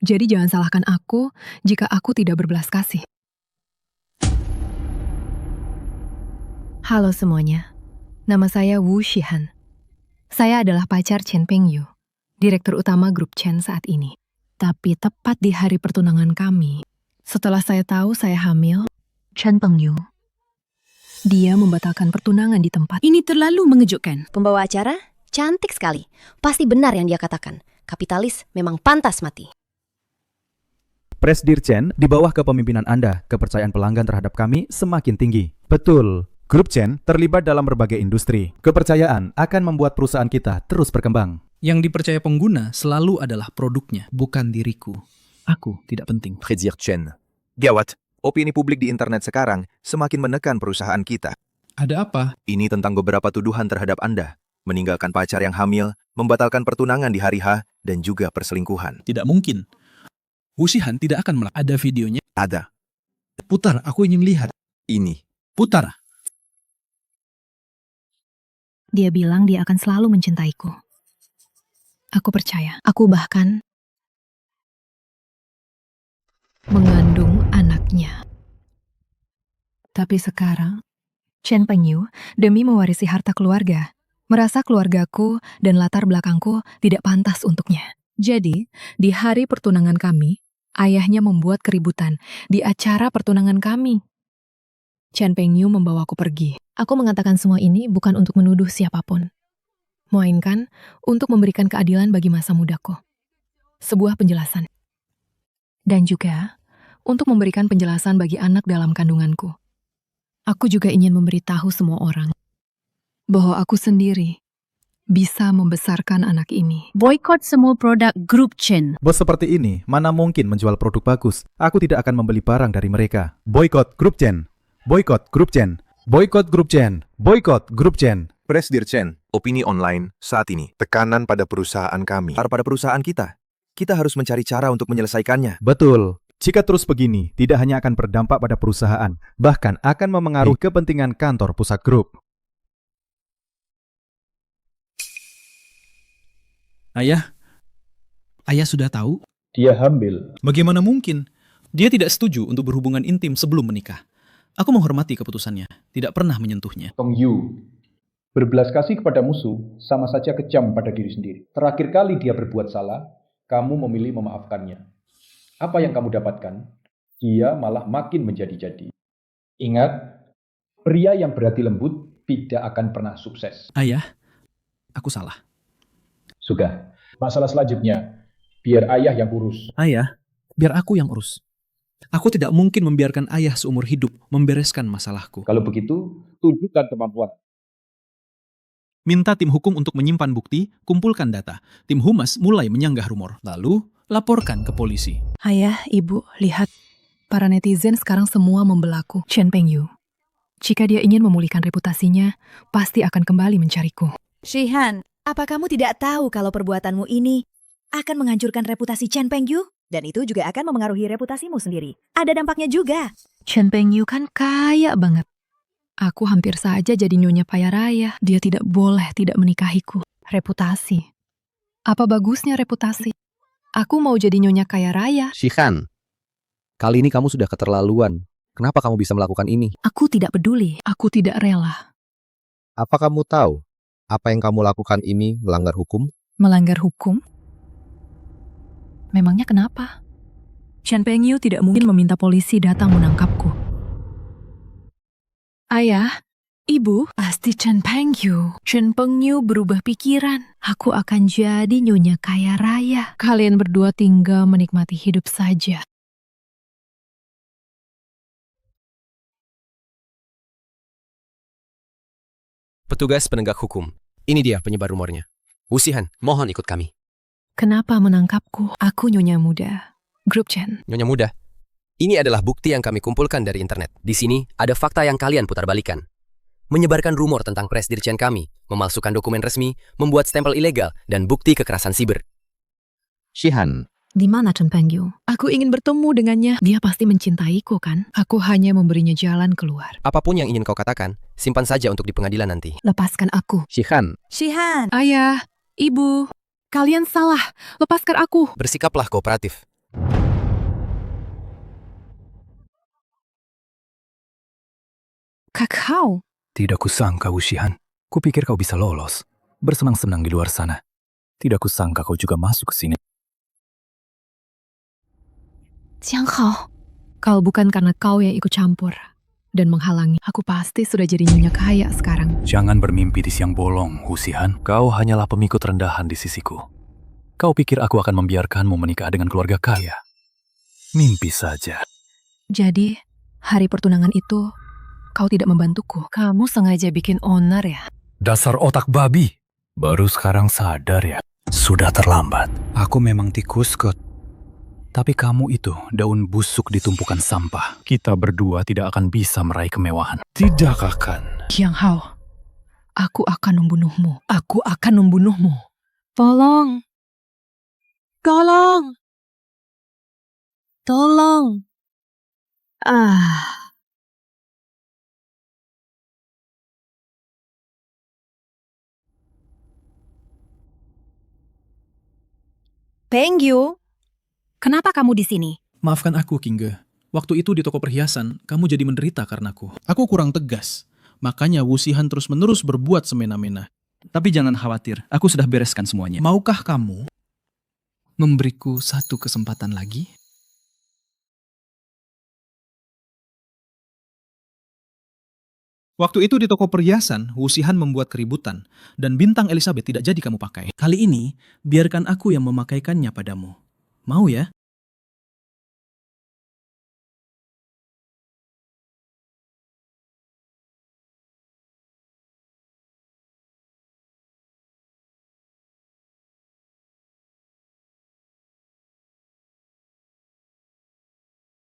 Jadi jangan salahkan aku jika aku tidak berbelas kasih. Halo semuanya. Nama saya Wu Shihan. Saya adalah pacar Chen Pengyu, direktur utama grup Chen saat ini. Tapi tepat di hari pertunangan kami, setelah saya tahu saya hamil, Chen Pengyu, dia membatalkan pertunangan di tempat. Ini terlalu mengejutkan. Pembawa acara, Cantik sekali. Pasti benar yang dia katakan. Kapitalis memang pantas mati. Presdir Chen, di bawah kepemimpinan Anda, kepercayaan pelanggan terhadap kami semakin tinggi. Betul, Grup Chen terlibat dalam berbagai industri. Kepercayaan akan membuat perusahaan kita terus berkembang. Yang dipercaya pengguna selalu adalah produknya, bukan diriku. Aku tidak penting. Presdir Chen. Gawat, opini publik di internet sekarang semakin menekan perusahaan kita. Ada apa? Ini tentang beberapa tuduhan terhadap Anda. Meninggalkan pacar yang hamil, membatalkan pertunangan di hari H, dan juga perselingkuhan. Tidak mungkin. Wu Shihan tidak akan melakukan. Ada videonya. Ada. Putar, aku ingin lihat. Ini. Putar. Dia bilang dia akan selalu mencintaiku. Aku percaya. Aku bahkan mengandung anaknya. Tapi sekarang, Chen Pengyu, demi mewarisi harta keluarga, merasa keluargaku dan latar belakangku tidak pantas untuknya. Jadi, di hari pertunangan kami, ayahnya membuat keributan di acara pertunangan kami. Chen Pengyu membawaku pergi. Aku mengatakan semua ini bukan untuk menuduh siapapun, melainkan untuk memberikan keadilan bagi masa mudaku. Sebuah penjelasan. Dan juga untuk memberikan penjelasan bagi anak dalam kandunganku. Aku juga ingin memberitahu semua orang bahwa aku sendiri bisa membesarkan anak ini. Boykot semua produk Grup Chen. Bos seperti ini, mana mungkin menjual produk bagus? Aku tidak akan membeli barang dari mereka. Boykot Grup Chen. Boykot Grup Chen. Boykot Grup Chen. Boykot Grup Chen. Presdir Chen, opini online saat ini. Tekanan pada perusahaan kami. Pada perusahaan kita. Kita harus mencari cara untuk menyelesaikannya. Betul. Jika terus begini, tidak hanya akan berdampak pada perusahaan, bahkan akan memengaruhi kepentingan kantor pusat grup. Ayah sudah tahu? Dia hamil. Bagaimana mungkin? Dia tidak setuju untuk berhubungan intim sebelum menikah. Aku menghormati keputusannya, tidak pernah menyentuhnya. Pengyu, berbelas kasih kepada musuh sama saja kejam pada diri sendiri. Terakhir kali dia berbuat salah, kamu memilih memaafkannya. Apa yang kamu dapatkan? Dia malah makin menjadi-jadi. Ingat, pria yang berhati lembut tidak akan pernah sukses. Ayah, aku salah. Sudah, masalah selanjutnya, biar ayah yang urus. Ayah, biar aku yang urus. Aku tidak mungkin membiarkan ayah seumur hidup membereskan masalahku. Kalau begitu, tunjukkan kemampuan. Minta tim hukum untuk menyimpan bukti, kumpulkan data. Tim humas mulai menyanggah rumor. Lalu, laporkan ke polisi. Ayah, ibu, lihat. Para netizen sekarang semua membelaku. Chen Pengyu. Jika dia ingin memulihkan reputasinya, pasti akan kembali mencariku. Shihan, apa kamu tidak tahu kalau perbuatanmu ini akan menghancurkan reputasi Chen Pengyu? Dan itu juga akan memengaruhi reputasimu sendiri. Ada dampaknya juga. Chen Pengyu kan kaya banget. Aku hampir saja jadi nyonya kaya raya. Dia tidak boleh tidak menikahiku. Reputasi. Apa bagusnya reputasi? Aku mau jadi nyonya kaya raya. Shihan, kali ini kamu sudah keterlaluan. Kenapa kamu bisa melakukan ini? Aku tidak peduli. Aku tidak rela. Apa kamu tahu apa yang kamu lakukan ini melanggar hukum? Melanggar hukum? Memangnya kenapa? Chen Pengyu tidak mungkin meminta polisi datang menangkapku. Ayah, ibu, pasti Chen Pengyu. Chen Pengyu berubah pikiran. Aku akan jadi nyonya kaya raya. Kalian berdua tinggal menikmati hidup saja. Petugas penegak hukum. Ini dia penyebar rumornya. Wu Shihan, mohon ikut kami. Kenapa menangkapku? Aku nyonya muda. Grup Chen. Nyonya muda, ini adalah bukti yang kami kumpulkan dari internet. Di sini ada fakta yang kalian putarbalikan. Menyebarkan rumor tentang Presdir Chen kami, memalsukan dokumen resmi, membuat stempel ilegal, dan bukti kekerasan siber. Shihan, Di mana Chen Pengyu? Aku ingin bertemu dengannya. Dia pasti mencintaiku kan? Aku hanya memberinya jalan keluar. Apapun yang ingin kau katakan, simpan saja untuk di pengadilan nanti. Lepaskan aku. Shihan, Shihan, Ayah, ibu, kalian salah. Lepaskan aku. Bersikaplah kooperatif. Kakao. Tidak kusangka, Wu Shihan. Kupikir kau bisa lolos. Bersenang-senang di luar sana. Tidak kusangka kau juga masuk ke sini. Jiang Hao. Kalau bukan karena kau yang ikut campur, dan menghalangi. Aku pasti sudah jadi nyonya kaya sekarang. Jangan bermimpi di siang bolong, Wuxihan. Kau hanyalah pemikut rendahan di sisiku. Kau pikir aku akan membiarkanmu menikah dengan keluarga kaya? Mimpi saja. Jadi, hari pertunangan itu, kau tidak membantuku. Kamu sengaja bikin onar ya? Dasar otak babi. Baru sekarang sadar ya. Sudah terlambat. Aku memang tikus, Kot. Tapi kamu itu daun busuk di tumpukan sampah. Kita berdua tidak akan bisa meraih kemewahan. Tidak akan. Jiang Hao, aku akan membunuhmu. Aku akan membunuhmu. Tolong. Tolong. Tolong. Peng Yu, Kenapa kamu di sini? Maafkan aku, Qingge. Waktu itu di toko perhiasan, kamu jadi menderita karenaku. Aku kurang tegas. Makanya Wuxihan terus-menerus berbuat semena-mena. Tapi jangan khawatir, aku sudah bereskan semuanya. Maukah kamu memberiku satu kesempatan lagi? Waktu itu di toko perhiasan, Wuxihan membuat keributan, dan bintang Elizabeth tidak jadi kamu pakai. Kali ini, biarkan aku yang memakaikannya padamu. Mau ya?